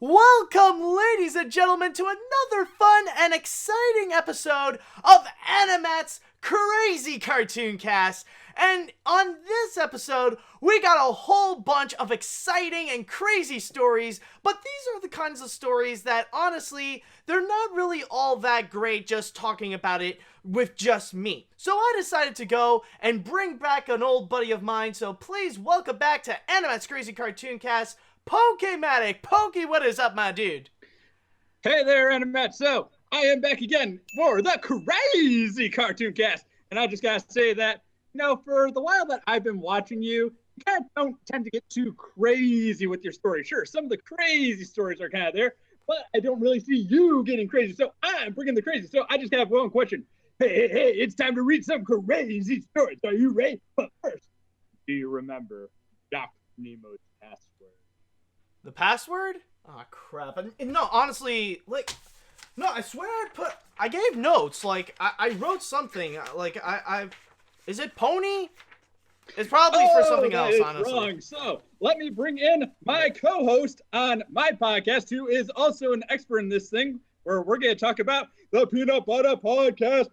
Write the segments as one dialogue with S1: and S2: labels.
S1: Welcome, ladies and gentlemen, to another fun and exciting episode of AniMat's Crazy Cartoon Cast. And on this episode, we got a whole bunch of exciting and crazy stories, but these are the kinds of stories that, honestly, they're not really all that great just talking about it with just me. So I decided to go and bring back an old buddy of mine, so please welcome back to AniMat's Crazy Cartoon Cast, Pokematic. Pokey, what is up, my dude?
S2: Hey there, AniMat's. So, I am back again for the Crazy Cartoon Cast. And I just gotta say that, for the while that I've been watching you, kind of don't tend to get too crazy with your stories. Sure, some of the crazy stories are kind of there, but I don't really see you getting crazy. So, I'm bringing the crazy. So, I just have one question. Hey, it's time to read some crazy stories. Are you ready? But first, do you remember Dr. Nemo's password?
S1: The password? Oh, crap. No, honestly, no, I swear I gave notes. I wrote something. Is it Pony? It's probably for something else, honestly.
S2: Wrong. So, let me bring in my co-host on my podcast, who is also an expert in this thing, where we're going to talk about the Peanut Butter Podcast.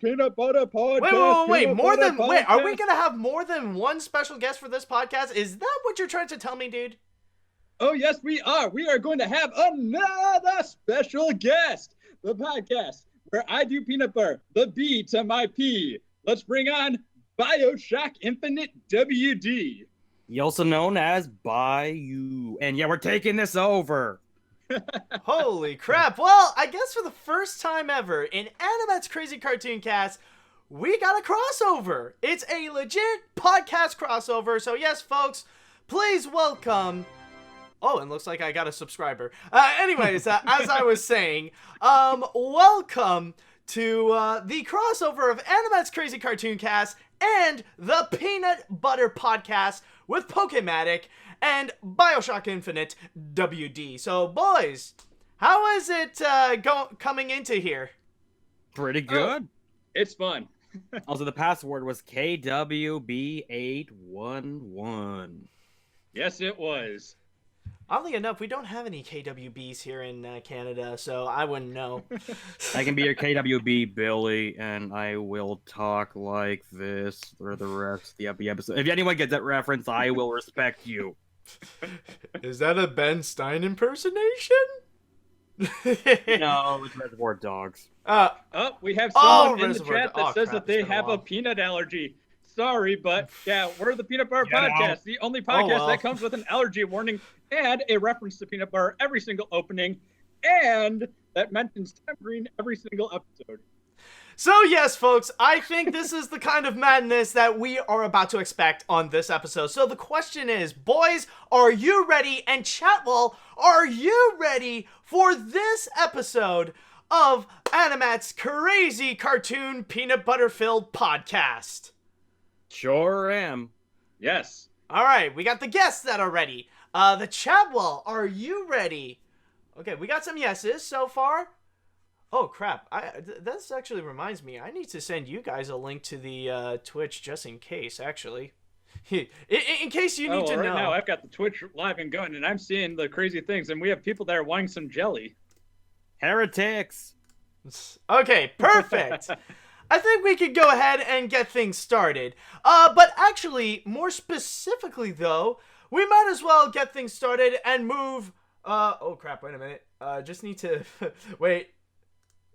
S1: Wait, are we going to have more than one special guest for this podcast? Is that what you're trying to tell me, dude?
S2: Oh, yes, we are. We are going to have another special guest. The podcast where I do peanut butter, the B to my P. Let's bring on BioShock Infinite WD.
S3: Also known as Bayou. And yeah, we're taking this over.
S1: Holy crap. Well, I guess for the first time ever in AniMat's Crazy Cartoon Cast, we got a crossover. It's a legit podcast crossover. So yes, folks, please welcome... Oh, and looks like I got a subscriber. Anyways, as I was saying, welcome to the crossover of AniMat's Crazy Cartoon Cast and the Peanut Butter Podcast with Pokematic and BioShock Infinite WD. So, boys, how is it coming into here?
S3: Pretty good.
S2: It's fun.
S3: Also, the password was KWB811.
S2: Yes, it was.
S1: Oddly enough, we don't have any KWBs here in Canada, so I wouldn't know.
S3: I can be your KWB, Billy, and I will talk like this for the rest of the episode. If anyone gets that reference, I will respect you.
S1: Is that a Ben Stein impersonation?
S3: No, it's Reservoir Dogs.
S2: We have someone in the
S1: Reservoir
S2: chat that says that they have a peanut allergy. Sorry, but yeah, we're the Peanut Butter Podcast, the only podcast that comes with an allergy warning and a reference to peanut butter every single opening, and that mentions tambourine every single episode.
S1: So yes, folks, I think this is the kind of madness that we are about to expect on this episode. So the question is, boys, are you ready? And Chatwell, are you ready for this episode of AniMat's Crazy Cartoon Peanut Butter Filled Podcast?
S3: Sure am.
S2: Yes.
S1: All right, we got the guests that are ready. The Chatwell, are you ready? Okay, we got some yeses so far. Oh, crap. This actually reminds me. I need to send you guys a link to the Twitch just in case, actually. In case you need to know.
S2: Right now I've got the Twitch live and going, and I'm seeing the crazy things, and we have people that are wanting some jelly.
S3: Heretics.
S1: Okay, perfect. I think we could go ahead and get things started. But actually, more specifically, though, we might as well get things started and move... oh, crap, wait a minute. Just need to... wait.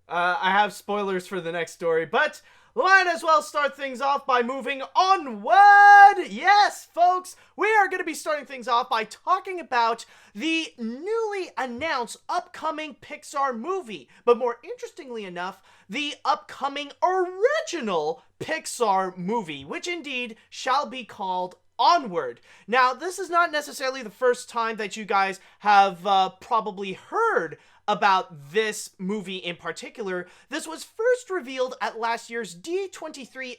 S1: I have spoilers for the next story, but might as well start things off by moving onward. Yes, folks, we are going to be starting things off by talking about the newly announced upcoming Pixar movie. But more interestingly enough, the upcoming original Pixar movie, which indeed shall be called Onward. Now, this is not necessarily the first time that you guys have probably heard about this movie in particular. This was first revealed at last year's D23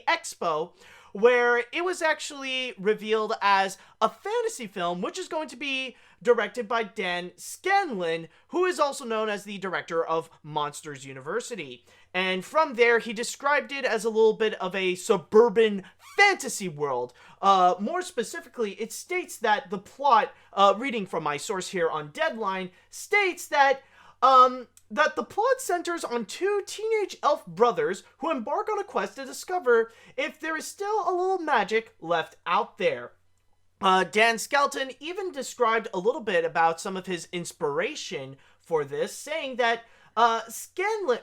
S1: Expo, where it was actually revealed as a fantasy film, which is going to be directed by Dan Scanlon, who is also known as the director of Monsters University. And from there, he described it as a little bit of a suburban fantasy world. More specifically, it states that the plot, reading from my source here on Deadline, states that that the plot centers on two teenage elf brothers who embark on a quest to discover if there is still a little magic left out there. Dan Skelton even described a little bit about some of his inspiration for this, saying that Scanlon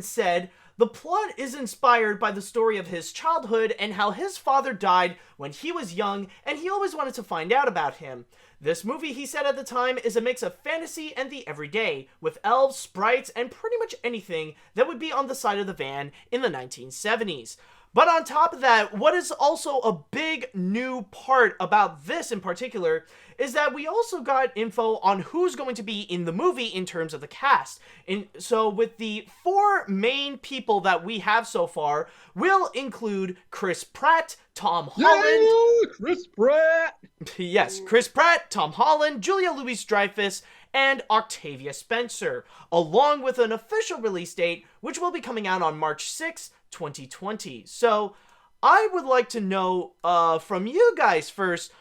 S1: said the plot is inspired by the story of his childhood and how his father died when he was young, and he always wanted to find out about him. This movie, he said at the time, is a mix of fantasy and the everyday, with elves, sprites, and pretty much anything that would be on the side of the van in the 1970s. But on top of that, what is also a big new part about this in particular is that we also got info on who's going to be in the movie in terms of the cast. So with the 4 main people that we have so far, we'll include Chris Pratt, Tom Holland.
S2: Yeah, Chris Pratt!
S1: Yes, Chris Pratt, Tom Holland, Julia Louis-Dreyfus, and Octavia Spencer, along with an official release date, which will be coming out on March 6th, 2020. So, I would like to know from you guys first,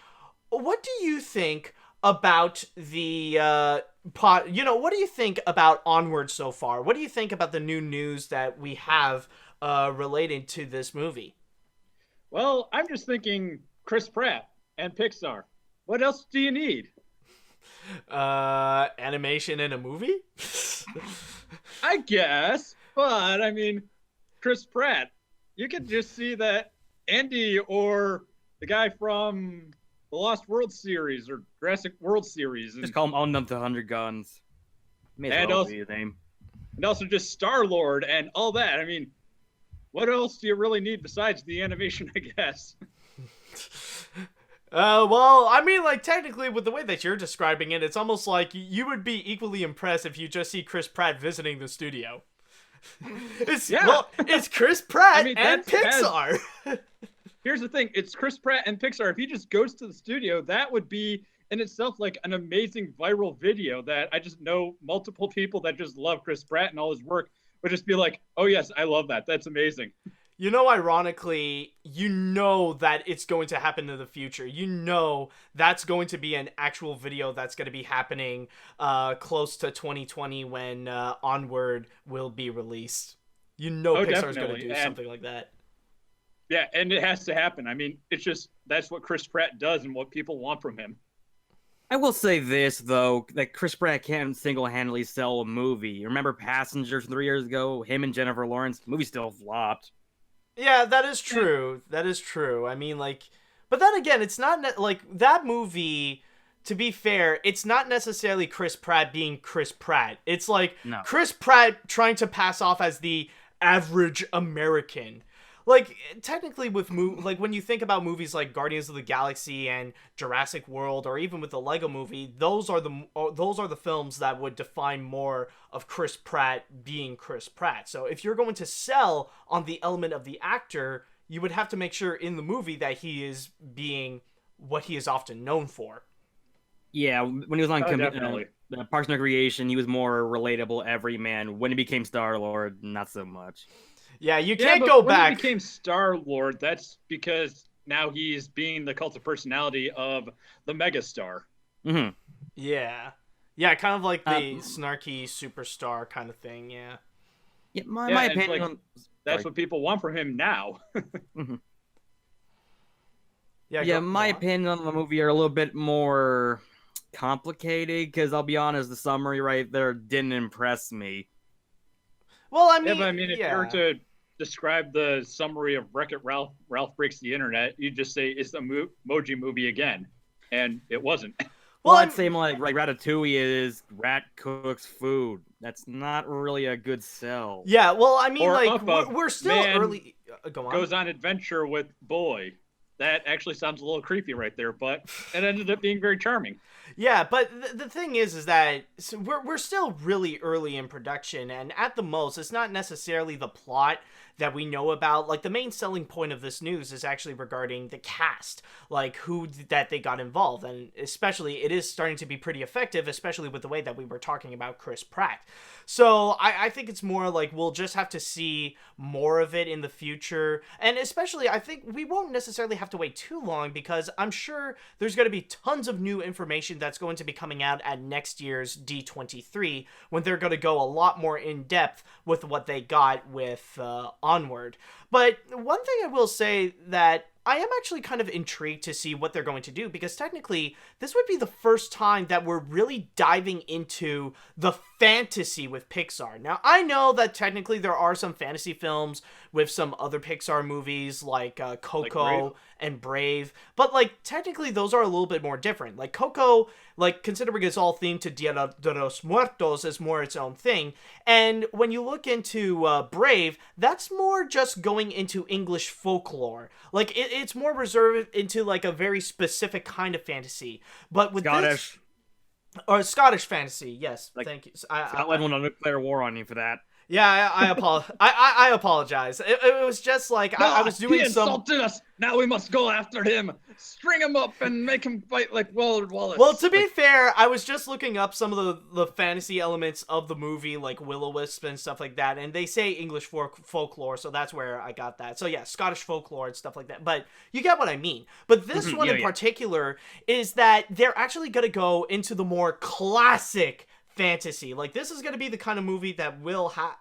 S1: what do you think about the what do you think about Onward so far? What do you think about the new news that we have related to this movie?
S2: Well, I'm just thinking Chris Pratt and Pixar. What else do you need?
S1: Animation in a movie?
S2: I guess, but I mean, Chris Pratt, you could just see that Andy or the guy from the Lost World series or Jurassic World series.
S3: Just call him On Them to 100 Guns. May as well be his name.
S2: And also just Star-Lord and all that. I mean, what else do you really need besides the animation, I guess?
S1: Well, I mean, like, technically, with the way that you're describing it, it's almost like you would be equally impressed if you just see Chris Pratt visiting the studio. It's Chris Pratt and Pixar.
S2: Here's the thing. It's Chris Pratt and Pixar. If he just goes to the studio, that would be in itself like an amazing viral video that I just know multiple people that just love Chris Pratt and all his work would just be like, oh, yes, I love that. That's amazing.
S1: You know, ironically, you know that it's going to happen in the future. You know that's going to be an actual video that's going to be happening close to 2020 when Onward will be released. You know Pixar's going to do something like that.
S2: Yeah, and it has to happen. I mean, it's just, that's what Chris Pratt does and what people want from him.
S3: I will say this, though, that Chris Pratt can't single-handedly sell a movie. Remember Passengers 3 years ago? Him and Jennifer Lawrence? The movie still flopped.
S1: Yeah, that is true. That is true. I mean, like, but then again, it's not like that movie. To be fair, it's not necessarily Chris Pratt being Chris Pratt. It's like Chris Pratt trying to pass off as the average American. Like, technically with like when you think about movies like Guardians of the Galaxy and Jurassic World, or even with the Lego movie, those are the films that would define more of Chris Pratt being Chris Pratt. So if you're going to sell on the element of the actor, you would have to make sure in the movie that he is being what he is often known for.
S3: Yeah, when he was on Parks and Recreation, he was more relatable everyman. When he became Star-Lord, not so much.
S1: Yeah, you can't go back.
S2: When he became Star-Lord, that's because now he's being the cult of personality of the megastar.
S3: Mm-hmm.
S1: Yeah. Yeah, kind of like the snarky superstar kind of thing, yeah.
S3: Yeah, my opinion
S2: like, that's what people want from him now.
S3: Mm-hmm.
S1: Yeah,
S3: my opinion on the movie are a little bit more complicated, because I'll be honest, the summary right there didn't impress me.
S1: Well, I mean,
S2: if you were to describe the summary of Wreck-It Ralph Breaks the Internet, you just say it's a Emoji Movie again, and it wasn't.
S3: Well, I'd say like Ratatouille is rat cooks food. That's not really a good sell.
S1: Yeah, well, I mean, like we're still early. Go on.
S2: Goes on adventure with boy. That actually sounds a little creepy right there, but it ended up being very charming.
S1: Yeah, but the thing is that we're still really early in production, and at the most, it's not necessarily the plot that we know about. Like, the main selling point of this news is actually regarding the cast, like who that they got involved, and especially it is starting to be pretty effective, especially with the way that we were talking about Chris Pratt. So I think it's more like we'll just have to see more of it in the future, and especially I think we won't necessarily have to wait too long, because I'm sure there's going to be tons of new information that's going to be coming out at next year's D23, when they're going to go a lot more in depth with what they got with Onward. But one thing I will say that I am actually kind of intrigued to see what they're going to do, because technically this would be the first time that we're really diving into the fantasy with Pixar. Now, I know that technically there are some fantasy films with some other Pixar movies like Coco and Brave, but like technically those are a little bit more different. Like Coco, like considering it's all themed to Dia de los Muertos, is more its own thing. And when you look into Brave, that's more just going into English folklore. Like it's more reserved into like a very specific kind of fantasy. But with
S3: Scottish.
S1: Or Scottish fantasy, yes.
S3: Like,
S1: thank you.
S3: Scotland will declare war on you for that.
S1: Yeah, I apologize. It was just like I was doing
S2: he insulted us. Now we must go after him, string him up, and make him fight like Willard Wallace.
S1: Well, to be fair, I was just looking up some of the fantasy elements of the movie, like Will-O-Wisp and stuff like that, and they say English folklore, so that's where I got that. So yeah, Scottish folklore and stuff like that. But you get what I mean. But this one in particular is that they're actually going to go into the more classic fantasy. Like, this is going to be the kind of movie that will have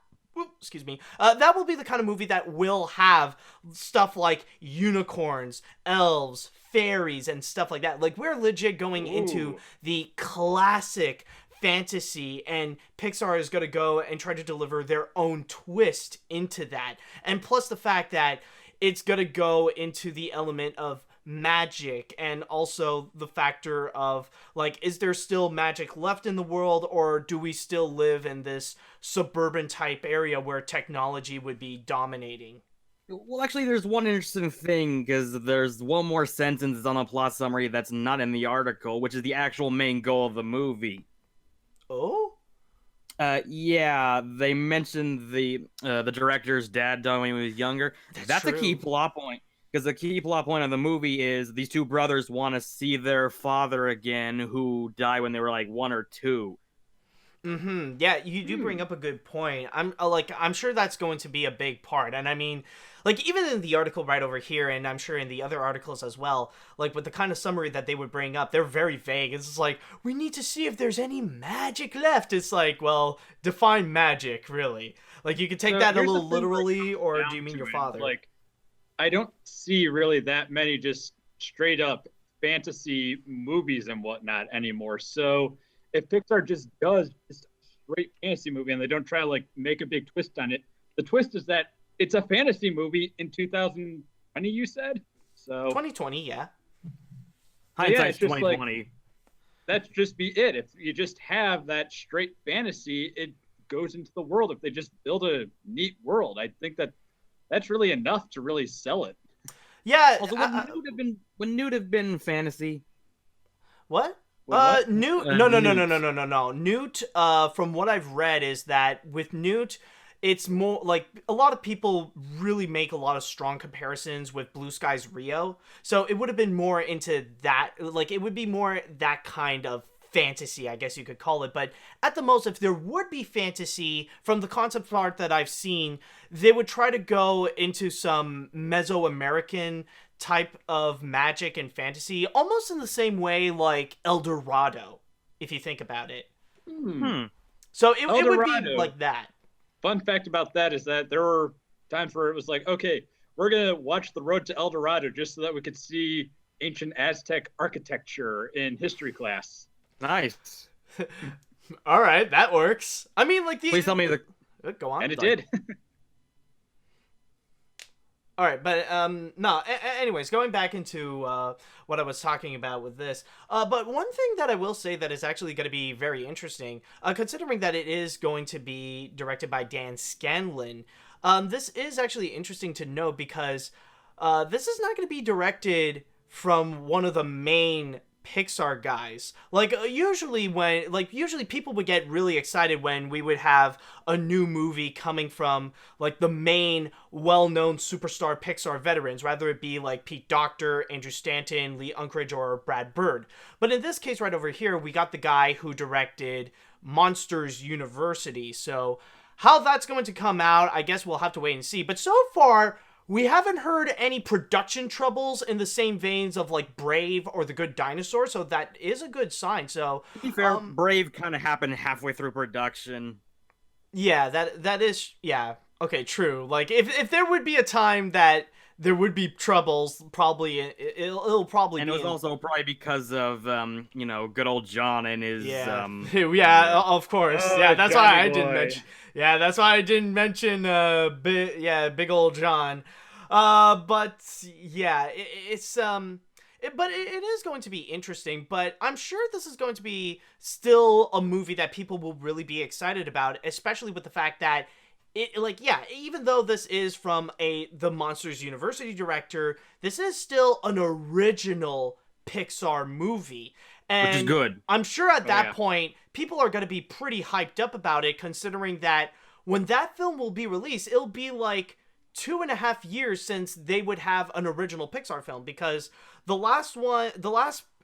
S1: that will be the kind of movie that will have stuff like unicorns, elves, fairies, and stuff like that. Like, we're legit going into the classic fantasy, and Pixar is going to go and try to deliver their own twist into that. And plus the fact that it's going to go into the element of magic, and also the factor of like, is there still magic left in the world, or do we still live in this suburban type area where technology would be dominating?
S3: Well, actually, there's one interesting thing, because there's one more sentence on a plot summary that's not in the article, which is the actual main goal of the movie.
S1: Oh?
S3: Yeah, they mentioned the director's dad died when he was younger. That's a key plot point. Because the key plot point of the movie is these two brothers want to see their father again, who died when they were like 1 or 2.
S1: Mm-hmm. Yeah, you do bring up a good point. I'm sure that's going to be a big part. And I mean, like, even in the article right over here, and I'm sure in the other articles as well, like with the kind of summary that they would bring up, they're very vague. It's just like, we need to see if there's any magic left. It's like, well, define magic, really. Like, you could take that a little literally, or do you mean your father?
S2: Like, I don't see really that many just straight up fantasy movies and whatnot anymore. So if Pixar just does just a straight fantasy movie and they don't try to like make a big twist on it, the twist is that it's a fantasy movie in 2020, you said? So
S1: 2020, yeah.
S3: Hindsight's 2020.
S2: Like, that's just be it. If you just have that straight fantasy, it goes into the world. If they just build a neat world, I think that's really enough to really sell it.
S1: Yeah.
S3: Also, wouldn't Newt have been fantasy?
S1: What?
S2: What?
S1: Newt? No. Newt, from what I've read, is that with Newt, it's more like a lot of people really make a lot of strong comparisons with Blue Sky's Rio. So it would have been more into that. Like, it would be more that kind of fantasy, I guess you could call it. But at the most, if there would be fantasy, from the concept art that I've seen, they would try to go into some Mesoamerican type of magic and fantasy, almost in the same way like El Dorado, if you think about it. So it would be like that.
S2: Fun fact about that is that there were times where it was like, okay, we're going to watch The Road to El Dorado just so that we could see ancient Aztec architecture in history class.
S3: Nice.
S1: All right, that works. I mean, like,
S3: please tell me the.
S1: Go on.
S2: And it did.
S1: All right, but no. Anyways, going back into what I was talking about with this, but one thing that I will say that is actually going to be very interesting, considering that it is going to be directed by Dan Scanlon, this is actually interesting to know, because this is not going to be directed from one of the main Pixar guys. Like usually people would get really excited when we would have a new movie coming from like the main well-known superstar Pixar veterans, whether it be like Pete Docter, Andrew Stanton, Lee Unkrich, or Brad Bird. But in this case right over here, we got the guy who directed Monsters University. So how that's going to come out, I guess we'll have to wait and see. But so far, we haven't heard any production troubles in the same veins of like Brave or The Good Dinosaur, so that is a good sign. So
S3: to be fair, Brave kind of happened halfway through production.
S1: Yeah, that is okay, true. Like if there would be a time that there would be troubles, probably it'll probably
S3: and
S1: be.
S3: And it was also probably because of good old John and his
S1: of course. Yeah, that's
S2: Johnny
S1: why I
S2: boy.
S1: didn't mention. Yeah, that's why I didn't mention big old John. But yeah, but it is going to be interesting, but I'm sure this is going to be still a movie that people will really be excited about, especially with the fact that even though this is from the Monsters University director, this is still an original Pixar movie. And
S3: which is good.
S1: I'm sure at that point, people are going to be pretty hyped up about it, considering that when that film will be released, it'll be like 2.5 years since they would have an original Pixar film, because the last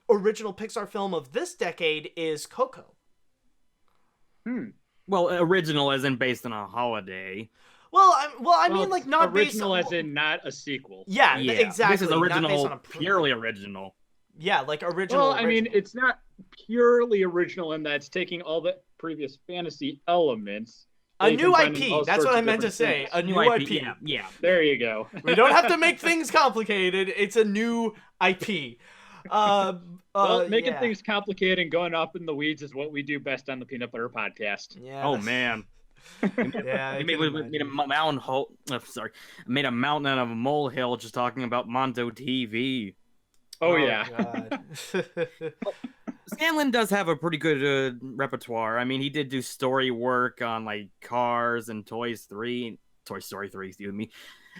S1: original Pixar film of this decade is Coco.
S3: Well, original as in based on a holiday.
S1: I mean, like not
S2: original
S1: based
S2: as in not a sequel.
S1: Yeah, exactly.
S3: This is original,
S1: not based on
S3: purely original.
S1: Yeah, like original.
S2: Well, I mean, it's not purely original in that it's taking all the previous fantasy elements.
S1: A new IP. That's what I meant to say. A new IP.
S3: Yeah.
S2: There you go.
S1: We don't have to make things complicated. It's a new IP.
S2: Making things complicated and going up in the weeds is what we do best on the Peanut Butter Podcast.
S1: Yeah.
S3: Oh man.
S1: Yeah.
S3: made a mountain out of a molehill just talking about Monto TV.
S2: Oh yeah.
S1: God.
S3: Scanlon does have a pretty good repertoire. I mean, he did do story work on like Cars and Toy Story 3, excuse me,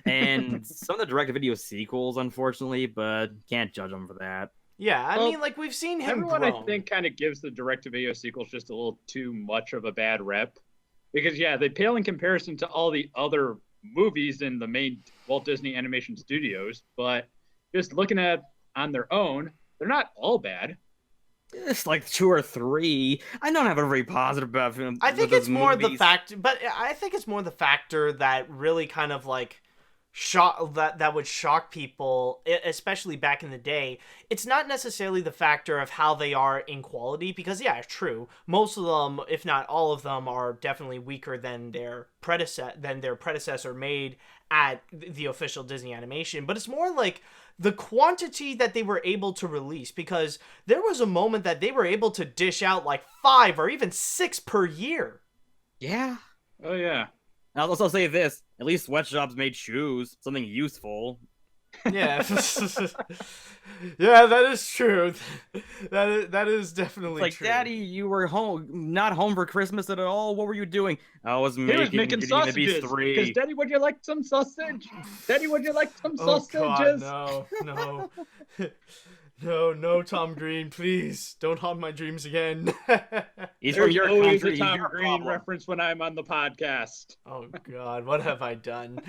S3: and some of the direct-to-video sequels, unfortunately, but can't judge him for that.
S1: Yeah, I mean, like we've seen him.
S2: Everyone,
S1: grow.
S2: I think, kind of gives the direct-to-video sequels just a little too much of a bad rep, because they pale in comparison to all the other movies in the main Walt Disney Animation Studios. But just looking at on their own, they're not all bad.
S3: It's like 2 or 3. I don't have a very positive about film.
S1: I think it's more the fact, but I think it's more the factor that really kind of like that would shock people, especially back in the day. It's not necessarily the factor of how they are in quality, because it's true. Most of them, if not all of them, are definitely weaker than their predecessor made at the official Disney animation. But it's more like the quantity that they were able to release, because there was a moment that they were able to dish out like 5 or even 6 per year.
S3: Yeah.
S2: Oh yeah.
S3: I'll also say this: at least sweatshops made shoes, something useful.
S1: Yeah. Yeah, that is true. That is definitely
S3: like,
S1: true.
S3: Daddy, you were not home for Christmas at all. What were you doing? I was making
S2: sausages. Because Daddy, would you like some sausage? Daddy, would you like some sausages?
S1: God, no. No, Tom Green, please don't haunt my dreams again.
S3: He's
S2: There's
S3: from your
S2: always
S3: country.
S2: a Tom Green reference when I'm on the podcast.
S1: Oh God, what have I done?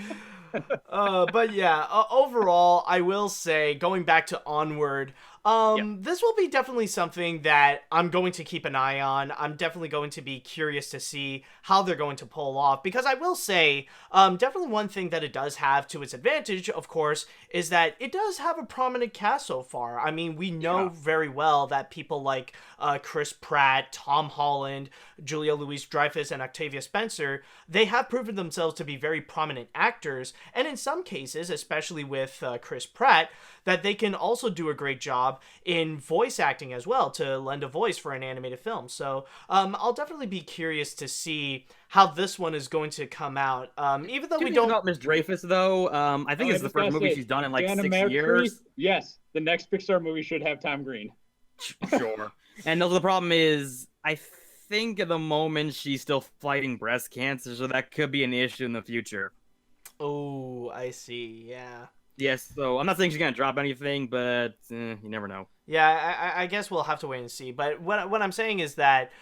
S1: But yeah, overall, I will say, going back to Onward, this will be definitely something that I'm going to keep an eye on. I'm definitely going to be curious to see how they're going to pull off, because I will say, definitely one thing that it does have to its advantage, of course, is that it does have a prominent cast so far. I mean, we know very well that people like Chris Pratt, Tom Holland, Julia Louis-Dreyfus, and Octavia Spencer, they have proven themselves to be very prominent actors, and in some cases, especially with Chris Pratt, that they can also do a great job in voice acting as well, to lend a voice for an animated film. So I'll definitely be curious to see how this one is going to come out. Even though we don't
S3: about Miss Dreyfus, though, I think it's the first movie she's done in like 6 years.
S2: Yes, the next Pixar movie should have Tom Green.
S3: Sure. And the problem is, I think at the moment she's still fighting breast cancer, so that could be an issue in the future.
S1: Oh, I see. Yeah.
S3: Yes, so I'm not saying she's gonna drop anything, but you never know.
S1: Yeah, I guess we'll have to wait and see. But what I'm saying is that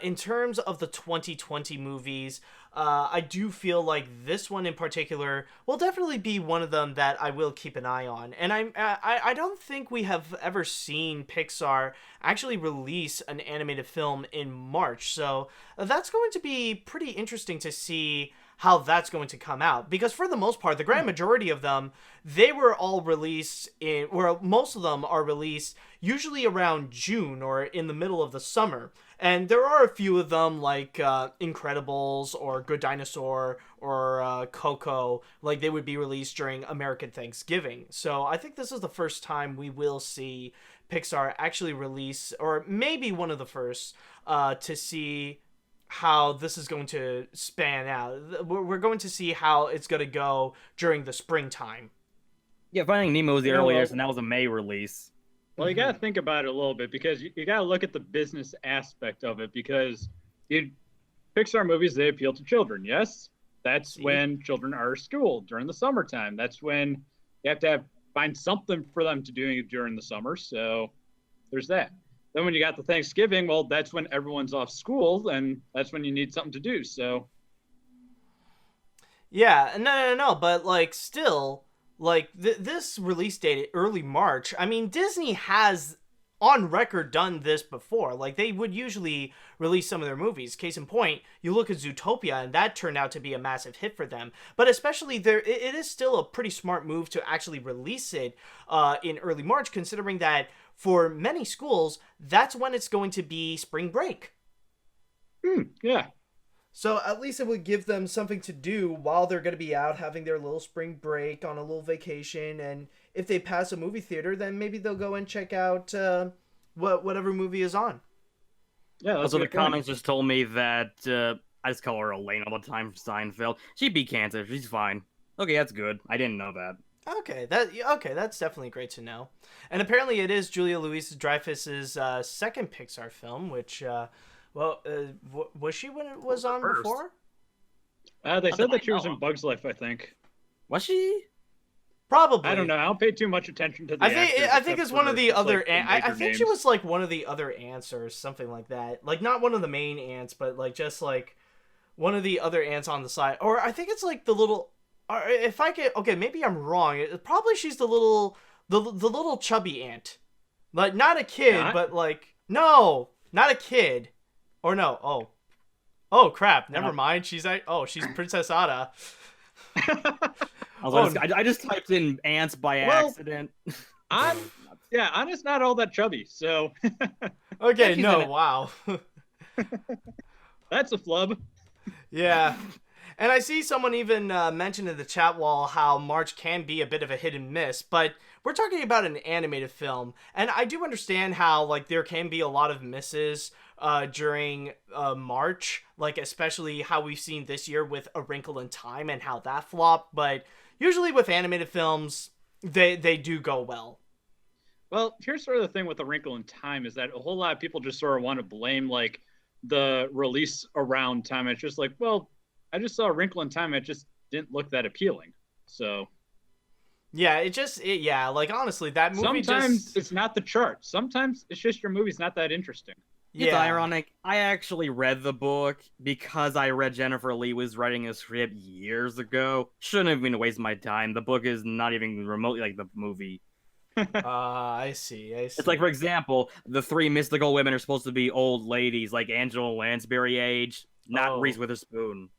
S1: in terms of the 2020 movies, I do feel like this one in particular will definitely be one of them that I will keep an eye on. And I don't think we have ever seen Pixar actually release an animated film in March. So that's going to be pretty interesting to see how that's going to come out, because for the most part the grand majority of them, they were all released in, or most of them are released usually around June or in the middle of the summer. And there are a few of them like Incredibles or Good Dinosaur or Coco, like they would be released during American Thanksgiving. So I think this is the first time we will see Pixar actually release, or maybe one of the first, to see how this is going to span out. We're going to see how it's going to go during the springtime.
S3: Yeah, Finding Nemo was the earliest, and that was a May release.
S2: Well, you got to think about it a little bit, because you got to look at the business aspect of it, because Pixar movies, they appeal to children. Yes, that's when children are at school during the summertime. That's when you have to find something for them to do during the summer. So there's that. Then when you got the Thanksgiving, well, that's when everyone's off school, and that's when you need something to do. So
S1: yeah, no, but like still, like this release date early March. I mean, Disney has on record done this before. Like they would usually release some of their movies. Case in point, you look at Zootopia, and that turned out to be a massive hit for them. But especially there, it is still a pretty smart move to actually release it in early March, considering that for many schools, that's when it's going to be spring break.
S2: Yeah.
S1: So at least it would give them something to do while they're going to be out having their little spring break on a little vacation. And if they pass a movie theater, then maybe they'll go and check out whatever movie is on.
S2: Yeah.
S3: Also, the comments just told me that I just call her Elaine all the time from Seinfeld. She beat cancer. She's fine. Okay, that's good. I didn't know that.
S1: Okay, that's definitely great to know. And apparently, it is Julia Louis-Dreyfus's second Pixar film, which. Was she when it was on
S3: first?
S1: before?
S2: They said that she was in Bug's Life, I think.
S3: Was she?
S1: Probably.
S2: I don't know. I don't pay too much attention to the
S1: I think it's one of the other. I think
S2: names.
S1: she was like one of the other ants or something like that. Like not one of the main ants, but like just like one of the other ants on the side. Or I think it's like the little. If I get okay, maybe I'm wrong. Probably she's the little chubby ant, like not a kid, but like no, not a kid. Or no, oh crap! Never mind. She's Princess Ada.
S3: I just typed in ants by accident.
S2: Anna's not all that chubby, so.
S1: Okay, no, wow.
S2: That's a flub.
S1: Yeah. And I see someone even mention in the chat wall how March can be a bit of a hit and miss, but we're talking about an animated film, and I do understand how like there can be a lot of misses during March, like especially how we've seen this year with A Wrinkle in Time and how that flopped, but usually with animated films, they do go well.
S2: Well, here's sort of the thing with A Wrinkle in Time is that a whole lot of people just sort of want to blame like the release around time. It's just like, well, I just saw A Wrinkle in Time. It just didn't look that appealing. So,
S1: yeah, like honestly, that movie
S2: sometimes it's not the chart. Sometimes it's just your movie's not that interesting.
S3: It's ironic. I actually read the book because I read Jennifer Lee was writing a script years ago. Shouldn't have been wasting my time. The book is not even remotely like the movie.
S1: I see.
S3: It's like, for example, the three mystical women are supposed to be old ladies, like Angela Lansbury age, not Reese Witherspoon.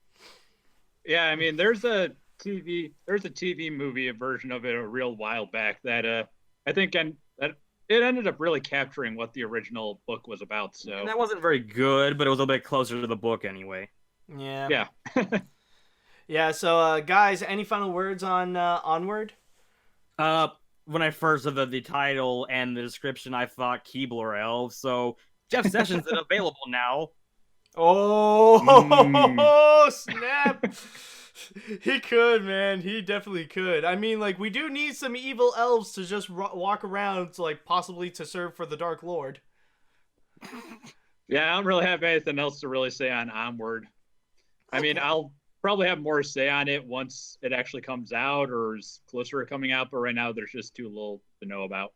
S2: Yeah, I mean, there's a TV movie, a version of it a real while back that I think that it ended up really capturing what the original book was about. So
S3: and that wasn't very good, but it was a little bit closer to the book anyway.
S1: Yeah. Yeah. So, guys, any final words on Onward?
S3: When I first saw the title and the description, I thought Keebler elves. So Jeff Sessions is available now.
S1: Oh, snap. He could, man. He definitely could. I mean, like, we do need some evil elves to just walk around, to, like, possibly to serve for the Dark Lord.
S2: Yeah, I don't really have anything else to really say on Onward. I mean, I'll probably have more to say on it once it actually comes out or is closer to coming out, but right now there's just too little to know about.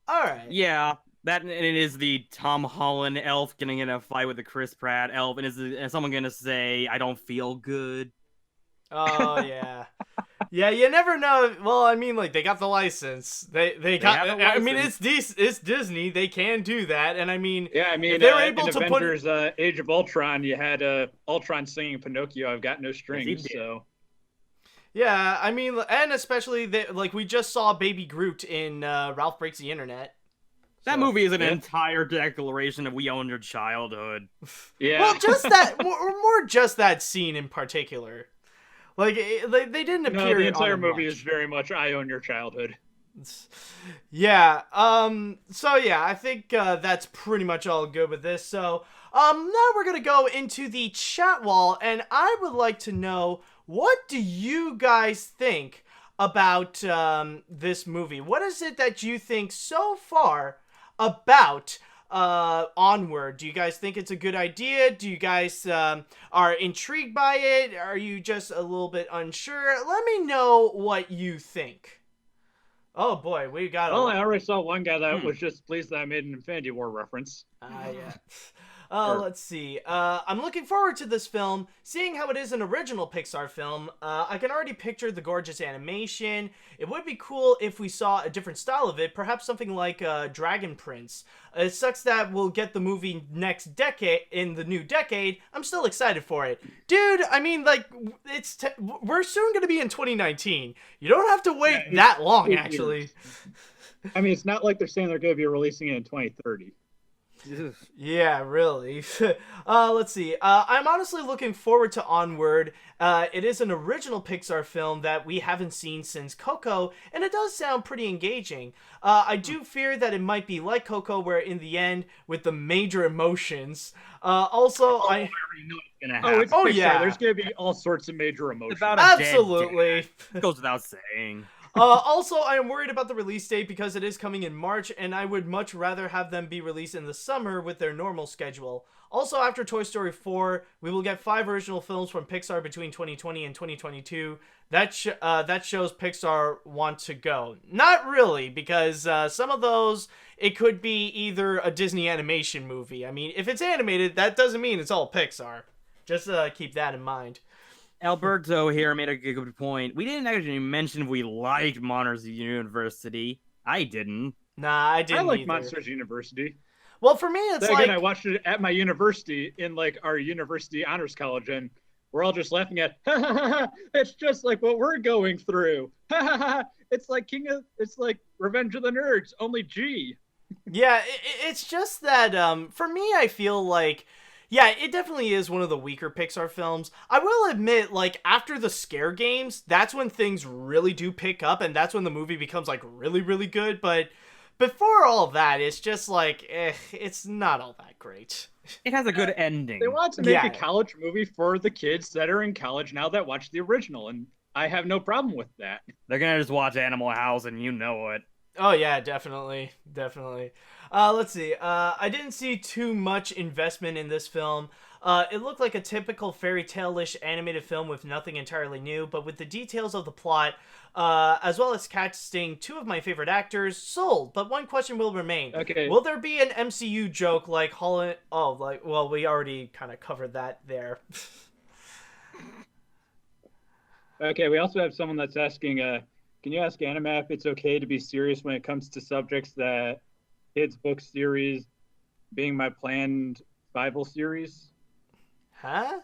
S1: All right.
S3: Yeah, that and it is the Tom Holland elf getting in a fight with the Chris Pratt elf, and is someone gonna say I don't feel good?
S1: Oh yeah. Yeah, you never know. Well, I mean, like they got the license. They got.
S3: have a
S1: I mean,
S3: license.
S1: it's Disney. They can do that, and I mean,
S2: Yeah, I mean,
S1: if they're able
S2: in
S1: to
S2: Avengers Age of Ultron, you had Ultron singing Pinocchio, I've got no strings,
S3: did.
S2: so...
S1: Yeah, I mean, and especially like we just saw Baby Groot in Ralph Breaks the Internet.
S3: That movie is an
S2: yeah.
S3: entire declaration of we own your childhood.
S2: Yeah.
S1: Well, just that, or more just that scene in particular. Like they didn't appear.
S2: No, the entire
S1: on
S2: movie
S1: much.
S2: is very much I own your childhood.
S1: Yeah. So yeah, I think that's pretty much all good with this. So now we're gonna go into the chat wall, and I would like to know, what do you guys think about this movie? What is it that you think so far about Onward? Do you guys think it's a good idea? Do you guys are intrigued by it? Are you just a little bit unsure? Let me know what you think. Oh boy, we got.
S2: Well, I already saw one guy that was just pleased that I made an Infinity War reference.
S1: Yeah. Let's see. I'm looking forward to this film. Seeing how it is an original Pixar film, I can already picture the gorgeous animation. It would be cool if we saw a different style of it, perhaps something like Dragon Prince. It sucks that we'll get the movie next decade, in the new decade. I'm still excited for it. Dude, I mean, like, we're soon going to be in 2019. You don't have to wait that long, actually.
S2: I mean, it's not like they're saying they're going to be releasing it in 2030.
S1: Yeah, really. Let's see. I'm honestly looking forward to Onward. It is an original Pixar film that we haven't seen since Coco, and it does sound pretty engaging. I do fear that it might be like Coco, where in the end, with the major emotions. I
S3: already know it's gonna happen.
S2: Oh, Pixar.
S1: Yeah.
S2: There's going to be all sorts of major emotions.
S3: About a
S1: absolutely.
S3: It goes without saying.
S1: Also, I am worried about the release date because it is coming in March, and I would much rather have them be released in the summer with their normal schedule. Also, after Toy Story 4, we will get 5 original films from Pixar between 2020 and 2022. That shows Pixar want to go. Not really, because some of those, it could be either a Disney animation movie. I mean, if it's animated, that doesn't mean it's all Pixar. Just keep that in mind.
S3: Alberto here made a good point. We didn't actually mention we liked Monsters University. I didn't.
S1: Nah, I didn't.
S2: I like
S1: either.
S2: Monsters University.
S1: Well, for me, it's
S2: then
S1: like...
S2: again, I watched it at my university in like our university honors college, and we're all just laughing at. It's just like what we're going through. It's like it's like Revenge of the Nerds, only G.
S1: Yeah, it's just that for me, I feel like. Yeah, it definitely is one of the weaker Pixar films. I will admit, like, after the scare games, that's when things really do pick up, and that's when the movie becomes, like, really, really good. But before all of that, it's just, like, it's not all that great.
S3: It has a good ending.
S2: They want to make a college movie for the kids that are in college now that watch the original, and I have no problem with that.
S3: They're gonna just watch Animal House, and you know it.
S1: Oh, yeah, definitely. Definitely. Let's see. I didn't see too much investment in this film. It looked like a typical fairy tale-ish animated film with nothing entirely new, but with the details of the plot, as well as casting 2 of my favorite actors, sold. But one question will remain.
S2: Okay.
S1: Will there be an MCU joke like Holland... Oh, like, well, we already kind of covered that there.
S2: Okay, we also have someone that's asking, can you ask AniMat if it's okay to be serious when it comes to subjects that kids book series being my planned Bible series?
S1: Huh?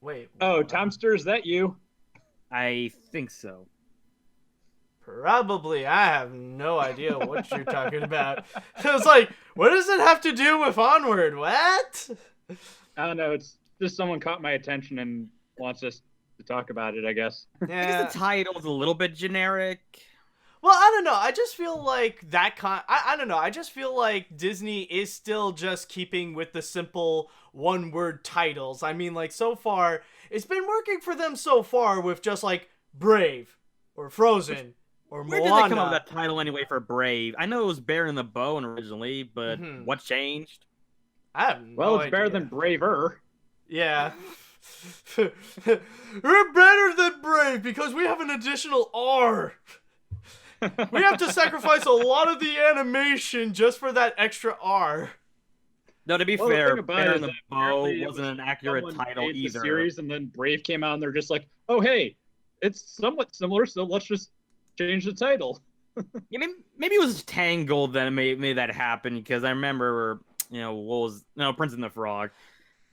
S1: Wait.
S2: Oh, Tomster, is that you?
S3: I think so.
S1: Probably. I have no idea what you're talking about. It's like, what does it have to do with Onward? What?
S2: I don't know. It's just someone caught my attention and wants us to talk about it, I guess.
S1: Yeah.
S3: I guess the title's a little bit generic.
S1: Well, I don't know. I just feel like I don't know. I just feel like Disney is still just keeping with the simple one-word titles. I mean, like, so far, it's been working for them so far with just, like, Brave, or Frozen, or Moana.
S3: Where did they come up with that title anyway for Brave? I know it was Bear in the Bow originally, but what changed?
S1: I have no
S2: Well, it's
S1: idea.
S2: better than Braver.
S1: Yeah. We're better than Brave because we have an additional R. We have to sacrifice a lot of the animation just for that extra R.
S3: No, to be
S2: Well,
S3: fair,
S2: the thing about
S3: Bear
S2: it
S3: and
S2: is
S3: the
S2: that
S3: Bow
S2: apparently it
S3: wasn't
S2: was
S3: an accurate
S2: someone
S3: title
S2: made the
S3: either.
S2: series, and then Brave came out, and they're just like, "Oh, hey, it's somewhat similar, so let's just change the title."
S3: Yeah, maybe it was Tangled that made that happen, because I remember, what was Prince and the Frog.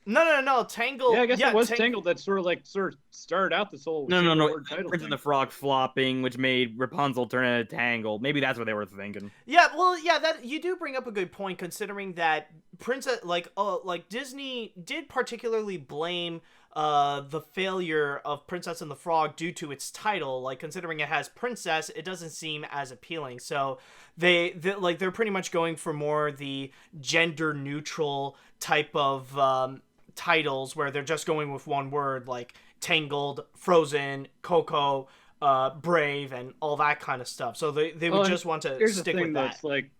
S1: No. Tangled.
S2: Yeah, I guess it was
S1: Tangled.
S2: Tangled that sort of started out this whole
S3: No.
S2: word title
S3: Prince
S2: thing.
S3: and the Frog flopping, which made Rapunzel turn into Tangled. Maybe that's what they were thinking.
S1: Yeah, well, yeah, that you do bring up a good point, considering that Disney did particularly blame the failure of Princess and the Frog due to its title. Like, considering it has princess, it doesn't seem as appealing. So they're pretty much going for more the gender neutral type of titles, where they're just going with one word, like Tangled, Frozen, Coco, Brave, and all that kind of stuff. So they would just want to stick with that.
S2: That's like,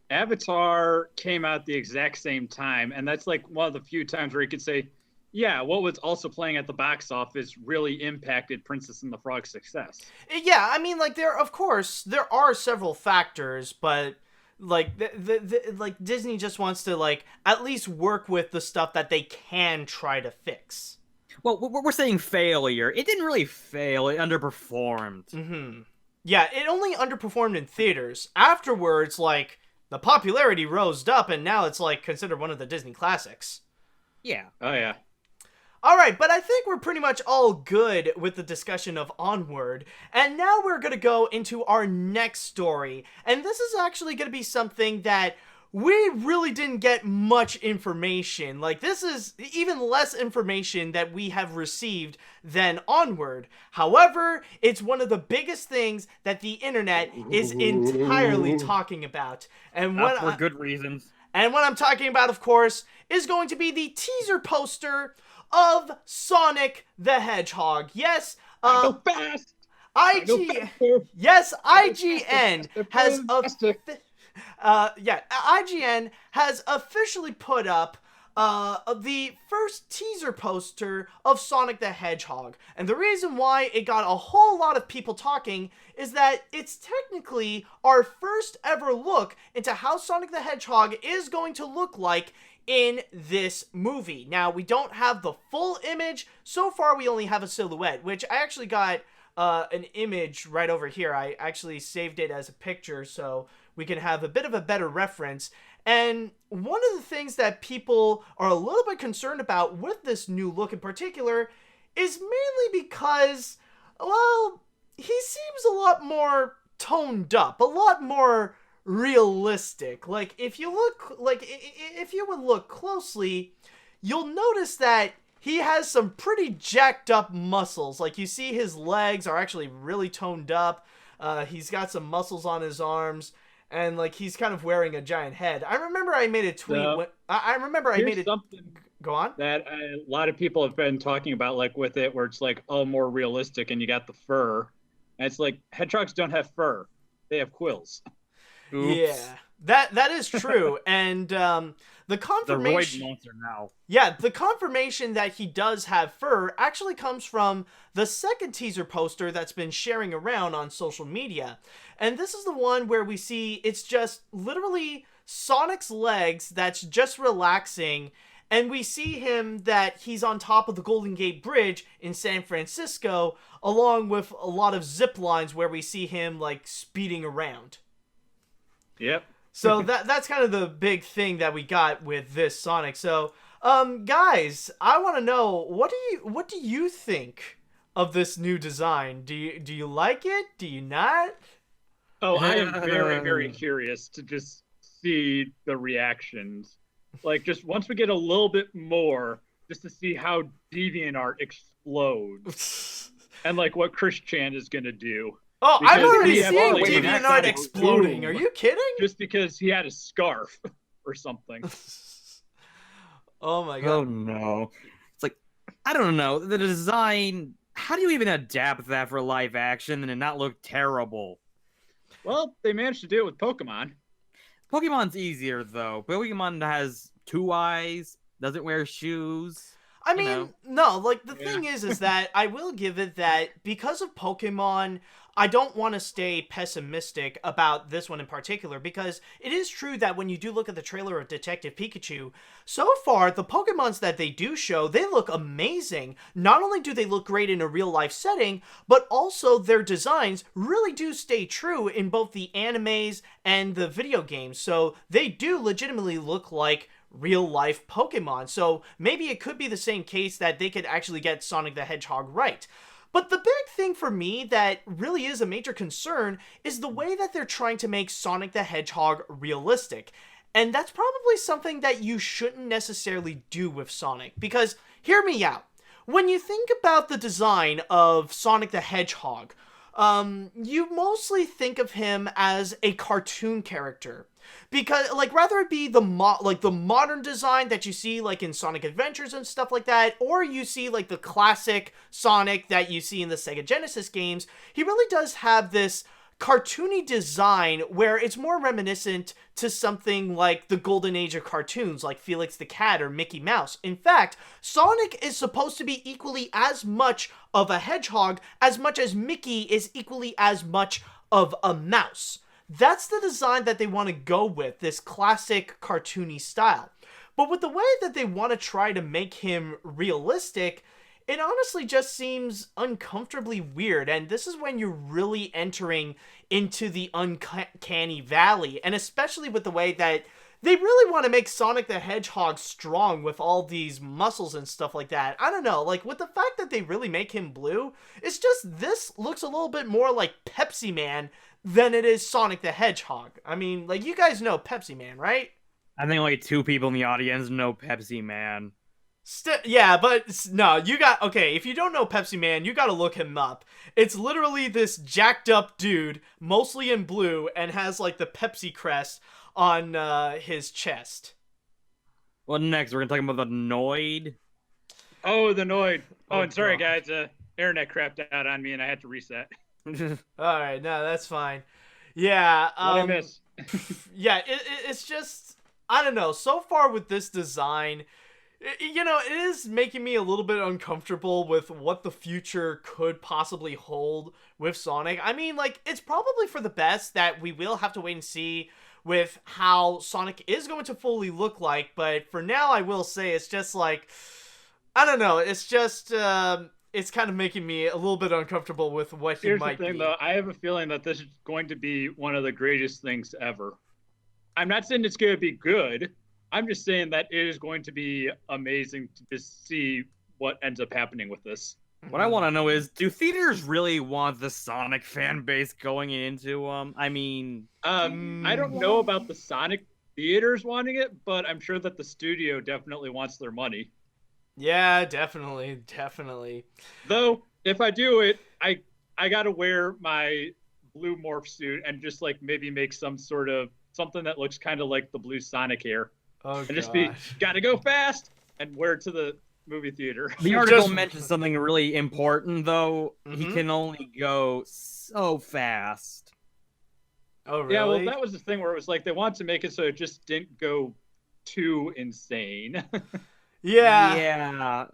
S2: Avatar came out the exact same time, and that's like one of the few times where you could say, yeah, what was also playing at the box office really impacted Princess and the Frog's success.
S1: Yeah, I mean, like, there are several factors, but like like Disney just wants to, like, at least work with the stuff that they can try to fix.
S3: Well, we're saying failure. It didn't really fail. It underperformed.
S1: Yeah, it only underperformed in theaters. Afterwards, like, the popularity rose up, and now it's, like, considered one of the Disney classics.
S3: Yeah.
S2: Oh, yeah.
S1: All right, but I think we're pretty much all good with the discussion of Onward. And now we're going to go into our next story. And this is actually going to be something that we really didn't get much information. Like, this is even less information that we have received than Onward. However, it's one of the biggest things that the internet is entirely talking about. And
S3: For good reasons.
S1: And what I'm talking about, of course, is going to be the teaser poster of Sonic the Hedgehog. Yes,
S2: Go fast!
S1: Yes, IGN has IGN has officially put up the first teaser poster of Sonic the Hedgehog. And the reason why it got a whole lot of people talking is that it's technically our first ever look into how Sonic the Hedgehog is going to look like in this movie. Now, we don't have the full image. So far, we only have a silhouette, which I actually got an image right over here. I actually saved it as a picture so we can have a bit of a better reference. And one of the things that people are a little bit concerned about with this new look in particular is mainly because, well, he seems a lot more toned up, a lot more realistic. Like, if you would look closely, you'll notice that he has some pretty jacked up muscles. Like, you see his legs are actually really toned up. He's got some muscles on his arms, and, like, he's kind of wearing a giant head. I remember I made a tweet.
S2: Something
S1: Go on.
S2: that a lot of people have been talking about, like, with it, where it's like, oh, more realistic, and you got the fur. And it's like, hedgehogs don't have fur; they have quills.
S3: Oops.
S1: Yeah, that is true. And the confirmation,
S3: the Roid monster now.
S1: Yeah, the confirmation that he does have fur actually comes from the second teaser poster that's been sharing around on social media. And this is the one where we see it's just literally Sonic's legs that's just relaxing, and we see him that he's on top of the Golden Gate Bridge in San Francisco, along with a lot of zip lines where we see him, like, speeding around.
S2: Yep.
S1: So that's kind of the big thing that we got with this Sonic. So, guys, I want to know, what do you think of this new design? Do you like it? Do you not?
S2: Oh, I am very, very curious to just see the reactions. Like, just once we get a little bit more, just to see how DeviantArt explodes. And, like, what Chris Chan is going to do.
S1: Oh,
S2: Because
S1: I'm already
S2: we have
S1: seeing
S2: always
S1: DeviantArt
S2: had
S1: exploding.
S2: boom.
S1: Are you kidding?
S2: Just because he had a scarf or something.
S1: Oh my god.
S3: Oh no. It's like, I don't know. The design, how do you even adapt that for live action and it not look terrible?
S2: Well, they managed to do it with Pokemon.
S3: Pokemon's easier, though. Pokemon has 2 eyes, doesn't wear shoes.
S1: I mean, no, like, the
S2: Yeah.
S1: thing is that I will give it that because of Pokemon, I don't want to stay pessimistic about this one in particular, because it is true that when you do look at the trailer of Detective Pikachu, so far, the Pokemons that they do show, they look amazing. Not only do they look great in a real-life setting, but also their designs really do stay true in both the animes and the video games. So they do legitimately look like real-life Pokemon. So maybe it could be the same case that they could actually get Sonic the Hedgehog right. But the big thing for me that really is a major concern is the way that they're trying to make Sonic the Hedgehog realistic. And that's probably something that you shouldn't necessarily do with Sonic, because hear me out. When you think about the design of Sonic the Hedgehog, you mostly think of him as a cartoon character. Because, like, rather it be the modern design that you see, like, in Sonic Adventures and stuff like that, or you see, like, the classic Sonic that you see in the Sega Genesis games, he really does have this cartoony design where it's more reminiscent to something like the golden age of cartoons, like Felix the Cat or Mickey Mouse. In fact, Sonic is supposed to be equally as much of a hedgehog as much as Mickey is equally as much of a mouse. That's the design that they want to go with, this classic cartoony style. But with the way that they want to try to make him realistic, it honestly just seems uncomfortably weird, and this is when you're really entering into the uncanny valley, and especially with the way that they really want to make Sonic the Hedgehog strong with all these muscles and stuff like that. I don't know, like, with the fact that they really make him blue, it's just, this looks a little bit more like Pepsi Man than it is Sonic the Hedgehog. I mean, like, you guys know Pepsi Man, right?
S3: I think only 2 people in the audience know Pepsi Man.
S1: Yeah, but no, okay, if you don't know Pepsi Man, you gotta look him up. It's literally this jacked up dude, mostly in blue, and has, like, the Pepsi crest on his chest.
S3: Well, next, we're gonna talk about the Noid.
S2: Oh, the Noid. Oh, and sorry,
S1: God.
S2: guys. Internet crapped out on me, and I had to reset.
S1: Alright, no, that's fine. Yeah,
S2: What I miss?
S1: yeah, it's just, I don't know, so far with this design, you know, it is making me a little bit uncomfortable with what the future could possibly hold with Sonic. I mean, like, it's probably for the best that we will have to wait and see with how Sonic is going to fully look like, but for now, I will say it's just like, I don't know, it's just, it's kind of making me a little bit uncomfortable with what he might be.
S2: Here's the thing, though. I have a feeling that this is going to be one of the greatest things ever. I'm not saying it's going to be good. I'm just saying that it is going to be amazing to just see what ends up happening with this.
S3: What I want to know is, do theaters really want the Sonic fan base going into I mean,
S2: I don't know about the Sonic theaters wanting it, but I'm sure that the studio definitely wants their money.
S1: Yeah, definitely.
S2: Though, if I do it, I gotta wear my blue morph suit and just, like, maybe make some sort of something that looks kind of like the blue Sonic hair.
S1: Oh,
S2: and just be, gotta go fast, and wear it to the movie theater.
S3: The article mentions something really important, though.
S1: Mm-hmm.
S3: He can only go so fast.
S1: Oh, really?
S2: Yeah, well, that was the thing where it was like they wanted to make it so it just didn't go too insane.
S1: Yeah.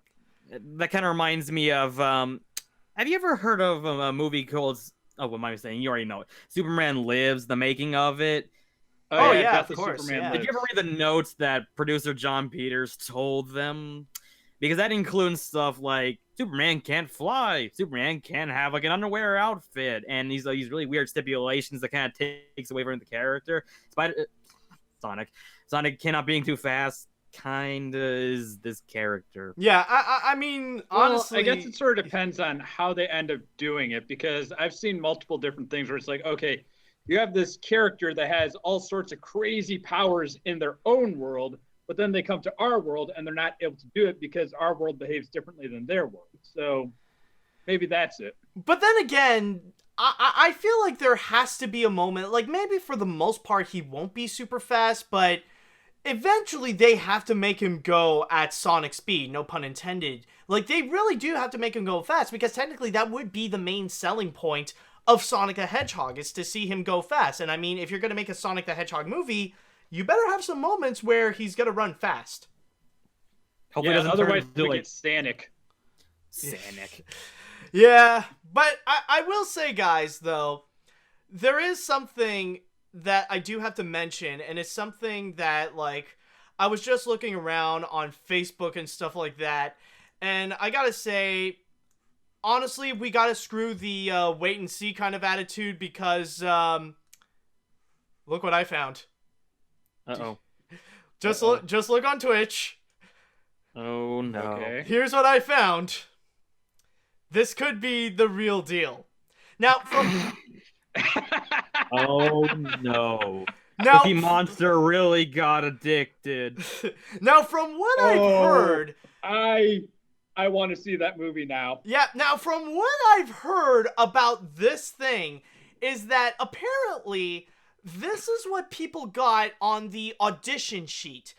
S3: That kind of reminds me of, have you ever heard of a movie called, what am I saying? You already know it. Superman Lives, the making of it.
S1: Oh yeah, of course. Yeah.
S3: Did you ever read the notes that producer John Peters told them? Because that includes stuff like Superman can't fly, Superman can't have, like, an underwear outfit, and these really weird stipulations that kind of takes away from the character. Sonic cannot being too fast kind of is this character.
S1: Yeah, I mean, honestly,
S2: I guess it sort of depends on how they end up doing it, because I've seen multiple different things where it's like, okay, you have this character that has all sorts of crazy powers in their own world, but then they come to our world and they're not able to do it because our world behaves differently than their world. So maybe that's it.
S1: But then again, I feel like there has to be a moment, like, maybe for the most part he won't be super fast, but eventually they have to make him go at Sonic speed, no pun intended. Like, they really do have to make him go fast, because technically that would be the main selling point of Sonic the Hedgehog, is to see him go fast. And I mean, if you're going to make a Sonic the Hedgehog movie, you better have some moments where he's going to run fast.
S3: Hopefully, yeah,
S2: otherwise we get Sonic.
S1: Yeah, but I will say, guys, though, there is something that I do have to mention, and it's something that, like, I was just looking around on Facebook and stuff like that, and I gotta say, honestly, we gotta screw the wait and see kind of attitude because, look what I found.
S3: Uh-oh.
S1: Just look on Twitch.
S3: Oh, no.
S2: Okay.
S1: Here's what I found. This could be the real deal. Now, from
S3: Oh, no.
S1: now,
S3: The monster really got addicted.
S1: now, from what I've heard,
S2: I want to see that movie now.
S1: yeah. Now, from what I've heard about this thing, is that apparently this is what people got on the audition sheet.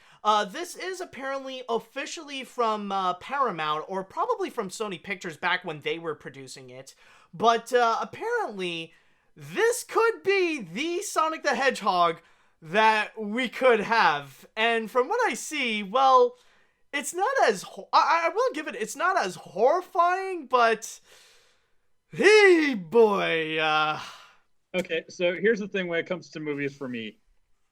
S1: This is apparently officially from Paramount, or probably from Sony Pictures back when they were producing it. But apparently, this could be the Sonic the Hedgehog that we could have. And from what I see, well, it's not as... I will give it... It's not as horrifying, but... Hey, boy,
S2: Okay, so here's the thing when it comes to movies for me.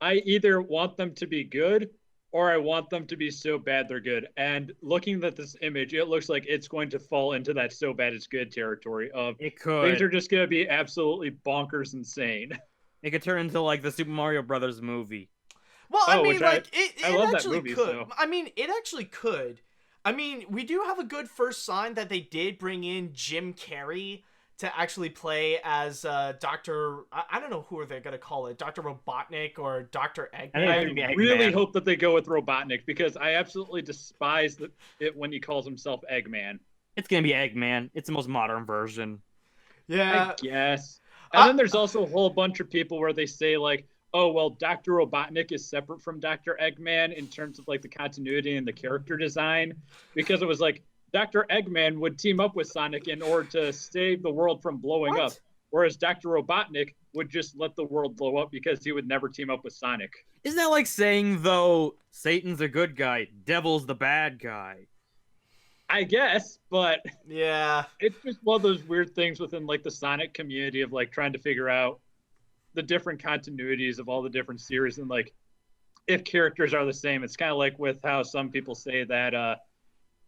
S2: I either want them to be good or I want them to be so bad they're good. And looking at this image, it looks like it's going to fall into that so bad it's good territory of
S3: It could.
S2: things are just going to be absolutely bonkers insane.
S3: It could turn into like the Super Mario Brothers movie.
S1: Well, I mean,
S2: which
S1: like, it
S2: I love that
S1: actually
S2: movie,
S1: could.
S2: so.
S1: I mean, it actually could. I mean, we do have a good first sign that they did bring in Jim Carrey to actually play as Dr. I don't know who are they going to call it, Dr. Robotnik or Dr.
S3: I think
S1: Eggman.
S3: it's
S2: I
S3: gonna be
S2: really
S3: Eggman.
S2: hope that they go with Robotnik because I absolutely despise it when he calls himself Eggman.
S3: It's gonna be Eggman. It's the most modern version.
S1: Yeah.
S2: I guess. And then there's also a whole bunch of people where they say like, oh, well, Dr. Robotnik is separate from Dr. Eggman in terms of like the continuity and the character design, because it was like Dr. Eggman would team up with Sonic in order to save the world from blowing
S1: What?
S2: up, whereas Dr. Robotnik would just let the world blow up because he would never team up with Sonic.
S3: Isn't that like saying though Satan's a good guy, devil's the bad guy?
S2: I guess, but
S1: Yeah.
S2: it's just one of those weird things within like the Sonic community of like trying to figure out the different continuities of all the different series and like if characters are the same. It's kind of like with how some people say that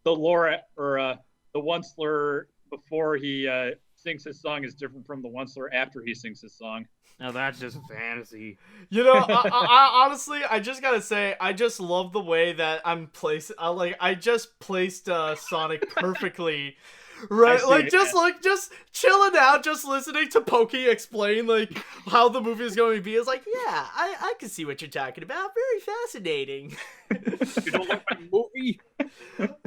S2: the lore or the Onceler before he sings his song is different from the Onceler after he sings his song.
S3: Now that's just fantasy.
S1: You know, I honestly, I just gotta say, I just love the way that I'm placed. I just placed Sonic perfectly, right? Just chilling out, just listening to Pokey explain like how the movie is going to be. It's like, yeah, I can see what you're talking about. Very fascinating.
S3: You don't like my movie?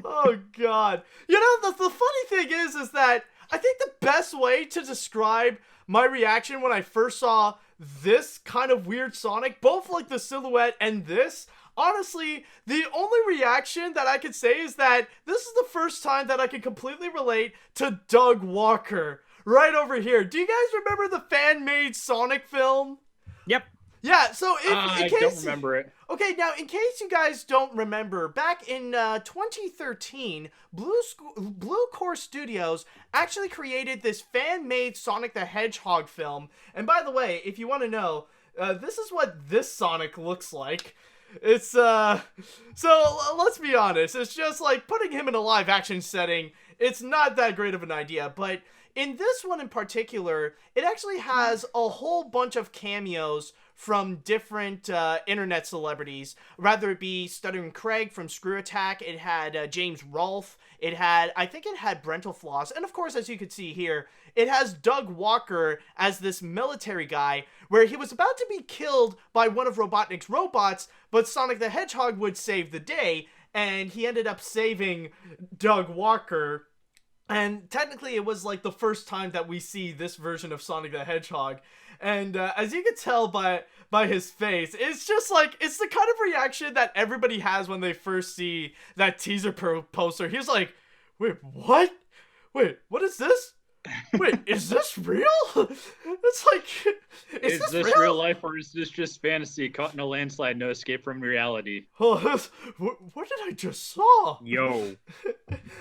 S1: Oh God! You know, the funny thing is that I think the best way to describe my reaction when I first saw this kind of weird Sonic, both like the silhouette and this, honestly, the only reaction that I could say is that this is the first time that I can completely relate to Doug Walker right over here. Do you guys remember the fan-made Sonic film?
S3: Yep.
S1: Yeah, so
S2: I don't remember it.
S1: Okay, now, in case you guys don't remember, back in 2013, Blue Core Studios actually created this fan-made Sonic the Hedgehog film. And by the way, if you want to know, this is what this Sonic looks like. It's, so let's be honest, it's just like putting him in a live-action setting, it's not that great of an idea, but in this one in particular, it actually has a whole bunch of cameos from different internet celebrities, rather it be Stuttering Craig from Screw Attack, it had James Rolfe, I think it had Brental Floss, and of course, as you can see here, it has Doug Walker as this military guy, where he was about to be killed by one of Robotnik's robots, but Sonic the Hedgehog would save the day, and he ended up saving Doug Walker. And technically, it was like the first time that we see this version of Sonic the Hedgehog. And as you can tell by his face, it's just like, it's the kind of reaction that everybody has when they first see that teaser poster. He's like, wait, what? Wait, what is this? Wait, is this real? It's like,
S2: Is
S1: this
S2: this real life or is this just fantasy caught in a landslide, no escape from reality?
S1: Oh, what did I just saw?
S3: Yo.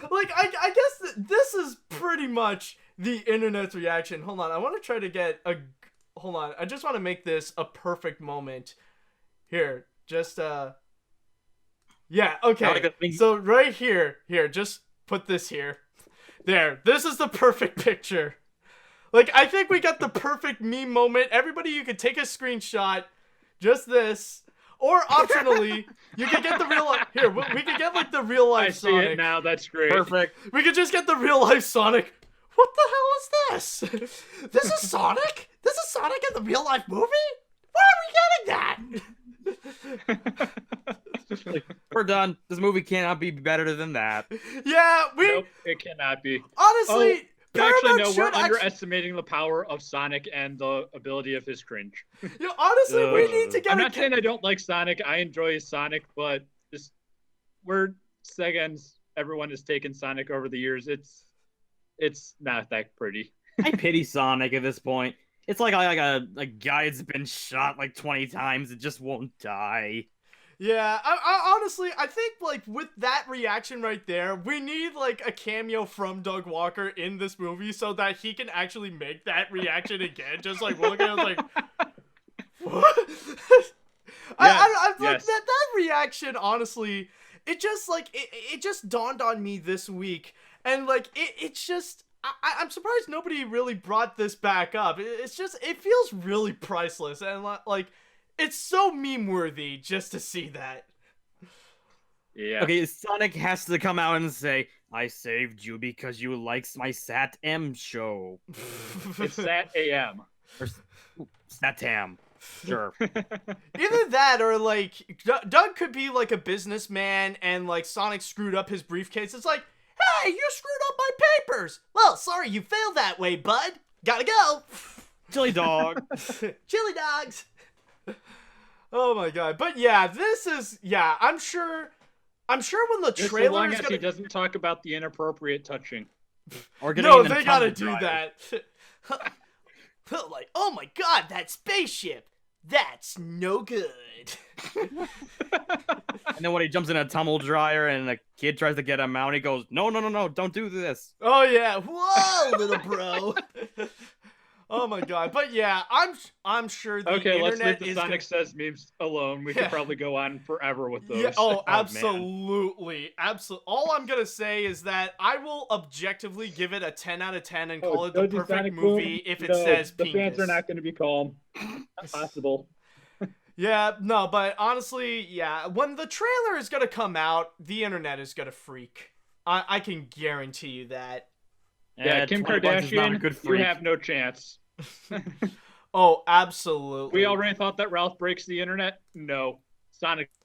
S1: Like, I guess this is pretty much the internet's reaction. Hold on, I want to try to get a... Hold on, I just want to make this a perfect moment. Here, just, yeah, okay. So right here, just put this here. There, this is the perfect picture. Like, I think we got the perfect meme moment. Everybody, you could take a screenshot. Just this. Or, optionally, you could get the real life... Here, we could get, like, the real life Sonic.
S2: I see it now, that's great.
S3: Perfect.
S1: We could just get the real life Sonic. What the hell is this? This is Sonic? This is Sonic in the real life movie? Where are we getting that?
S3: We're done. This movie cannot be better than that.
S1: Yeah,
S2: Nope, it cannot be.
S1: Honestly,
S2: Actually, no, we're underestimating the power of Sonic and the ability of his cringe.
S1: Honestly, we need to get...
S2: I'm not saying I don't like Sonic. I enjoy Sonic, but just... Sega and everyone has taken Sonic over the years. It's not that pretty.
S3: I pity Sonic at this point. It's like a guy that's been shot like 20 times. It just won't die.
S1: Yeah, I honestly, I think, like, with that reaction right there, we need, like, a cameo from Doug Walker in this movie so that he can actually make that reaction again. Just, like, looking at it, like, what? I like, that reaction, honestly, it just, like, it just dawned on me this week. And, like, it's just... I'm surprised nobody really brought this back up. It's just, it feels really priceless. And, like, it's so meme-worthy just to see that.
S2: Yeah.
S3: Okay, Sonic has to come out and say, I saved you because you liked my Sat-M show.
S2: It's Sat-AM.
S3: Or Sat-Tam. Sure.
S1: Either that or, like, Doug could be, like, a businessman and, like, Sonic screwed up his briefcase. It's like, hey, you screwed up my papers. Well, sorry you failed that way, bud. Gotta go.
S3: Chili dog.
S1: Chili dogs. Oh my god. But yeah, this is... Yeah, I'm sure when the trailer
S2: so long
S1: is
S2: as he doesn't talk about the inappropriate touching.
S3: Or
S1: no, they gotta do that. Like, oh my god, that spaceship. That's no good.
S3: And then when he jumps in a tumble dryer and a kid tries to get him out, he goes, no, don't do this.
S1: Oh yeah, whoa, little bro. Oh my god, but yeah, I'm sure the internet
S2: let's leave the
S1: is
S2: Sonic Says memes alone. We could probably go on forever with those.
S1: Yeah, absolutely. Absolutely. All I'm gonna say is that I will objectively give it a 10 out of 10 and call it the perfect Sonic movie if it says
S2: the
S1: penis.
S2: fans are not gonna be calm. Not possible.
S1: Yeah, no, but honestly, yeah, when the trailer is gonna come out, the internet is gonna freak. I can guarantee you that.
S2: Yeah, Kim Kardashian, you have no chance.
S1: Oh, absolutely.
S2: We already thought that Ralph breaks the internet. No, Sonic's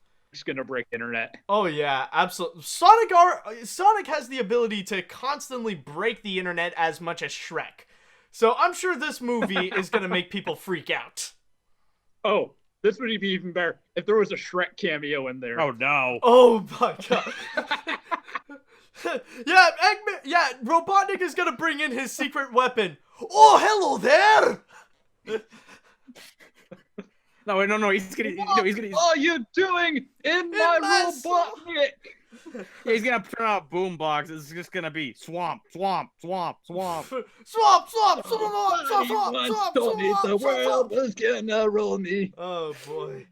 S2: gonna break the internet.
S1: Oh yeah, absolutely. Sonic has the ability to constantly break the internet as much as Shrek. So I'm sure this movie is gonna make people freak out.
S2: Oh, this would be even better if there was a Shrek cameo in there.
S3: Oh no.
S1: Oh my god. Yeah, Eggman, yeah, Robotnik is gonna bring in his secret weapon. Oh, hello there!
S3: No, he's gonna...
S2: What are you doing in my Robotnik?
S3: Yeah, he's gonna turn out a boombox. It's just gonna be swamp.
S1: Swamp, swamp, swamp, swamp, swamp,
S2: The world is gonna roll me.
S1: Oh boy.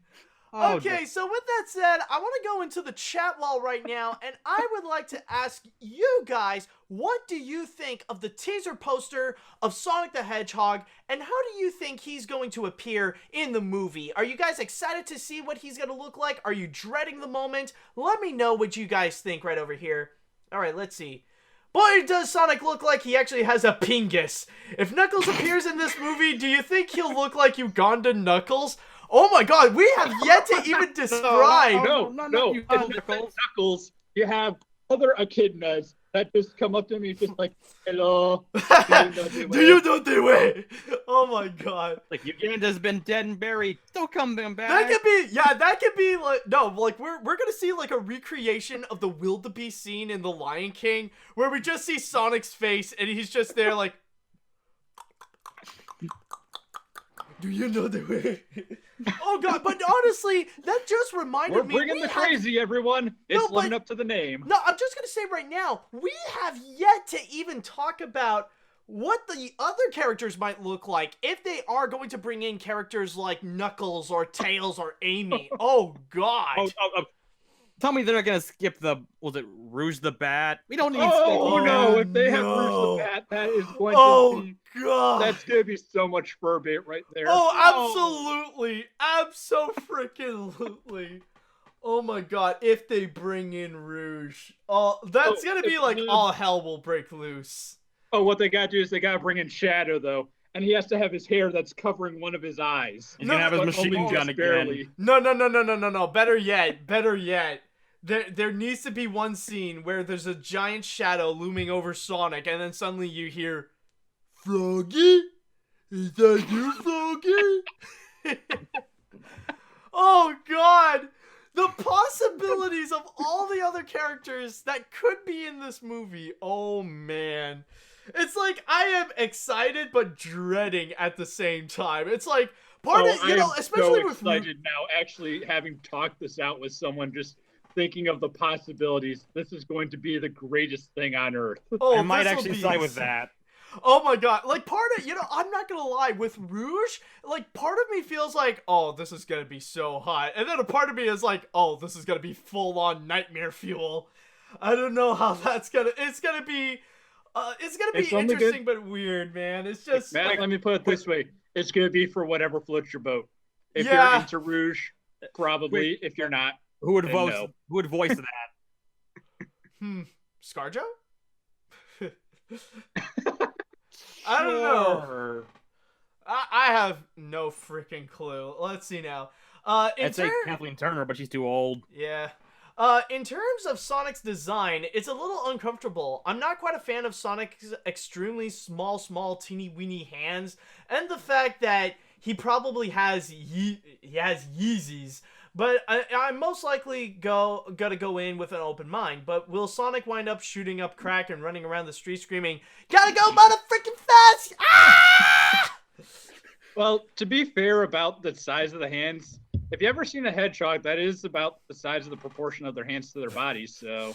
S3: Oh,
S1: okay, so with that said, I want to go into the chat wall right now, and I would like to ask you guys, what do you think of the teaser poster of Sonic the Hedgehog, and how do you think he's going to appear in the movie? Are you guys excited to see what he's going to look like? Are you dreading the moment? Let me know what you guys think right over here. All right, let's see. Boy, does Sonic look like he actually has a pingus. If Knuckles appears in this movie, do you think he'll look like Ugandan Knuckles? Oh my god, we have yet to even describe.
S2: No. Knuckles. You have other echidnas that just come up to me just like, hello.
S1: Do you know the way? Oh my god.
S3: Like, Uganda's been dead and buried. Don't come back.
S1: That could be like, no, like we're gonna see like a recreation of the wildebeest scene in The Lion King where we just see Sonic's face and he's just there like, Do you know the way? Oh god, but honestly, that just reminded me.
S2: We're bringing the crazy, everyone. It's living up to the name.
S1: No, I'm just gonna say right now, we have yet to even talk about what the other characters might look like if they are going to bring in characters like Knuckles or Tails or Amy. Oh god.
S3: Tell me they're not gonna skip was it Rouge the Bat? We don't need.
S2: Oh no! If they have Rouge the Bat, that is going to be.
S1: God.
S2: That's gonna be so much fur bait right there.
S1: Oh, absolutely, abso-freaking-lutely. Oh my god! If they bring in Rouge, that's gonna be like all hell will break loose.
S2: Oh, what they gotta do is they gotta bring in Shadow though. And he has to have his hair that's covering one of his eyes.
S3: He's gonna have his machine gun again.
S1: No. Better yet. There needs to be one scene where there's a giant shadow looming over Sonic, and then suddenly you hear, "Froggy? Is that you, Froggy?" Oh god! The possibilities of all the other characters that could be in this movie. Oh man. It's like I am excited but dreading at the same time. It's like part of, you know, especially with
S2: excited now, actually having talked this out with someone, just thinking of the possibilities. This is going to be the greatest thing on earth.
S3: I might actually side with that.
S1: Oh my god, like part of, you know, I'm not gonna lie, with Rouge, like part of me feels like, oh, this is gonna be so hot, and then a part of me is like, oh, this is gonna be full-on nightmare fuel. I don't know how that's gonna, it's gonna be interesting but weird, man. It's just
S2: Matt,
S1: like,
S2: let me put it this way. It's gonna be for whatever floats your boat. If you're into Rouge, probably. If you're not,
S3: who would voice that?
S1: ScarJo? I don't know. I have no freaking clue. Let's see now.
S3: I'd say Kathleen Turner, but she's too old.
S1: Yeah. In terms of Sonic's design, it's a little uncomfortable. I'm not quite a fan of Sonic's extremely small, teeny-weeny hands, and the fact that he probably has Yeezys. But I'm most likely gonna go in with an open mind. But will Sonic wind up shooting up crack and running around the street screaming, "Gotta go, motherfucking fast!" Ah!
S2: Well, to be fair about the size of the hands, if you ever seen a hedgehog, that is about the size of the proportion of their hands to their bodies, so...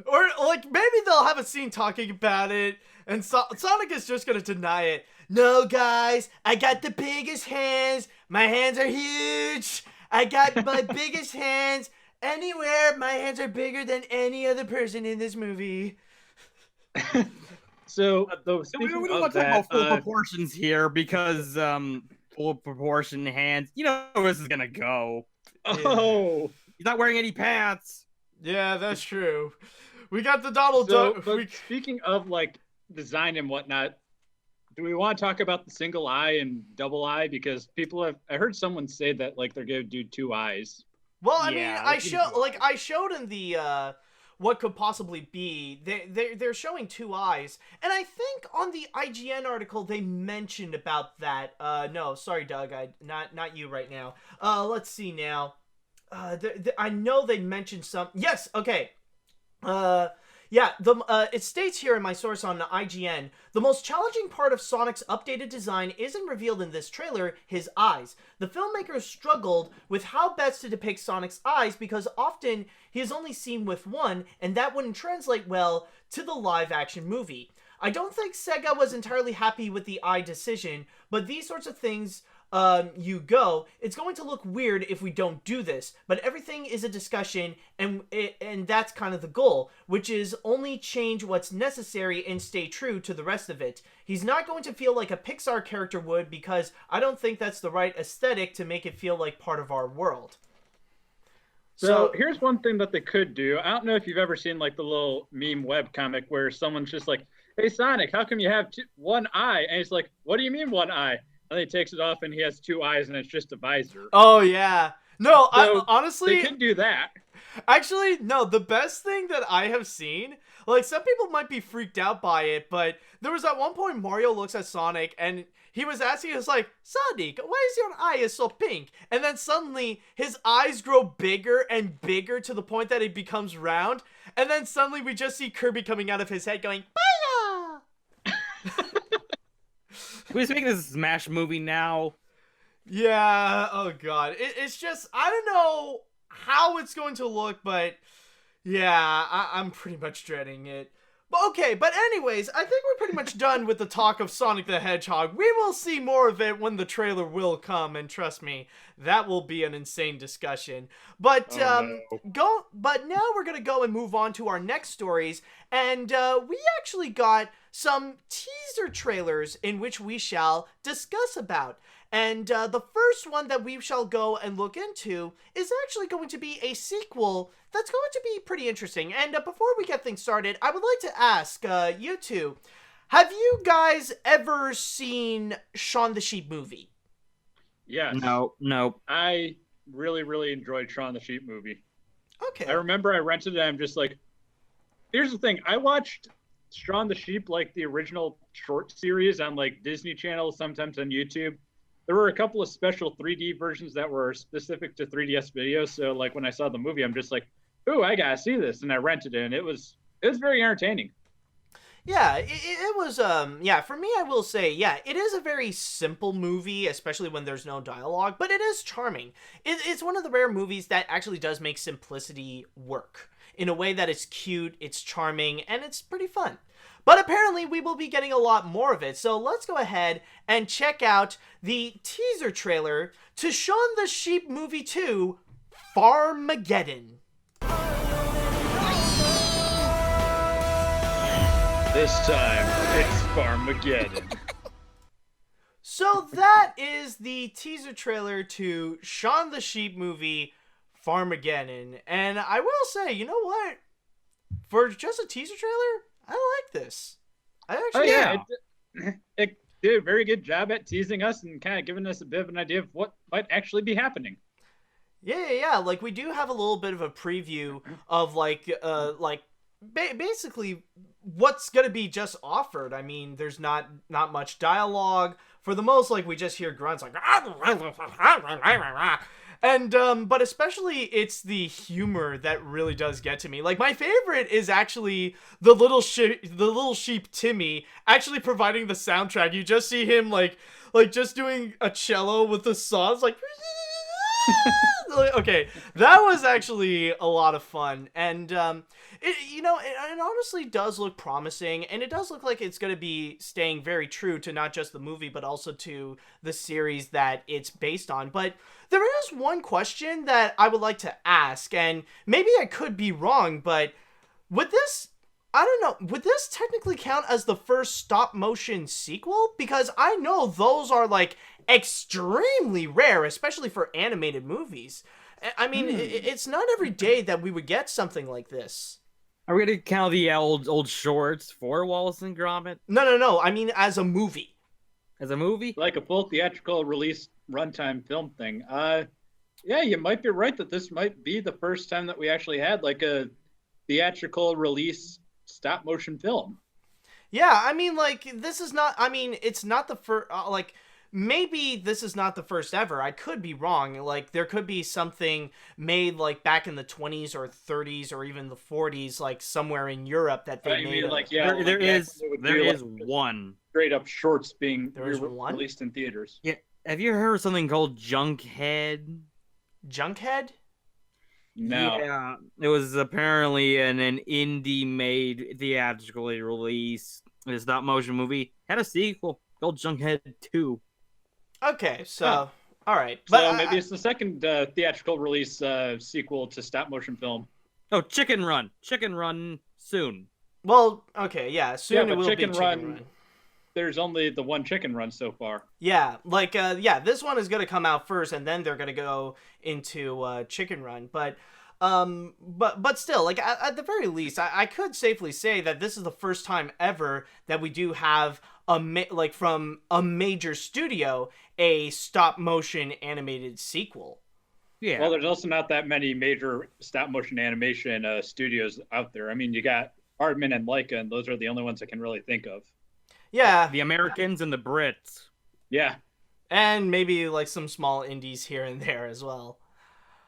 S1: Or, like, maybe they'll have a scene talking about it, and Sonic is just gonna deny it. "No, guys, I got the biggest hands. My hands are huge. I got my biggest hands. Anywhere, my hands are bigger than any other person in this movie."
S2: So,
S3: we don't want to talk about full proportions here, because full proportion hands, you know where this is gonna go.
S2: Oh,
S3: he's not wearing any pants.
S1: Yeah, that's true. We got the Donald Duck.
S2: But speaking of like design and whatnot, do we want to talk about the single eye and double eye? Because I heard someone say that like they're gonna do two eyes.
S1: Well, I mean, I showed in the what could possibly be. They're showing two eyes, and I think on the IGN article they mentioned about that. No, sorry, Doug, not you right now. Let's see now. I know they mentioned some. Yes, okay. Yeah, it states here in my source on IGN, the most challenging part of Sonic's updated design isn't revealed in this trailer, his eyes. The filmmakers struggled with how best to depict Sonic's eyes because often he is only seen with one, and that wouldn't translate well to the live-action movie. I don't think Sega was entirely happy with the eye decision, but these sorts of things... it's going to look weird if we don't do this, but everything is a discussion, and that's kind of the goal, which is only change what's necessary and stay true to the rest of it. He's not going to feel like a Pixar character would, because I don't think that's the right aesthetic to make it feel like part of our world.
S2: So here's one thing that they could do. I don't know if you've ever seen like the little meme web comic where someone's just like, "Hey Sonic, how come you have one eye?" And he's like, "What do you mean one eye?" And he takes it off and he has two eyes and it's just a visor.
S1: Oh, yeah. No, so honestly...
S2: They can do that.
S1: Actually, no, the best thing that I have seen, like, some people might be freaked out by it, but there was at one point Mario looks at Sonic and he was asking, he was like, "Sonic, why is your eye so pink?" And then suddenly his eyes grow bigger and bigger to the point that it becomes round. And then suddenly we just see Kirby coming out of his head going, "Baya!"
S3: Can we speak of this Smash movie now?
S1: Yeah, oh god. It's just, I don't know how it's going to look, but yeah, I'm pretty much dreading it. But okay, but anyways, I think we're pretty much done with the talk of Sonic the Hedgehog. We will see more of it when the trailer will come, and trust me, that will be an insane discussion. But but now we're gonna go and move on to our next stories, and we actually got some teaser trailers in which we shall discuss about. And the first one that we shall go and look into is actually going to be a sequel that's going to be pretty interesting. And before we get things started, I would like to ask you two, have you guys ever seen Shaun the Sheep Movie?
S2: Yes.
S3: No.
S2: I really, really enjoyed Shaun the Sheep Movie.
S1: Okay.
S2: I remember I rented it and I'm just like, here's the thing. I watched Shaun the Sheep, like the original short series on like Disney Channel, sometimes on YouTube. There were a couple of special 3D versions that were specific to 3DS videos. So like when I saw the movie, I'm just like, ooh, I gotta see this. And I rented it and it was very entertaining.
S1: Yeah, it was, yeah, for me, I will say, yeah, it is a very simple movie, especially when there's no dialogue, but it is charming. It's one of the rare movies that actually does make simplicity work in a way that it's cute, it's charming, and it's pretty fun. But apparently we will be getting a lot more of it, so let's go ahead and check out the teaser trailer to Shaun the Sheep Movie 2, Farmaggedon.
S2: This time, it's Farmaggedon.
S1: So that is the teaser trailer to Shaun the Sheep Movie, Farmageddon. And I will say, you know what? For just a teaser trailer, I like this. I actually
S2: it did a very good job at teasing us and kind of giving us a bit of an idea of what might actually be happening.
S1: Yeah. Like, we do have a little bit of a preview of, basically what's gonna be just offered. I mean, there's not much dialogue. For the most, like, we just hear grunts like, and but especially it's the humor that really does get to me. Like, my favorite is actually the little sheep Timmy actually providing the soundtrack. You just see him like just doing a cello with the songs like okay, that was actually a lot of fun, and it honestly does look promising, and it does look like it's going to be staying very true to not just the movie, but also to the series that it's based on. But there is one question that I would like to ask, and maybe I could be wrong, but would this, I don't know, would this technically count as the first stop-motion sequel? Because I know those are, like, extremely rare, especially for animated movies. I mean, it's not every day that we would get something like this.
S3: Are we gonna count the old shorts for Wallace and Gromit?
S1: No. I mean, as a movie.
S3: As a movie?
S2: Like a full theatrical release runtime film thing. Yeah, you might be right that this might be the first time that we actually had like a theatrical release stop motion film.
S1: Yeah, I mean, like, this is not, I mean, it's not the first, maybe this is not the first ever. I could be wrong. Like, there could be something made, like, back in the 20s or 30s or even the 40s, like, somewhere in Europe that they made.
S3: There is one.
S2: Straight up shorts being
S1: released
S2: in theaters.
S3: Yeah. Have you heard of something called Junkhead?
S1: Junkhead?
S2: No.
S3: Yeah. It was apparently an indie-made theatrically released stop-motion movie. Had a sequel called Junkhead 2.
S1: Okay, so, all right.
S2: So maybe it's the second theatrical release sequel to stop-motion film.
S3: Oh, Chicken Run. Chicken Run soon.
S1: Well, okay, yeah, soon it will
S2: Chicken
S1: be
S2: Run.
S1: Chicken Run.
S2: There's only the one Chicken Run so far.
S1: Yeah, like, this one is gonna come out first, and then they're gonna go into Chicken Run. But still, like, at the very least, I could safely say that this is the first time ever that we do have from a major studio a stop motion animated sequel.
S3: Yeah.
S2: Well, there's also not that many major stop motion animation studios out there. I mean, you got Aardman and Leica, and those are the only ones I can really think of.
S1: Yeah.
S3: The Americans and the Brits.
S2: Yeah.
S1: And maybe like some small indies here and there as well.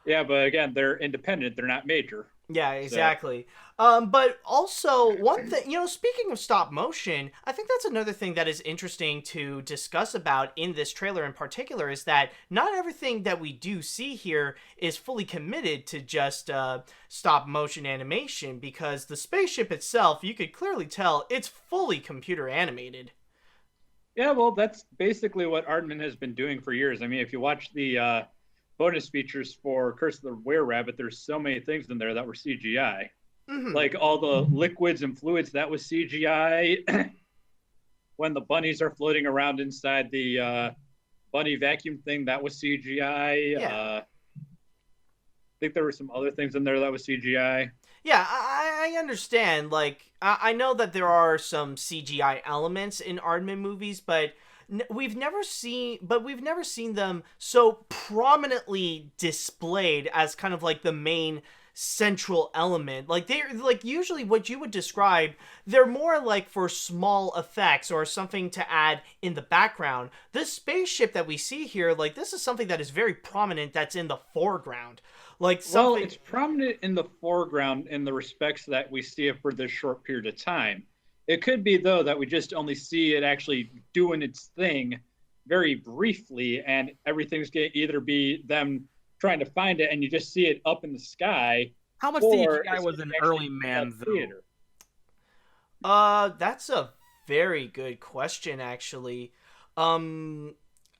S2: Yeah, but again, they're independent. They're not major.
S1: Yeah,
S2: So,
S1: exactly. But also one thing, speaking of stop motion, I think that's another thing that is interesting to discuss about in this trailer in particular is that not everything that we do see here is fully committed to just stop motion animation because the spaceship itself, you could clearly tell it's fully computer animated.
S2: yeah, well, that's basically what Aardman has been doing for years. I mean, if you watch the bonus features for Curse of the Were Rabbit, there's so many things in there that were CGI.
S1: Hmm.
S2: Like all the liquids and fluids, that was CGI. When the bunnies are floating around inside the bunny vacuum thing, that was CGI.
S1: Yeah.
S2: I think there were some other things in there that was CGI.
S1: Yeah, I understand. Like, I know that there are some CGI elements in Aardman movies, but we've never seen them so prominently displayed as kind of like the main central element. Like they're like usually what you would describe, they're more like for small effects or something to add in the background. This spaceship that we see here, like this is something that is very prominent that's in the foreground. Like
S2: Well,
S1: something.
S2: it's prominent in the foreground in the respects that we see it for this short period of time. It could be, though, that we just only see it actually doing its thing very briefly, and everything's going to either be them trying to find it and you just see it up in the sky,
S3: How much
S2: or
S3: CGI
S2: it's
S3: was in
S2: actually
S3: Early Man, though?
S2: theater.
S1: That's a very good question, actually. Um,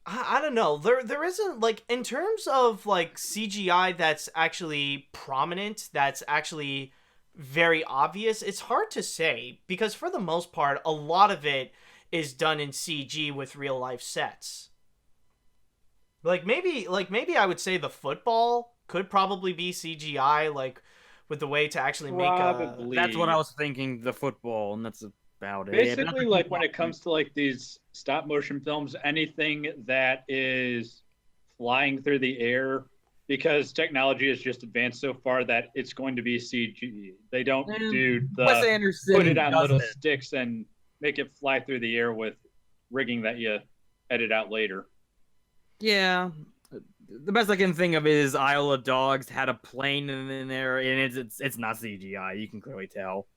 S1: I don't know. There isn't like in terms of like CGI that's actually prominent, that's actually very obvious. It's hard to say because for the most part, a lot of it is done in CG with real life sets. Like maybe I would say the football could probably be CGI, like with the way to actually make a.
S3: That's what I
S2: Probably.
S3: was thinking. The football, and that's about it. Yeah, but that's
S2: Basically,
S3: a key
S2: like when
S3: plot
S2: it
S3: point.
S2: comes to like these stop motion films, anything that is flying through the air, because technology has just advanced so far that it's going to be CG. They don't
S3: And
S2: do
S3: Wes
S2: the put it
S3: Anderson
S2: on
S3: does
S2: little
S3: it.
S2: sticks and make it fly through the air with rigging that you edit out later.
S3: Yeah. The best I can think of is Isle of Dogs had a plane in there, and it's not CGI. You can clearly tell.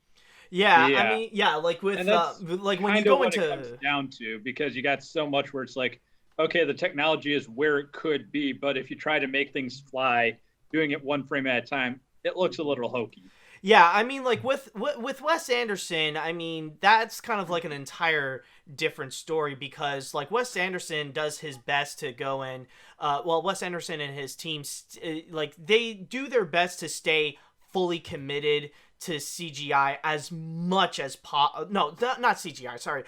S1: Yeah, I
S2: Yeah.
S1: mean, yeah, like
S2: And
S1: with
S2: that's
S1: like when you
S2: kind of
S1: go
S2: what it comes
S1: into.
S2: down to, because you got so much where it's like, okay, the technology is where it could be, but if you try to make things fly, doing it one frame at a time, it looks a little hokey.
S1: Yeah, I mean, like with Wes Anderson, I mean that's kind of like an entire different story because like Wes Anderson does his best to go and, well, Wes Anderson and his team, like they do their best to stay fully committed to CGI as much as no, not CGI, sorry,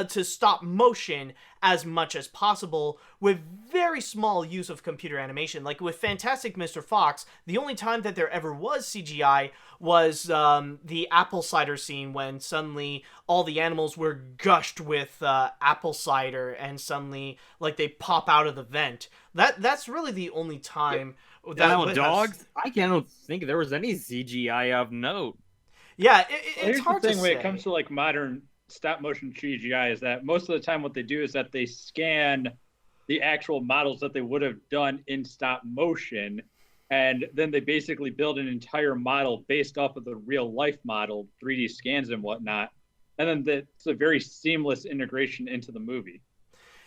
S1: to stop motion as much as possible with very small use of computer animation. Like with Fantastic Mr. Fox, the only time that there ever was CGI was the apple cider scene when suddenly all the animals were gushed with apple cider and suddenly like they pop out of the vent. That's really the only time that
S3: Isle of
S1: has.
S3: Dogs? I can't think there was any CGI of note.
S1: Yeah,
S2: Well,
S1: it's
S2: here's the
S1: hard to
S2: thing when it comes
S1: say.
S2: to like modern stop motion CGI is that most of the time what they do is that they scan the actual models that they would have done in stop motion, and then they basically build an entire model based off of the real life model, 3D scans and whatnot, and then it's a very seamless integration into the movie.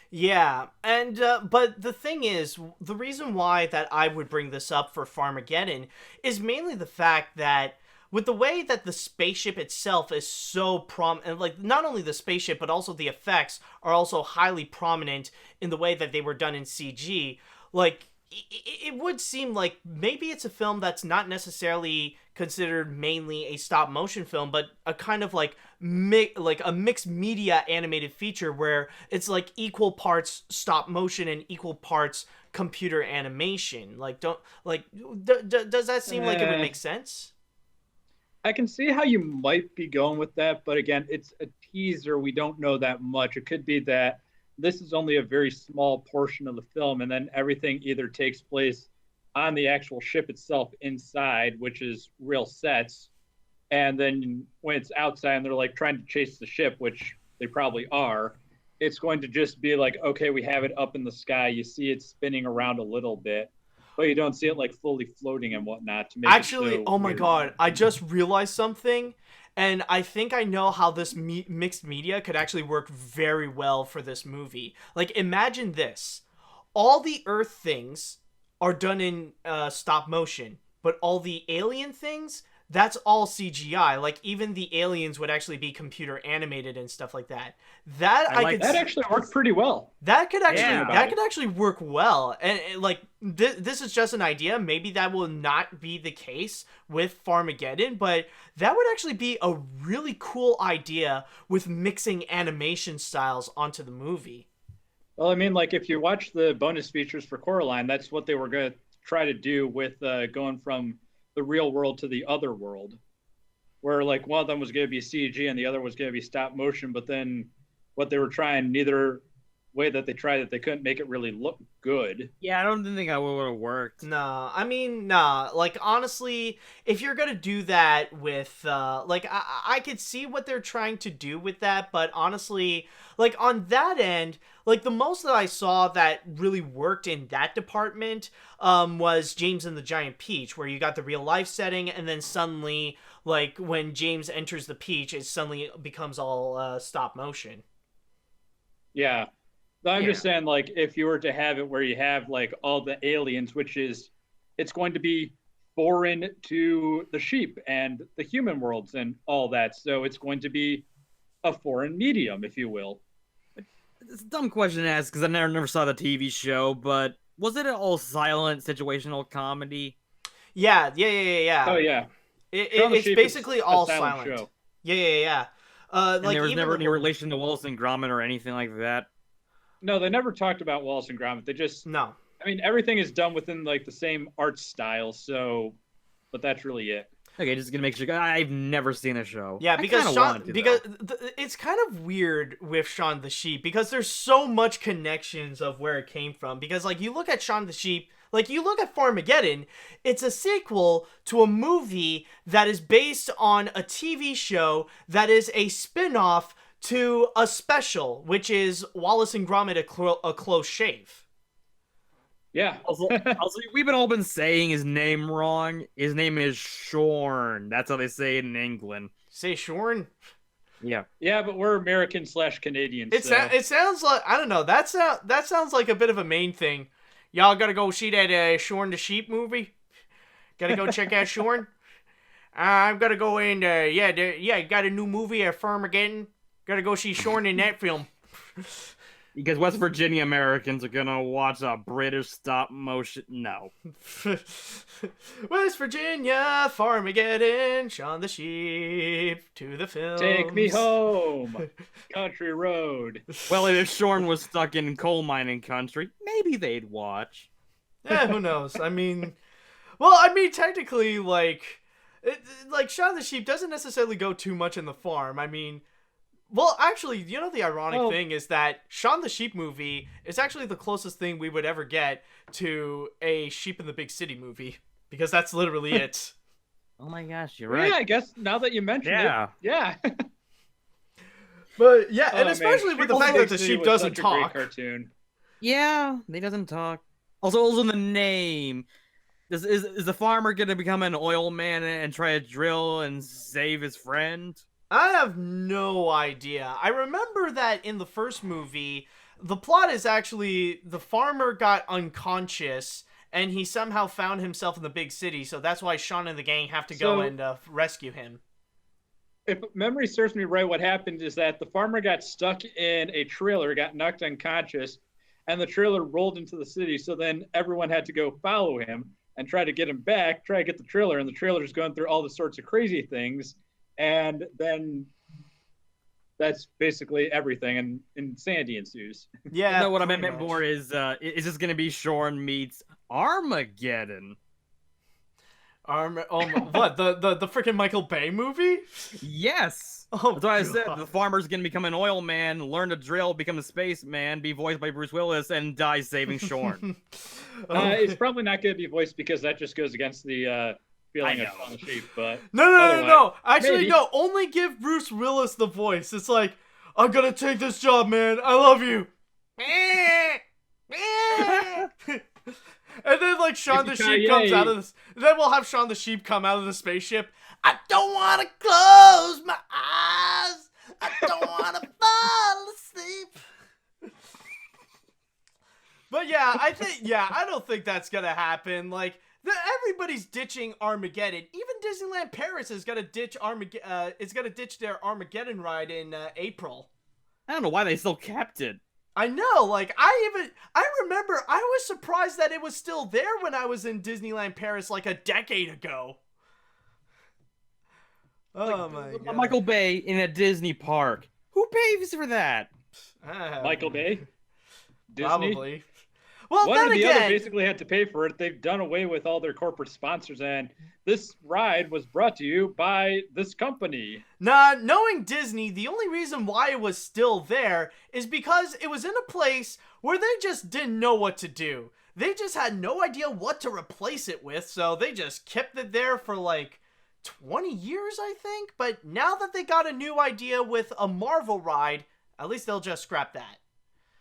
S1: Yeah, and but the thing is, the reason why that I would bring this up for Farmageddon is mainly the fact that with the way that the spaceship itself is so and like not only the spaceship but also the effects are also highly prominent in the way that they were done in CG. Like it would seem like maybe it's a film that's not necessarily considered mainly a stop motion film, but a kind of like like a mixed media animated feature where it's like equal parts stop motion and equal parts computer animation. Like don't like does that seem like it would
S2: Eh,
S1: make sense?
S2: I can see how you might be going with that, but again, it's a teaser. We don't know that much. It could be that this is only a very small portion of the film, and then everything either takes place on the actual ship itself inside, which is real sets, and then when it's outside and they're like trying to chase the ship, which they probably are, it's going to just be like, okay, we have it up in the sky. You see it spinning around a little bit. but you don't see it like fully floating and whatnot to make
S1: Actually,
S2: it so
S1: oh my
S2: weird.
S1: god, I just realized something, and I think I know how this mixed media could actually work very well for this movie. Like, imagine this. All the Earth things are done in stop motion, but all the alien things, that's all CGI. Like, even the aliens would actually be computer animated and stuff like that.
S2: That actually worked pretty well.
S1: That could actually work well. And like this is just an idea. Maybe that will not be the case with Farmageddon, but that would actually be a really cool idea with mixing animation styles onto the movie.
S2: Well, I mean, like if you watch the bonus features for Coraline, that's what they were going to try to do with going from the real world to the other world, where like one of them was going to be CG and the other was going to be stop motion, but then what they were trying, neither way that they tried it, they couldn't make it really look good.
S3: Yeah, I don't think that would have worked.
S1: Nah, I mean, nah. Like, honestly, if you're gonna do that with, like, I could see what they're trying to do with that, but honestly, like, on that end, like, the most that I saw that really worked in that department, was James and the Giant Peach, where you got the real life setting, and then suddenly, like, when James enters the peach, it suddenly becomes all, stop motion.
S2: Yeah. I'm just saying, like, if you were to have it where you have, like, all the aliens, which is, it's going to be foreign to the sheep and the human worlds and all that. So it's going to be a foreign medium, if you will.
S3: It's a dumb question to ask because I never saw the TV show, but was it an all silent situational comedy?
S1: Yeah.
S2: Oh, yeah.
S1: It's basically all silent. Show. Yeah.
S3: Like, there was never any relation to Wallace and Gromit or anything like that.
S2: No, they never talked about Wallace and Gromit. They just
S1: no.
S2: I mean, everything is done within like the same art style. So, but that's really it.
S3: Okay, just gonna make sure. I've never seen the show.
S1: Yeah, because it's kind of weird with Shaun the Sheep because there's so much connections of where it came from. Because like you look at Shaun the Sheep. Like, you look at Farmageddon, it's a sequel to a movie that is based on a TV show that is a spin-off to a special, which is Wallace and Gromit, a close shave.
S2: Yeah.
S3: Also, we've all been saying his name wrong. His name is Shorn. That's how they say it in England.
S1: Say Shorn?
S3: Yeah.
S2: Yeah, but we're American/Canadians.
S1: It sounds like, I don't know, that sounds like a bit of a main thing. Y'all gotta go see that Shaun the Sheep movie? Gotta go check out Shaun? I'm gonna go in, got a new movie at Farmageddon. Gotta go see Shaun in that film.
S3: Because West Virginia Americans are gonna watch a British stop motion. No.
S1: West Virginia, Farmageddon, Shaun the Sheep, to the films.
S2: Take me home, country road.
S3: Well, if Shorn was stuck in coal mining country, maybe they'd watch.
S1: Yeah, who knows? I mean, technically, like Shaun the Sheep doesn't necessarily go too much in the farm. I mean. Well, actually, you know the ironic thing is that Shaun the Sheep movie is actually the closest thing we would ever get to a Sheep in the Big City movie. Because that's literally it.
S3: Oh my gosh, you're right.
S2: Yeah, I guess now that you mention it. Yeah.
S1: But, yeah, and especially with the fact that the sheep doesn't talk.
S2: Cartoon.
S3: Yeah, he doesn't talk. Also in the name. Is the farmer going to become an oil man and try to drill and save his friend?
S1: I have no idea. I remember that in the first movie, the plot is actually the farmer got unconscious and he somehow found himself in the big city, so that's why Shaun and the gang have to go and rescue him.
S2: If memory serves me right, what happened is that the farmer got stuck in a trailer, got knocked unconscious, and the trailer rolled into the city, so then everyone had to go follow him and try to get him back, try to get the trailer, and the trailer's going through all the sorts of crazy things. And then that's basically everything, and insanity ensues.
S1: Yeah.
S3: No, what I meant more is this going to be Shorn meets Armageddon?
S1: What, the freaking Michael Bay movie?
S3: Yes.
S1: Oh,
S3: that's why I said the farmer's going to become an oil man, learn to drill, become a spaceman, be voiced by Bruce Willis, and die saving Shorn.
S2: It's probably not going to be voiced because that just goes against the... feeling of Shaun the Sheep, but
S1: no. Actually, maybe. No. Only give Bruce Willis the voice. It's like, I'm gonna take this job, man. I love you. And then like Shaun the Sheep comes out of this. Then we'll have Shaun the Sheep come out of the spaceship. I don't want to close my eyes. I don't want to fall asleep. But yeah, I don't think that's gonna happen. Like, everybody's ditching Armageddon. Even Disneyland Paris is gonna ditch their Armageddon ride in April.
S3: I don't know why they still kept it.
S1: I know, like, I remember I was surprised that it was still there when I was in Disneyland Paris like a decade ago. Oh my god.
S3: Michael Bay in a Disney park. Who pays for that?
S2: Michael Bay? Disney?
S1: Probably. Well,
S2: one
S1: then
S2: or the
S1: again,
S2: other basically had to pay for it. They've done away with all their corporate sponsors, and this ride was brought to you by this company.
S1: Nah, knowing Disney, the only reason why it was still there is because it was in a place where they just didn't know what to do. They just had no idea what to replace it with, so they just kept it there for like 20 years, I think. But now that they got a new idea with a Marvel ride, at least they'll just scrap that.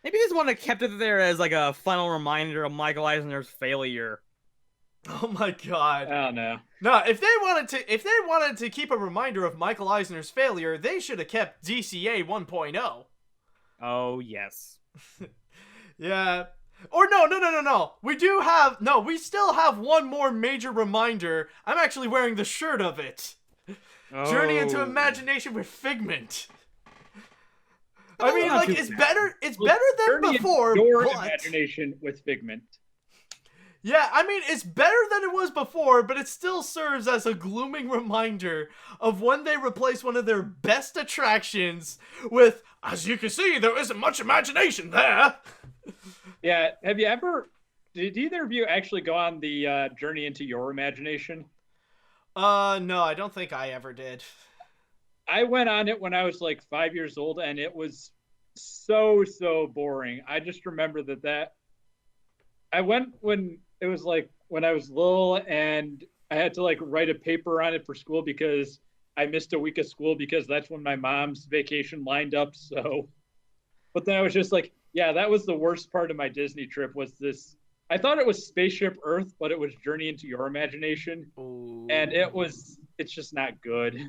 S3: Maybe they just want to kept it there as like a final reminder of Michael Eisner's failure.
S1: Oh my god.
S2: I don't know.
S1: No, if they wanted to keep a reminder of Michael Eisner's failure, they should have kept DCA 1.0.
S3: Oh, yes.
S1: Yeah. Or no. We still have one more major reminder. I'm actually wearing the shirt of it.
S3: Oh.
S1: Journey into Imagination with Figment. I mean, like, it's better than before,
S2: Your
S1: but...
S2: imagination with Figment.
S1: Yeah, I mean, it's better than it was before, but it still serves as a glooming reminder of when they replaced one of their best attractions with, as you can see, there isn't much imagination there.
S2: Yeah, did either of you actually go on the Journey into Your Imagination?
S1: No, I don't think I ever did.
S2: I went on it when I was like 5 years old, and it was so boring. I just remember that I went when it was like when I was little, and I had to like write a paper on it for school because I missed a week of school because that's when my mom's vacation lined up. So, but then I was just like, yeah, that was the worst part of my Disney trip was this. I thought it was Spaceship Earth, but it was Journey into Your Imagination. Ooh. And it's just not good.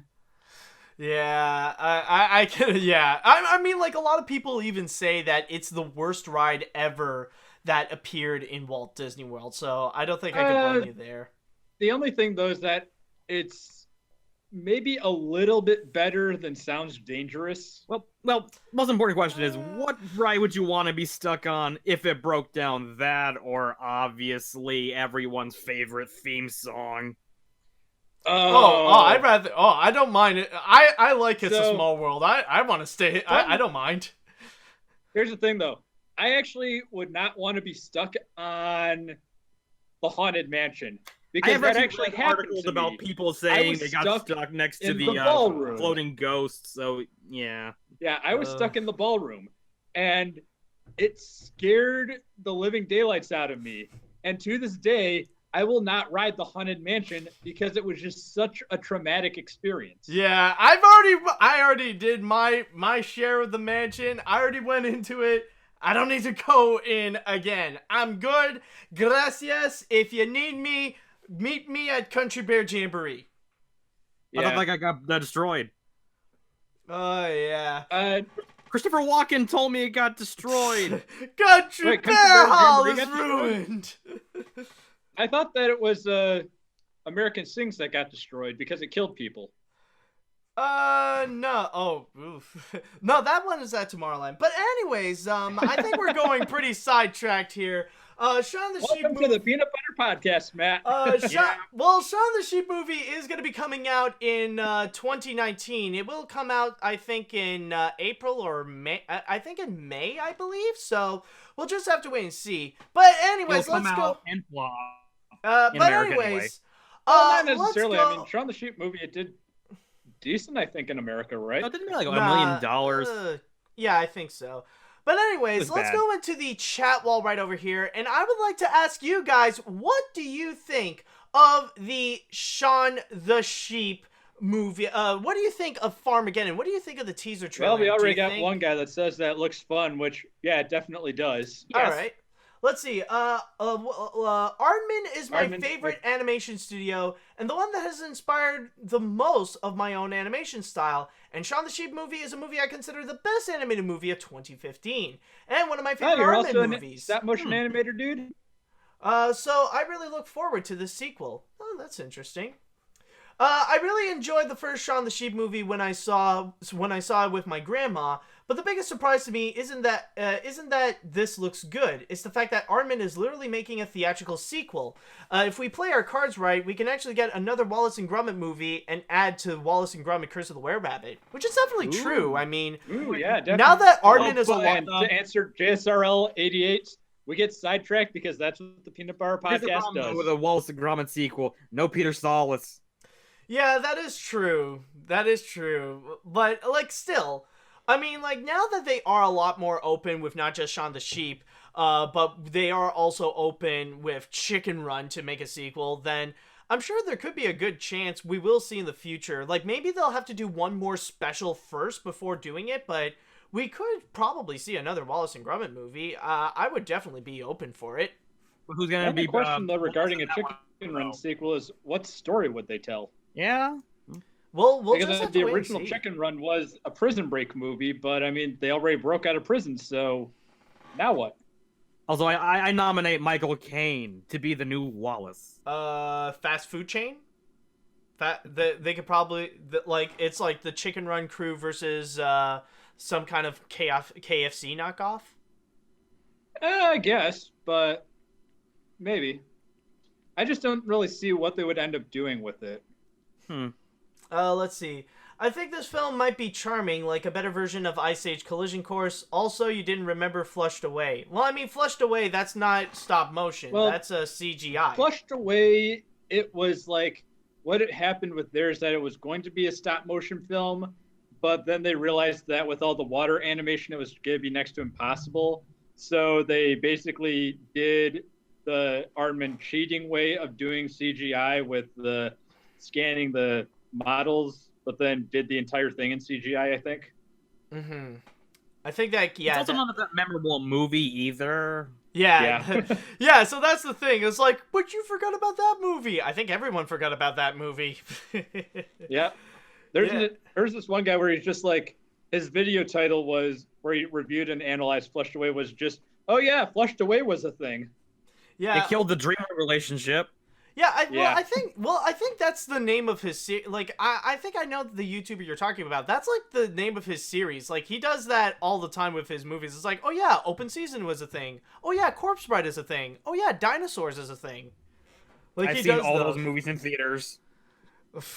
S1: Yeah, I can, yeah. I mean, like, a lot of people even say that it's the worst ride ever that appeared in Walt Disney World, so I don't think I can blame you there.
S2: The only thing, though, is that it's maybe a little bit better than Sounds Dangerous.
S3: Well, most important question is, what ride would you want to be stuck on if it broke down that, or obviously everyone's favorite theme song?
S1: I don't mind it. I like It's a Small World. I want to stay. I don't mind.
S2: Here's the thing, though. I actually would not want to be stuck on the Haunted Mansion because that actually
S3: articles about people saying they got stuck next to the floating ghost. So yeah,
S2: I was stuck in the ballroom, and it scared the living daylights out of me. And to this day, I will not ride the Haunted Mansion because it was just such a traumatic experience.
S1: Yeah, I already did my share of the mansion. I already went into it. I don't need to go in again. I'm good. Gracias. If you need me, meet me at Country Bear Jamboree.
S3: Yeah. I don't think I got destroyed.
S1: Oh, yeah.
S3: Christopher Walken told me it got destroyed.
S1: Country Bear Hall is ruined.
S2: I thought that it was American Sings that got destroyed because it killed people.
S1: No. Oh, oof. No, that one is at Tomorrowland. But anyways, I think we're going pretty sidetracked here. Shaun the Sheep
S2: Welcome to the Peanut Butter Podcast, Matt.
S1: Shaun the Sheep Movie is going to be coming out in 2019. It will come out, I think, in April or May. I think in May, I believe. So we'll just have to wait and see. But anyways, let's go.
S3: And flop.
S1: But anyways,
S2: not necessarily. I mean, Shaun the Sheep Movie, it did decent, I think, in America, right?
S3: No, didn't it like $1 million?
S1: Yeah, I think so. But anyways, let's go into the chat wall right over here, and I would like to ask you guys, what do you think of the Shaun the Sheep movie? What do you think of Farmaggedon? What do you think of the teaser trailer?
S2: Well, we already got one guy that says that looks fun, which, yeah, it definitely does.
S1: Yes. All right. Let's see. Aardman is my
S2: Aardman-
S1: favorite animation studio and the one that has inspired the most of my own animation style. And Shaun the Sheep Movie is a movie I consider the best animated movie of 2015, and one of my
S2: Oh,
S1: favorite
S2: you're
S1: Aardman
S2: also a
S1: movies.
S2: stop motion animator, dude.
S1: So I really look forward to the sequel. Oh, that's interesting. I really enjoyed the first Shaun the Sheep movie when I saw it with my grandma. But the biggest surprise to me isn't that this looks good. It's the fact that Aardman is literally making a theatrical sequel. If we play our cards right, we can actually get another Wallace and Gromit movie and add to Wallace and Gromit: Curse of the Were-Rabbit, which is definitely true. I mean,
S2: Ooh, yeah, definitely.
S1: now that Aardman is a
S2: and
S1: lot.
S2: to answer JSRL 88, we get sidetracked because that's what the Peanut Bar
S3: Here's the
S2: podcast
S3: problem, though,
S2: does.
S3: with a Wallace and Gromit sequel. No Peter Solace.
S1: Yeah, that is true. That is true. But, like, still, I mean, like, now that they are a lot more open with not just Shaun the Sheep, but they are also open with Chicken Run to make a sequel, then I'm sure there could be a good chance we will see in the future. Like, maybe they'll have to do one more special first before doing it, but we could probably see another Wallace and Gromit movie. I would definitely be open for it.
S3: Who's
S2: The
S3: gonna
S2: only
S3: be
S2: question, though, regarding a
S3: that one?
S2: Chicken Run sequel is what story would they tell?
S3: Yeah.
S1: We'll just
S2: Because
S1: have
S2: the
S1: to wait and
S2: original
S1: see.
S2: Chicken Run was a prison break movie, but I mean, they already broke out of prison, so now what?
S3: Also, I nominate Michael Caine to be the new Wallace.
S1: Fast food chain. They could probably it's like the Chicken Run crew versus some kind of KFC knockoff.
S2: I guess, but maybe. I just don't really see what they would end up doing with it.
S1: Let's see. I think this film might be charming, like a better version of Ice Age Collision Course. Also, you didn't remember Flushed Away. Well, I mean, Flushed Away, that's not stop motion.
S2: Well,
S1: That's a CGI.
S2: Flushed Away, it was like what had happened with theirs, that it was going to be a stop motion film, but then they realized that with all the water animation, it was going to be next to impossible. So they basically did the Aardman cheating way of doing CGI with the scanning the models, but then did the entire thing in CGI, I think.
S1: Mm-hmm. I think that, yeah.
S3: It's also not that memorable movie either.
S1: Yeah. Yeah, so that's the thing. It's like, but you forgot about that movie. I think everyone forgot about that movie.
S2: Yeah. There's this one guy where he's just like, his video title was, where he reviewed and analyzed Flushed Away, was just, oh yeah, Flushed Away was a thing.
S1: Yeah.
S3: It killed the dreamer relationship.
S1: Yeah,
S2: Yeah.
S1: I think that's the name of his series. Like, I think I know the YouTuber you're talking about. That's like the name of his series. Like, he does that all the time with his movies. It's like, oh yeah, Open Season was a thing. Oh yeah, Corpse Bride is a thing. Oh yeah, Dinosaurs is a thing. Like,
S3: I've
S1: he
S3: seen
S1: does
S3: all
S1: those.
S3: those movies in theaters.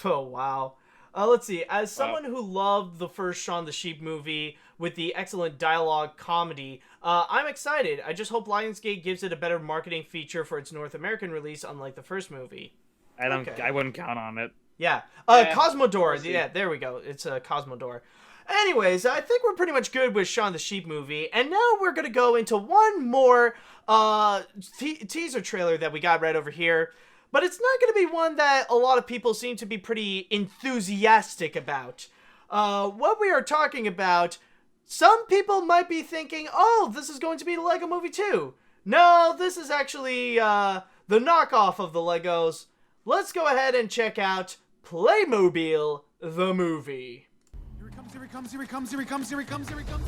S1: Oh wow. Let's see. As someone who loved the first Shaun the Sheep movie with the excellent dialogue comedy, I'm excited. I just hope Lionsgate gives it a better marketing feature for its North American release, unlike the first movie.
S3: I wouldn't count on it.
S1: Yeah.
S2: Yeah,
S1: Cosmodor.
S2: we'll see.
S1: Yeah, there we go. It's a Cosmodor. Anyways, I think we're pretty much good with Shaun the Sheep movie, and now we're gonna go into one more teaser trailer that we got right over here. But it's not going to be one that a lot of people seem to be pretty enthusiastic about. What we are talking about, some people might be thinking, oh, this is going to be the Lego Movie 2. No, this is actually the knockoff of the Legos. Let's go ahead and check out Playmobil, the movie.
S4: Here he comes, here he comes, here he comes, here he comes, here he comes, here he comes.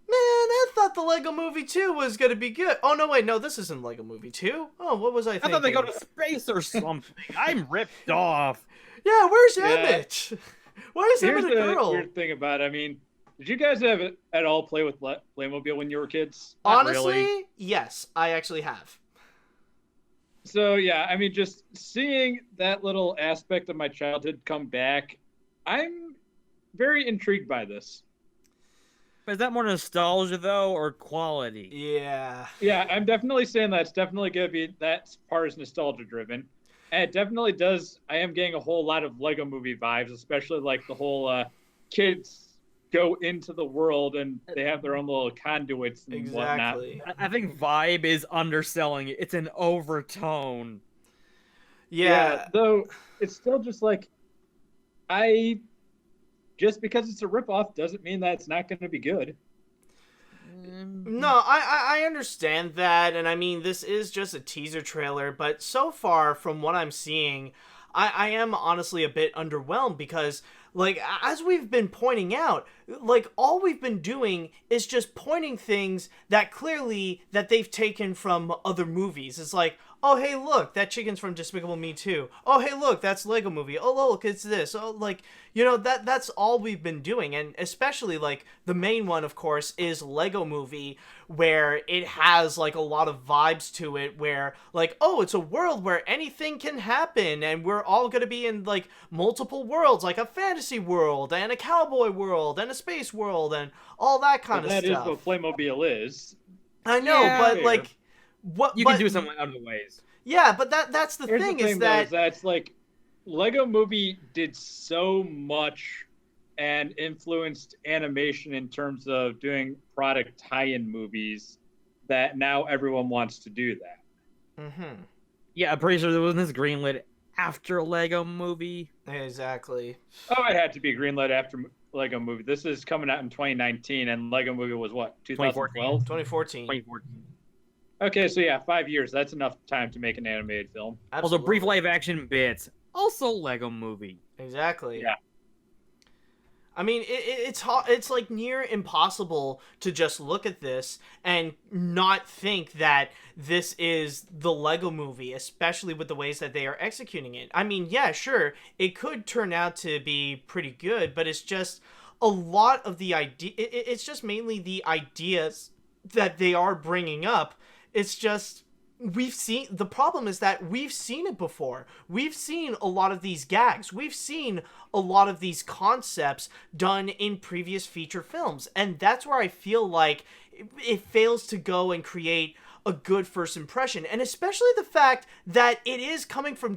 S1: Man, I thought the Lego Movie 2 was going to be good. Oh, no, wait, no, this isn't Lego Movie 2. Oh, what was I
S3: I
S1: thinking?
S3: thought they go to space or something. I'm ripped off.
S1: Yeah, where's
S2: Yeah.
S1: Emmett? Why is
S2: Here's
S1: Emmett a
S2: the
S1: girl?
S2: weird thing about it. I mean, did you guys have at all play with Playmobil when you were kids?
S3: Not
S1: Honestly,
S3: really.
S1: yes, I actually have.
S2: So yeah, I mean, just seeing that little aspect of my childhood come back, I'm very intrigued by this.
S3: Is that more nostalgia though, or quality?
S1: Yeah.
S2: Yeah, I'm definitely saying that it's definitely gonna be, that part is nostalgia driven, and it definitely does. I am getting a whole lot of Lego Movie vibes, especially like the whole kids go into the world and they have their own little conduits and whatnot.
S1: Exactly.
S3: I think vibe is underselling it. It's an overtone.
S1: Yeah.
S2: Though it's still just like, just because it's a ripoff doesn't mean that it's not going to be good.
S1: No, I understand that, and I mean, this is just a teaser trailer, but so far, from what I'm seeing, I am honestly a bit underwhelmed because, like, as we've been pointing out, like, all we've been doing is just pointing things that clearly that they've taken from other movies. It's like, oh, hey, look, that chicken's from Despicable Me 2. Oh, hey, look, that's Lego Movie. Oh, look, it's this. Oh, like, you know, that's all we've been doing. And especially, like, the main one, of course, is Lego Movie, where it has, like, a lot of vibes to it, where, like, oh, it's a world where anything can happen, and we're all gonna be in, like, multiple worlds, like a fantasy world, and a cowboy world, and a space world, and all that kind of stuff.
S2: That is what Playmobil is.
S1: I know,
S3: Yeah,
S1: but, like...
S3: You can do something out of the ways.
S1: Yeah, but that's the
S2: Here's
S1: thing,
S2: the thing
S1: is that...
S2: that's like, Lego Movie did so much and influenced animation in terms of doing product tie-in movies that now everyone wants to do that.
S1: Mm-hmm.
S3: Yeah, I'm pretty sure there wasn't this greenlit after Lego Movie.
S1: Exactly.
S2: Oh, it had to be greenlit after Lego Movie. This is coming out in 2019, and Lego Movie was what, 2012?
S1: 2014.
S3: 2014.
S2: Okay, so yeah, 5 years. That's enough time to make an animated film.
S3: Also, brief live action bits. Also, Lego Movie.
S1: Exactly.
S2: Yeah.
S1: I mean, it's like near impossible to just look at this and not think that this is the Lego Movie, especially with the ways that they are executing it. I mean, yeah, sure, it could turn out to be pretty good, but it's just a lot of the idea. It's just mainly the ideas that they are bringing up. It's just... the problem is that we've seen it before. We've seen a lot of these gags. We've seen a lot of these concepts done in previous feature films. And that's where I feel like it fails to go and create a good first impression. And especially the fact that it is coming from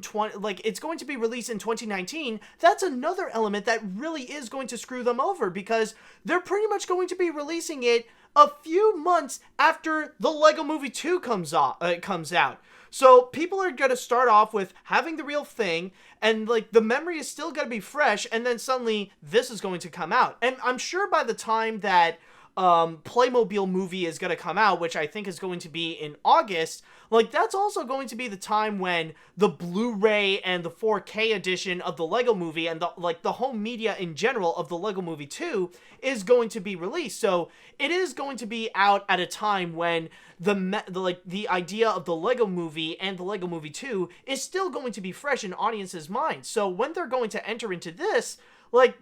S1: it's going to be released in 2019. That's another element that really is going to screw them over, because they're pretty much going to be releasing it a few months after the Lego Movie 2 comes out. So people are going to start off with having the real thing, and like the memory is still going to be fresh, and then suddenly this is going to come out. And I'm sure by the time that Playmobil movie is going to come out, which I think is going to be in August, like that's also going to be the time when the Blu-ray and the 4K edition of the Lego Movie and the home media in general of the Lego Movie 2 is going to be released. So it is going to be out at a time when the idea of the Lego Movie and the Lego Movie 2 is still going to be fresh in audiences' minds. So when they're going to enter into this, like,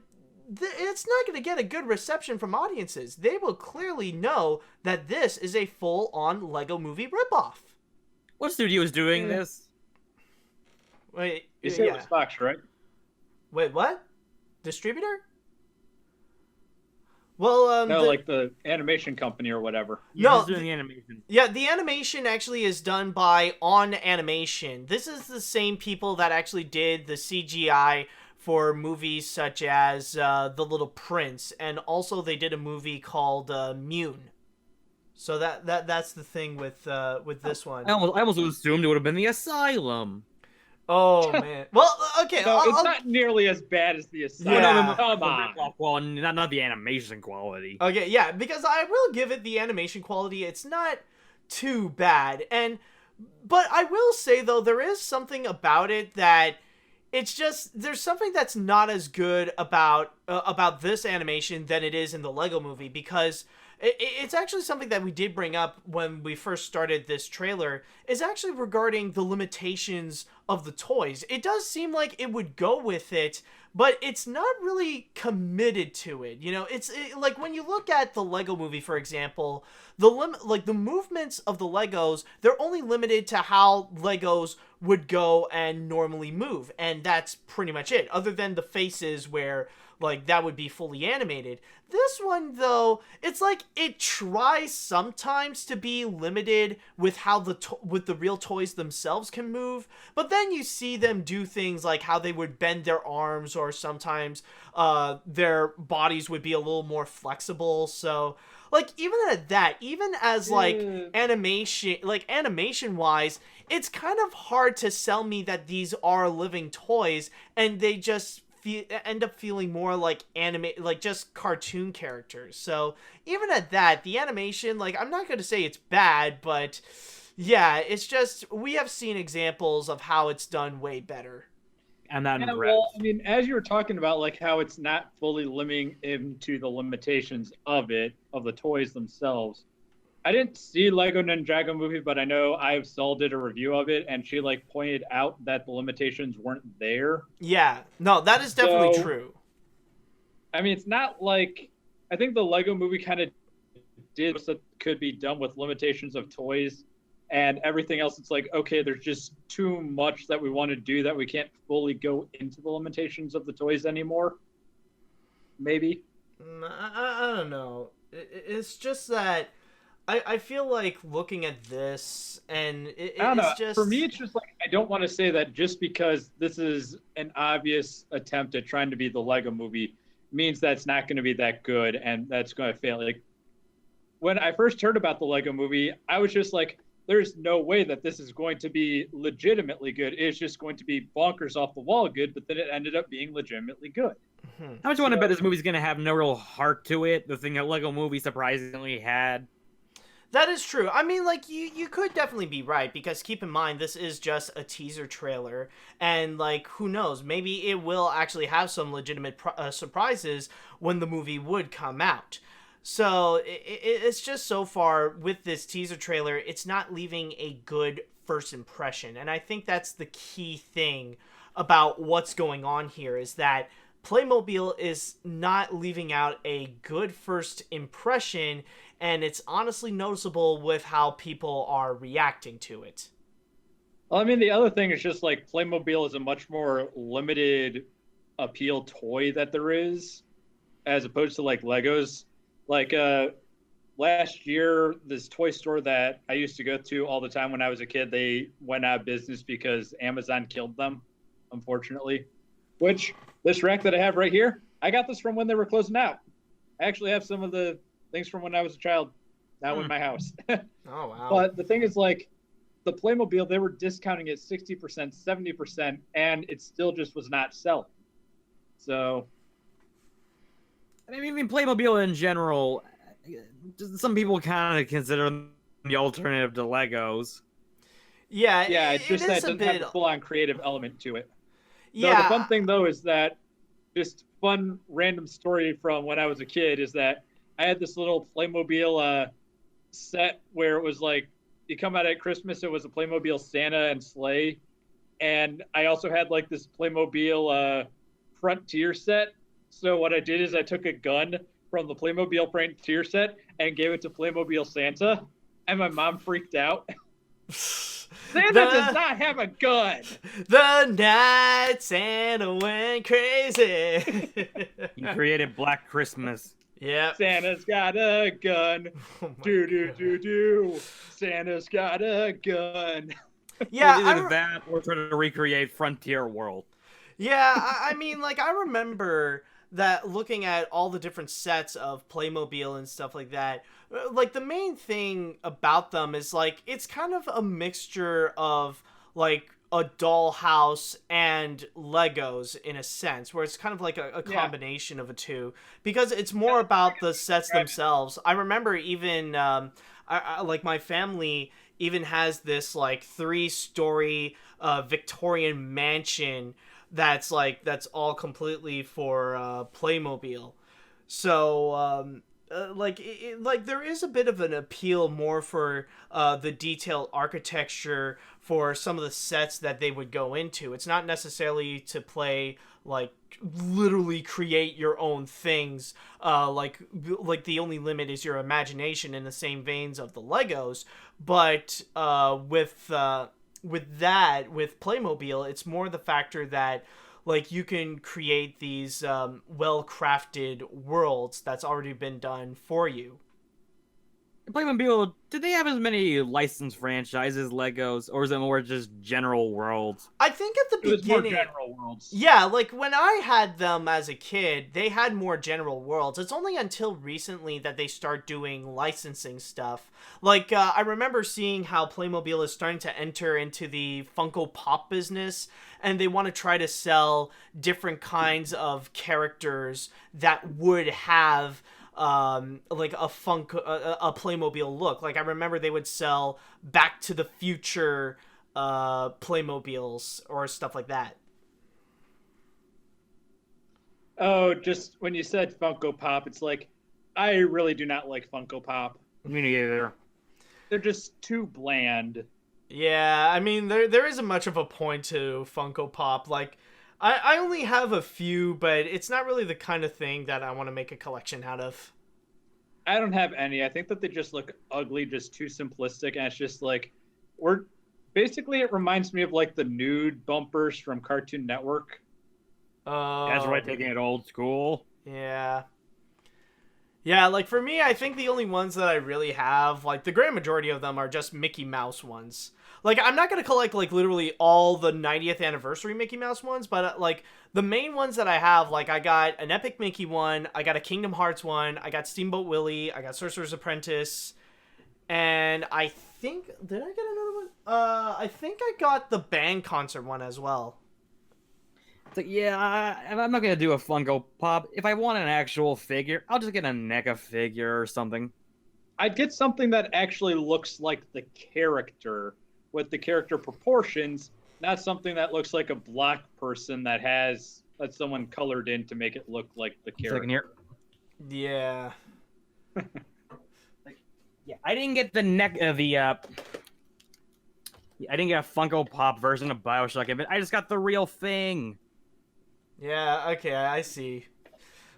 S1: it's not going to get a good reception from audiences. They will clearly know that this is a full-on Lego Movie ripoff.
S3: What studio is doing this?
S1: Wait,
S2: You said it was Fox, right?
S1: Wait, what? Distributor? Well,
S2: no, like the animation company or whatever.
S3: No, doing the animation.
S1: Yeah, the animation actually is done by On Animation. This is the same people that actually did the CGI for movies such as The Little Prince, and also they did a movie called Mune. So that's the thing with this one.
S3: I almost assumed it would have been The Asylum.
S1: Oh man. Well, okay.
S2: No, it's not nearly as bad as The Asylum.
S1: Yeah.
S2: Come on.
S3: Well, not the animation quality.
S1: Okay, yeah, because I will give it the animation quality. It's not too bad, but I will say though there is something about it that it's just there's something that's not as good about this animation than it is in the Lego Movie, because it's actually something that we did bring up when we first started this trailer, is actually regarding the limitations of the toys. It does seem like it would go with it, but it's not really committed to it. You know, like when you look at the Lego Movie, for example, the movements of the Legos, they're only limited to how Legos would go and normally move, and that's pretty much it, other than the faces where like that would be fully animated. This one though, it's like it tries sometimes to be limited with how with the real toys themselves can move, but then you see them do things like how they would bend their arms, or sometimes their bodies would be a little more flexible. So like even at that, even as like animation wise, it's kind of hard to sell me that these are living toys, and they just end up feeling more like anime, like just cartoon characters. So even at that, the animation, like, I'm not going to say it's bad, but yeah, it's just, we have seen examples of how it's done way better.
S3: And then,
S2: yeah, well, I mean, as you were talking about, like, how it's not fully limiting into the limitations of the toys themselves. I didn't see Lego Ninjago movie, but I know Sol did a review of it, and she, like, pointed out that the limitations weren't there.
S1: Yeah, no, that is definitely true.
S2: I mean, it's not like, I think the Lego movie kind of did what could be done with limitations of toys, and everything else, it's like, okay, there's just too much that we want to do that we can't fully go into the limitations of the toys anymore. Maybe.
S1: I don't know. It's just that I feel like looking at this, and
S2: I don't know.
S1: it's just...
S2: For me, it's just like, I don't want to say that just because this is an obvious attempt at trying to be the Lego movie means that it's not going to be that good and that's going to fail. Like, when I first heard about the Lego movie, I was just like, there's no way that this is going to be legitimately good. It's just going to be bonkers off the wall good, but then it ended up being legitimately good.
S3: How much you want to bet this movie's going to have no real heart to it? The thing that Lego movie surprisingly had.
S1: That is true. I mean, like, you could definitely be right, because keep in mind, this is just a teaser trailer, and, like, who knows, maybe it will actually have some legitimate surprises when the movie would come out. So, it's just so far, with this teaser trailer, it's not leaving a good first impression, and I think that's the key thing about what's going on here, is that Playmobil is not leaving out a good first impression, and it's honestly noticeable with how people are reacting to it.
S2: Well, I mean, the other thing is just like Playmobil is a much more limited appeal toy that there is, as opposed to like Legos. Like last year, this toy store that I used to go to all the time when I was a kid, they went out of business because Amazon killed them, unfortunately. Which, this rack that I have right here, I got this from when they were closing out. I actually have some of the things from when I was a child now in my house.
S1: Oh, wow.
S2: But the thing is, like, the Playmobil, they were discounting it 60%, 70%, and it still just was not selling. So,
S3: I mean, Playmobil in general, some people kind of consider them the alternative to Legos.
S1: Yeah,
S2: it's just that it doesn't have a full-on creative element to it.
S1: Yeah.
S2: So the fun thing, though, is that just fun random story from when I was a kid is that I had this little Playmobil set where it was like, you come out at Christmas, it was a Playmobil Santa and sleigh. And I also had like this Playmobil Frontier set. So what I did is I took a gun from the Playmobil Frontier set and gave it to Playmobil Santa. And my mom freaked out. Santa does not have a gun.
S1: The night Santa went crazy.
S3: You created Black Christmas.
S1: Yeah.
S2: Santa's got a gun.
S1: Oh
S2: do. Santa's got a gun.
S1: Yeah,
S3: either that or trying to recreate Frontier World.
S1: Yeah, I mean, like, I remember that looking at all the different sets of Playmobil and stuff like that, like, the main thing about them is, like, it's kind of a mixture of, like, a dollhouse and Legos in a sense, where it's kind of like a combination of the two, because it's more about the sets themselves. I remember even, like, my family even has this, like, 3-story Victorian mansion that's all completely for Playmobil. So like there is a bit of an appeal more for the detailed architecture for some of the sets that they would go into. It's not necessarily to play, like, literally create your own things, like the only limit is your imagination, in the same veins of the Legos, but with Playmobil, it's more the factor that, like, you can create these well-crafted worlds that's already been done for you.
S3: Playmobil, did they have as many licensed franchises, Legos, or is it more just general worlds?
S1: I think at the
S2: It was more
S1: beginning,
S2: general worlds.
S1: yeah, like when I had them as a kid, they had more general worlds. It's only until recently that they start doing licensing stuff. Like, I remember seeing how Playmobil is starting to enter into the Funko Pop business, and they want to try to sell different kinds of characters that would have like a Playmobil look. Like I remember they would sell Back to the Future Playmobiles or stuff like that.
S2: Oh, just when you said Funko Pop, it's like, I really do not like Funko Pop.
S3: Me neither.
S2: They're just too bland.
S1: Yeah, I mean there isn't much of a point to Funko Pop. Like I only have a few, but it's not really the kind of thing that I want to make a collection out of.
S2: I don't have any. I think that they just look ugly, just too simplistic, and it's just like, we're basically, it reminds me of like the nude bumpers from Cartoon Network.
S3: That's right, taking it old school.
S1: Yeah. Yeah, like for me, I think the only ones that I really have, like the grand majority of them are just Mickey Mouse ones. Like I'm not going to collect like literally all the 90th anniversary Mickey Mouse ones, but like the main ones that I have, like I got an Epic Mickey one, I got a Kingdom Hearts one, I got Steamboat Willie, I got Sorcerer's Apprentice, and I think, did I get another one? I think I got the band concert one as well.
S3: It's like, yeah, I'm not gonna do a Funko Pop. If I want an actual figure, I'll just get a NECA figure or something.
S2: I'd get something that actually looks like the character, with the character proportions, not something that looks like a black person that someone colored in to make it look like the character.
S3: Second here.
S1: Yeah.
S3: Yeah, I didn't get the I didn't get a Funko Pop version of BioShock Infinite. I just got the real thing.
S1: Yeah, okay, I see.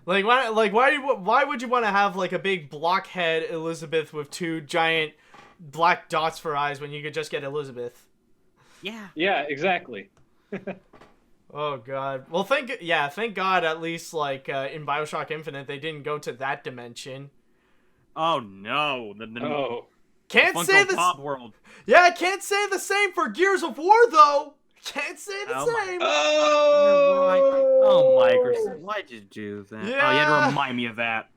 S1: Like why would you want to have like a big blockhead Elizabeth with two giant black dots for eyes when you could just get Elizabeth?
S3: Yeah.
S2: Yeah, exactly.
S1: Oh god. Well, thank God at least like in BioShock Infinite they didn't go to that dimension.
S3: Oh no.
S1: Can't
S3: Funko
S1: say this.
S3: Pop world.
S1: Yeah, I can't say the same for Gears of War though. Can't say the same.
S3: You're right. Oh, Microsoft, why'd you do that?
S1: Yeah.
S3: Oh, you had to remind me of that.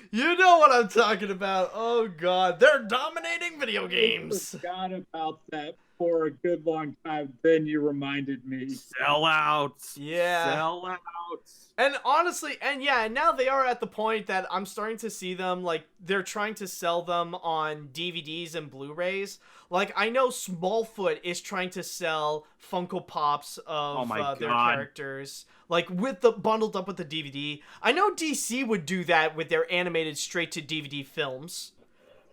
S1: You know what I'm talking about. Oh god, they're dominating video games.
S2: I forgot about that for a good long time. Then you reminded me.
S3: Sellouts.
S1: Yeah.
S3: Sellouts.
S1: And honestly, and now they are at the point that I'm starting to see them, like, they're trying to sell them on DVDs and Blu-rays. Like, I know Smallfoot is trying to sell Funko Pops of their characters, like, bundled up with the DVD. I know DC would do that with their animated straight-to-DVD films.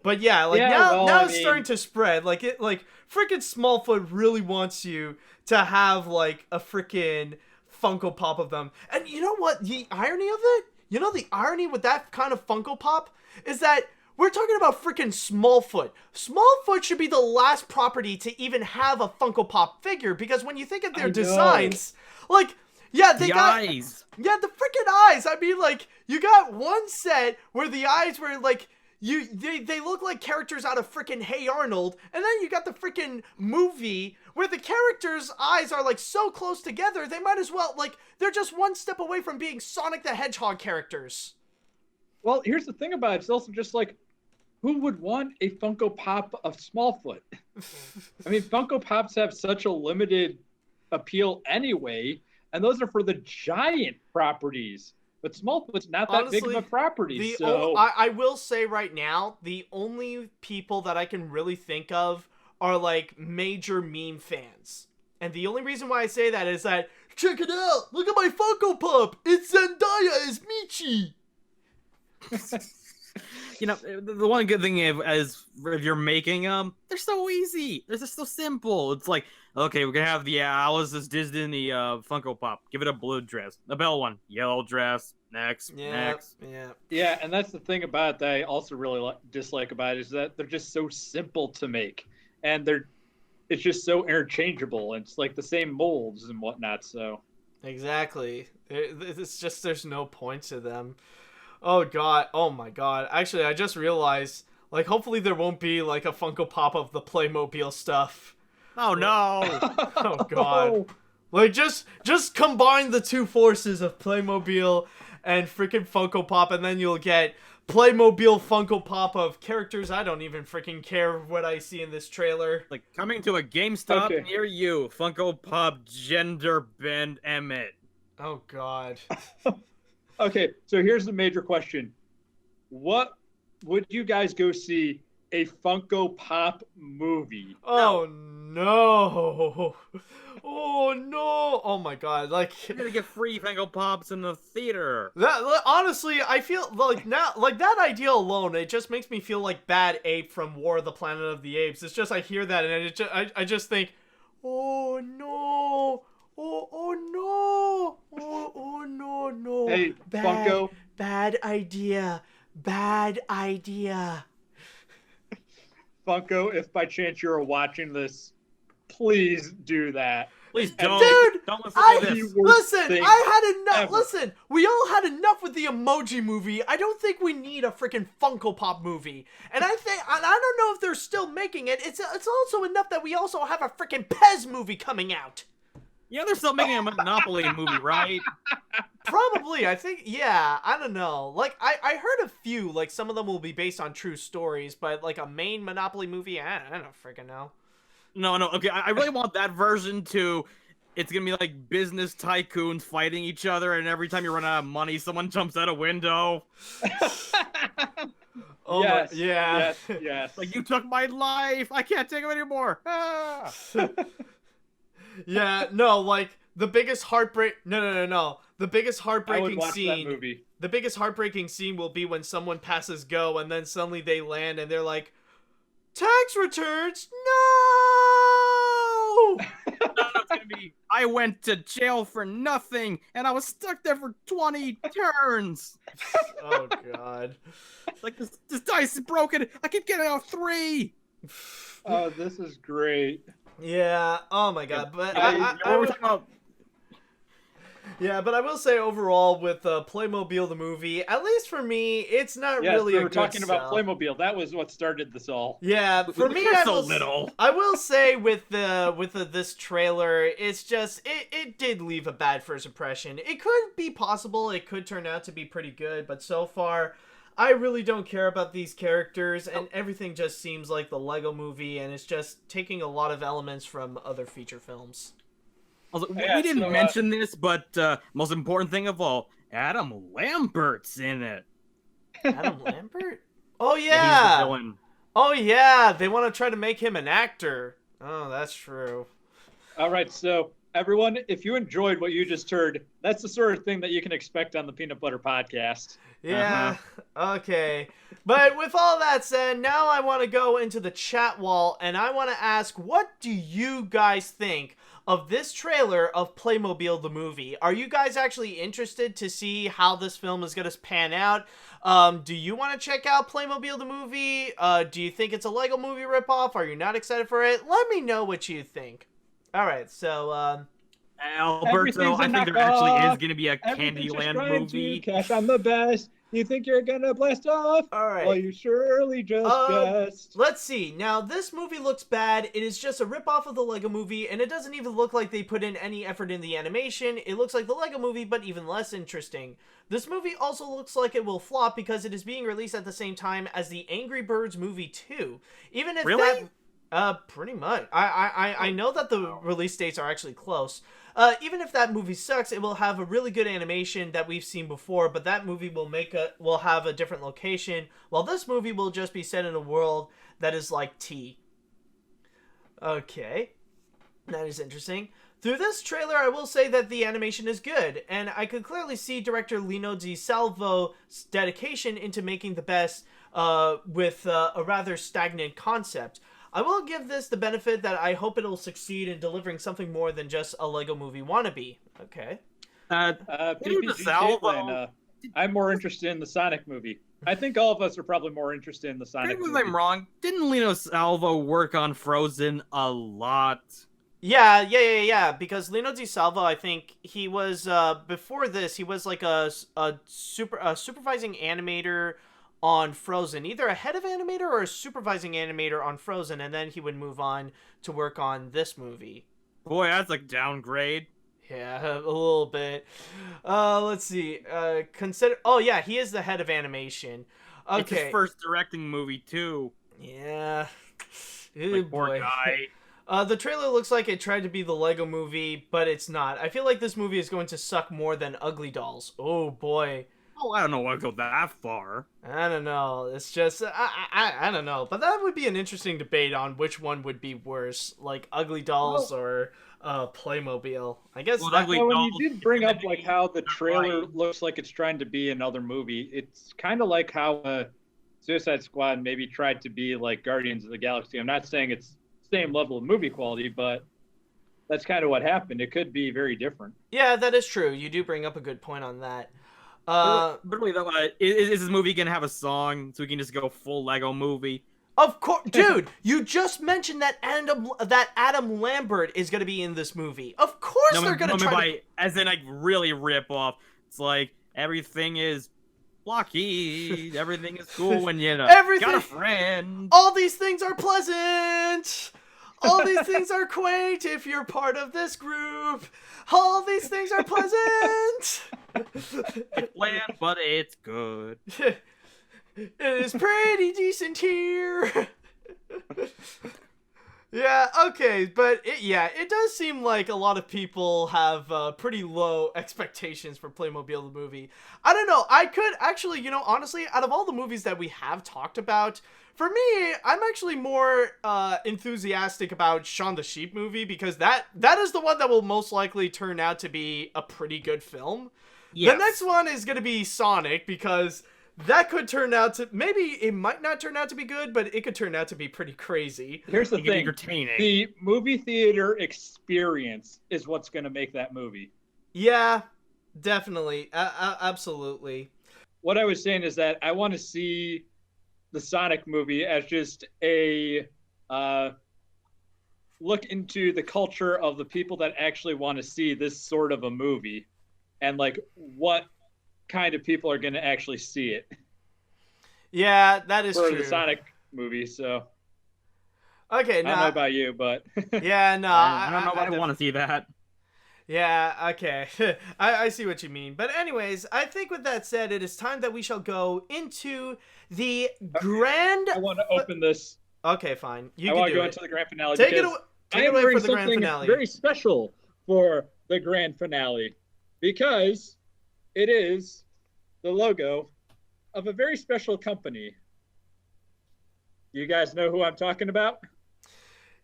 S1: But yeah, like, now it's starting to spread. Like, freaking Smallfoot really wants you to have, like, a freaking Funko Pop of them. And you know what the irony of it? You know the irony with that kind of Funko Pop is that we're talking about freaking Smallfoot. Smallfoot should be the last property to even have a Funko Pop figure, because when you think of their designs, like, yeah, they got eyes. Yeah, the freaking eyes. I mean, like, you got one set where the eyes were like they look like characters out of freaking Hey Arnold, and then you got the freaking movie where the characters' eyes are like so close together, they might as well, like, they're just one step away from being Sonic the Hedgehog characters.
S2: Well, here's the thing about it. It's also just like, who would want a Funko Pop of Smallfoot? I mean, Funko Pops have such a limited appeal anyway, and those are for the giant properties. But Smallfoot's not that big of a property.
S1: I will say right now, the only people that I can really think of are like major meme fans. And the only reason why I say that is that, check it out! Look at my Funko Pop! It's Zendaya as Michi!
S3: You know, the one good thing is if you're making them, they're so easy. They're just so simple. It's like, okay, we're gonna have how is this Disney Funko Pop? Give it a blue dress. The Belle one, yellow dress. Next.
S2: Yeah, and that's the thing about it that I also really dislike about it, is that they're just so simple to make, and it's just so interchangeable. And it's like the same molds and whatnot. So
S1: exactly, it's just there's no point to them. Oh god, oh my god. Actually, I just realized, Like, hopefully there won't be, like, a Funko Pop of the Playmobil stuff.
S3: Oh no!
S1: Oh, God. Like, just combine the two forces of Playmobil and freaking Funko Pop, and then you'll get Playmobil Funko Pop of characters I don't even freaking care what I see in this trailer.
S3: Like, coming to a GameStop near you, Funko Pop Gender Bend Emmett.
S1: Oh, God.
S2: Okay, so here's the major question. What would you guys go see a Funko Pop movie?
S1: Oh, no. Oh, no. Oh, my God. Like,
S3: You're gonna get free Funko Pops in the theater.
S1: that, honestly, I feel like now, like that idea alone, it just makes me feel like Bad Ape from War of the Planet of the Apes. It's just, I hear that and I just think, oh, no. Oh no. Oh, no.
S2: Hey, Funko.
S1: Bad idea. Bad idea.
S2: Funko, if by chance you're watching this, please do that.
S3: Please don't.
S1: Dude,
S3: Don't listen to this.
S1: Listen,
S2: thing
S1: I had enough.
S2: ever.
S1: Listen, we all had enough with the Emoji Movie. I don't think we need a freaking Funko Pop movie. And I don't know if they're still making it. It's also enough that we also have a freaking Pez movie coming out.
S3: Yeah, they're still making a Monopoly movie, right?
S1: Probably, I think, yeah, I don't know. Like, I heard a few, like, some of them will be based on true stories, but, like, a main Monopoly movie, I don't freaking know.
S3: No, okay, I really want that version too. It's gonna be like business tycoons fighting each other, and every time you run out of money, someone jumps out a window.
S1: Oh
S2: yes,
S1: my, yeah.
S2: Yes.
S3: Like, you took my life, I can't take it anymore. Ah!
S1: Yeah, no, like, the biggest heartbreak... No. The biggest
S2: I would
S1: heartbreaking
S2: watch that
S1: scene...
S2: movie.
S1: The biggest heartbreaking scene will be when someone passes go, and then suddenly they land, and they're like, tax returns? No!
S3: It's gonna be, I went to jail for nothing, and I was stuck there for 20 turns.
S1: Oh, God.
S3: Like, this dice is broken. I keep getting out 3.
S2: Oh, this is great.
S1: Yeah, oh my God, but yeah, but I will say overall with Playmobil the movie, at least for me, it's not
S2: Yes,
S1: really
S2: we
S1: a
S2: were
S1: good
S2: talking about
S1: sell.
S2: Playmobil. That was what started this all.
S1: Yeah, for me,
S3: You're so little.
S1: I will say with this trailer, it's just it did leave a bad first impression. It could be possible, it could turn out to be pretty good, but so far, I really don't care about these characters, and everything just seems like the Lego movie, and it's just taking a lot of elements from other feature films.
S3: Also,
S2: Yeah,
S3: we didn't
S2: so,
S3: mention this, but most important thing of all, Adam Lambert's in it.
S1: Adam Lambert? Oh,
S3: He's
S1: yeah!
S3: the villain.
S1: Oh, yeah! They want to try to make him an actor. Oh, that's true.
S2: All right, so everyone, if you enjoyed what you just heard, that's the sort of thing that you can expect on the Peanut Butter Podcast.
S1: Yeah, okay. But with all that said, now I want to go into the chat wall, and I want to ask, what do you guys think of this trailer of Playmobil the movie? Are you guys actually interested to see how this film is going to pan out? Do you want to check out Playmobil the movie? Do you think it's a Lego movie ripoff? Are you not excited for it? Let me know what you think. All right, so
S3: Alberto,
S2: Everything's a
S3: I think there
S2: knockoff.
S3: actually is going to be a
S2: Everything's just
S3: Candyland
S2: trying
S3: movie.
S2: to cash on the best. You think you're gonna blast off?
S1: all right.
S2: Well, you surely just guessed.
S1: Let's see. Now, this movie looks bad. It is just a ripoff of the Lego movie, and it doesn't even look like they put in any effort in the animation. It looks like the Lego movie, but even less interesting. This movie also looks like it will flop because it is being released at the same time as the Angry Birds movie 2. Even if
S3: Really?
S1: pretty much. I know that the release dates are actually close. Even if that movie sucks, it will have a really good animation that we've seen before, but that movie will have a different location, while this movie will just be set in a world that is like tea. Okay. That is interesting. Through this trailer, I will say that the animation is good, and I could clearly see director Lino Di Salvo's dedication into making the best with a rather stagnant concept. I will give this the benefit that I hope it'll succeed in delivering something more than just a Lego movie wannabe. Okay.
S2: PPG Caitlin, I'm more interested in the Sonic movie. I think all of us are probably more interested in the Sonic
S3: Correct me
S2: movie.
S3: if I'm wrong. Didn't Lino Salvo work on Frozen a lot?
S1: Yeah. Because Lino Di Salvo, I think he was before this, he was like a supervising animator on Frozen, either a head of animator or a supervising animator on Frozen, and then he would move on to work on this movie.
S3: Boy, that's a downgrade.
S1: Yeah, a little bit. Let's see. Consider. Oh yeah, he is the head of animation. Okay.
S3: It's his first directing movie too.
S1: Yeah.
S3: Like, poor guy.
S1: The trailer looks like it tried to be the Lego movie, but it's not. I feel like this movie is going to suck more than Ugly Dolls. Oh boy.
S3: Oh, I don't know why I go that far.
S1: I don't know. It's just I don't know. But that would be an interesting debate on which one would be worse, like Ugly Dolls or Playmobil. I guess.
S3: Well,
S1: that,
S3: Ugly
S2: Well, when
S3: Dolls
S2: you did bring up like how the trailer
S3: right.
S2: looks like it's trying to be another movie, it's kind of like how Suicide Squad maybe tried to be like Guardians of the Galaxy. I'm not saying it's the same level of movie quality, but that's kind of what happened. It could be very different.
S1: yeah, that is true. You do bring up a good point on that.
S3: But really, though, is this movie gonna have a song so we can just go full Lego movie?
S1: Of course, dude. You just mentioned that Adam Lambert is gonna be in this movie. Of course, they're gonna try to...
S3: as in like really rip off. It's like everything is blocky, everything is cool when you know
S1: Everything...
S3: got a friend.
S1: All these things are pleasant. All these things are quaint if you're part of this group. All these things are pleasant.
S3: It's bland, but it's good.
S1: It is pretty decent here. Yeah, okay, but it does seem like a lot of people have pretty low expectations for Playmobil the movie. I don't know, I could actually, honestly, out of all the movies that we have talked about, for me, I'm actually more enthusiastic about Shaun the Sheep Movie because that is the one that will most likely turn out to be a pretty good film.
S3: Yes.
S1: The next one is going to be Sonic because that could turn out to... Maybe it might not turn out to be good, but it could turn out to be pretty crazy.
S2: Here's the thing.
S3: Entertaining.
S2: The movie theater experience is what's going to make that movie.
S1: Yeah, definitely. Absolutely.
S2: What I was saying is that I want to see the Sonic movie as just a look into the culture of the people that actually want to see this sort of a movie and like what kind of people are going to actually see it.
S1: Yeah, that is
S2: for
S1: true.
S2: The Sonic movie, so
S1: okay,
S2: I don't know about you, but
S1: yeah, no,
S3: I don't know if I want to see that.
S1: Yeah, okay. I see what you mean. But anyways, I think with that said, it is time that we shall go into the grand...
S2: I want to open this.
S1: Okay, fine.
S2: I want to go into the grand finale.
S1: Take it away
S2: for
S1: the grand finale.
S2: Very special for the grand finale because it is the logo of a very special company. You guys know who I'm talking about?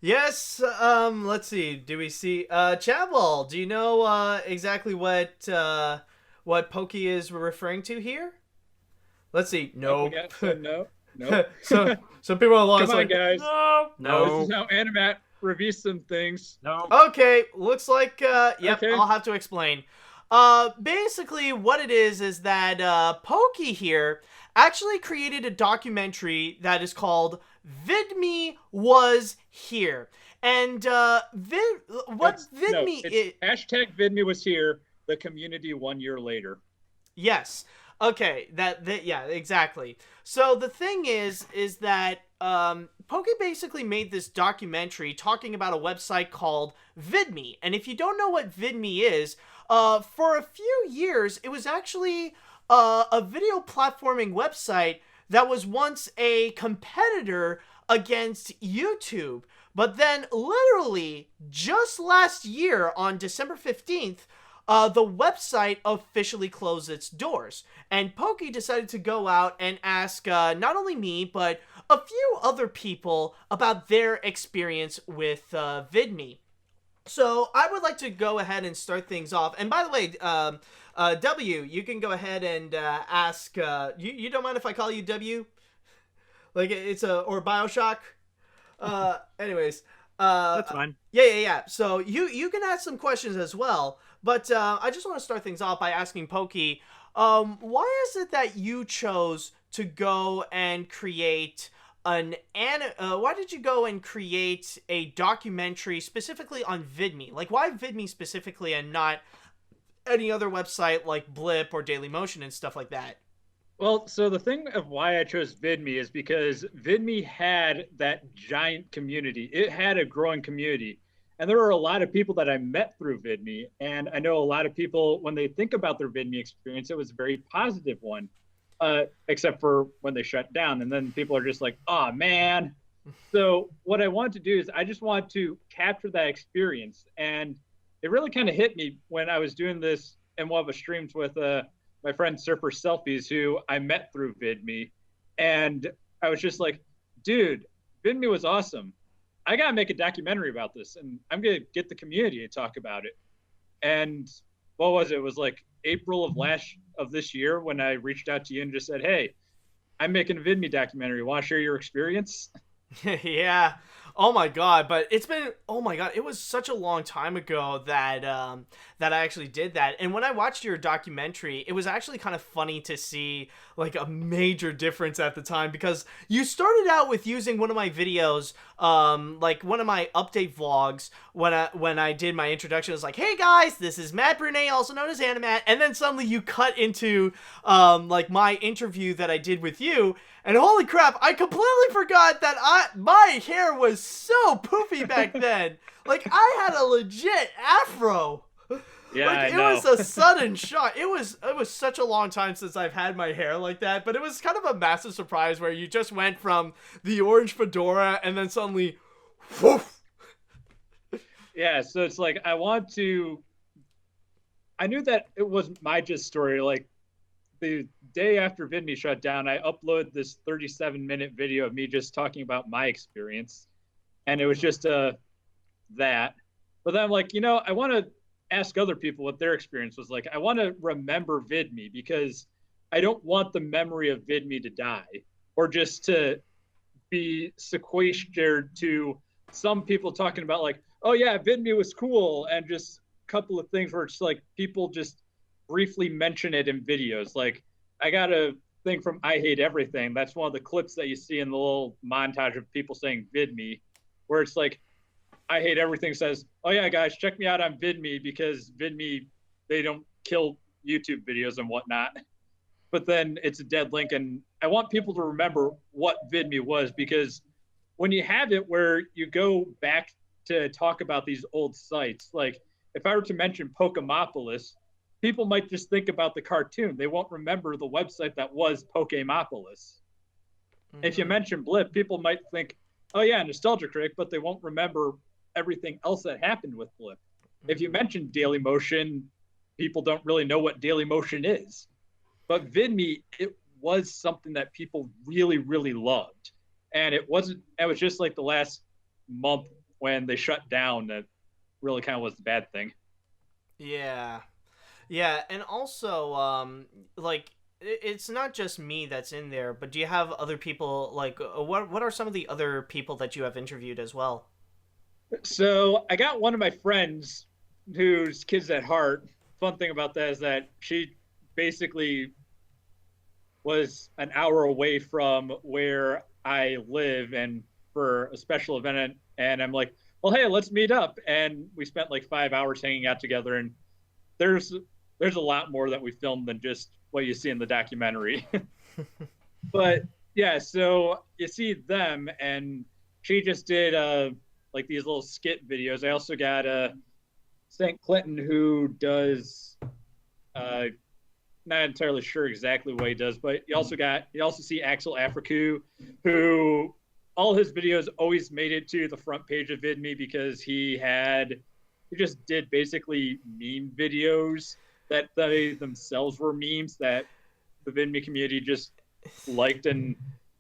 S1: Yes, let's see. Do we see Chadwell, do you know exactly what Pokey is referring to here? Let's see. No.
S2: No.
S1: So people are lost.
S2: Come on, guys.
S1: No.
S2: This is how AniMat reviews some things.
S3: No.
S1: Okay, looks like yep,
S2: Okay.
S1: I'll have to explain. Basically what it is that Pokey here actually created a documentary that is called Vidme Was Here. And Vidme is...
S2: Hashtag Vidme Was Here, the community 1 year later.
S1: Yes. Okay, that yeah, exactly. So the thing is that Pokey basically made this documentary talking about a website called Vidme. And if you don't know what Vidme is, for a few years, it was actually a video platforming website that was once a competitor against YouTube. But then literally just last year on December 15th, the website officially closed its doors. And Pokey decided to go out and ask not only me, but a few other people about their experience with Vidme. So I would like to go ahead and start things off. And by the way, W, you can go ahead and ask. You don't mind if I call you W? Like it's or Bioshock. Anyways,
S3: That's fine.
S1: Yeah. So you can ask some questions as well. But I just want to start things off by asking Pokey, why is it that you chose to go and create why did you go and create a documentary specifically on Vidme? Like, why Vidme specifically and not any other website like Blip or Dailymotion and stuff like that?
S2: Well, so the thing of why I chose Vidme is because Vidme had that giant community. It had a growing community. And there were a lot of people that I met through Vidme. And I know a lot of people, when they think about their Vidme experience, it was a very positive one, except for when they shut down. And then people are just like, oh, man. So what I want to do is I just want to capture that experience. And it really kind of hit me when I was doing this in one of the streams with my friend Surfer Selfies, who I met through Vidme. And I was just like, dude, Vidme was awesome. I got to make a documentary about this, and I'm going to get the community to talk about it. And what was it? It was like April of this year when I reached out to you and just said, hey, I'm making a Vidme documentary. Want to share your experience?
S1: Yeah. Oh my god, but it's been, oh my god, it was such a long time ago that that I actually did that. And when I watched your documentary, it was actually kind of funny to see like a major difference at the time, because you started out with using one of my videos, like one of my update vlogs when I did my introduction. It was like, hey guys, this is Matt Brunet, also known as AniMat, and then suddenly you cut into like my interview that I did with you. And holy crap, I completely forgot that my hair was so poofy back then. Like, I had a legit afro.
S2: Yeah,
S1: like,
S2: I know.
S1: It was a sudden shock. It was such a long time since I've had my hair like that, but it was kind of a massive surprise where you just went from the orange fedora and then suddenly, woof.
S2: Yeah, so it's like I knew that it was my just story. Like, the day after Vidme shut down, I uploaded this 37-minute video of me just talking about my experience. And it was just that. But then I'm like, I want to ask other people what their experience was like. I want to remember Vidme, because I don't want the memory of Vidme to die or just to be sequestered to some people talking about like, oh yeah, Vidme was cool, and just a couple of things where it's like people just briefly mention it in videos. Like, I got a thing from I Hate Everything. That's one of the clips that you see in the little montage of people saying Vidme, where it's like, I Hate Everything says, oh yeah, guys, check me out on Vidme, because Vidme, they don't kill YouTube videos and whatnot. But then it's a dead link. And I want people to remember what Vidme was, because when you have it where you go back to talk about these old sites, like if I were to mention Pokemopolis, people might just think about the cartoon. They won't remember the website that was Pokemopolis. Mm-hmm. If you mention Blip, people might think, oh yeah, Nostalgia Critic, but they won't remember everything else that happened with Blip. Mm-hmm. If you mention Dailymotion, people don't really know what Dailymotion is. But Vidme, it was something that people really, really loved. And it was just like the last month when they shut down that really kind of was the bad thing.
S1: Yeah. Yeah, and also, like, it's not just me that's in there, but do you have other people, like, what are some of the other people that you have interviewed as well?
S2: So I got one of my friends whose Kids at Heart. Fun thing about that is that she basically was an hour away from where I live, and for a special event, and I'm like, well, hey, let's meet up. And we spent like 5 hours hanging out together, and there's a lot more that we filmed than just what you see in the documentary. But yeah, so you see them, and she just did like these little skit videos. I also got St. Clinton, who does not entirely sure exactly what he does, but you also see Axel Afriku, who all his videos always made it to the front page of Vidme, because he just did basically meme videos that they themselves were memes that the Vidme community just liked and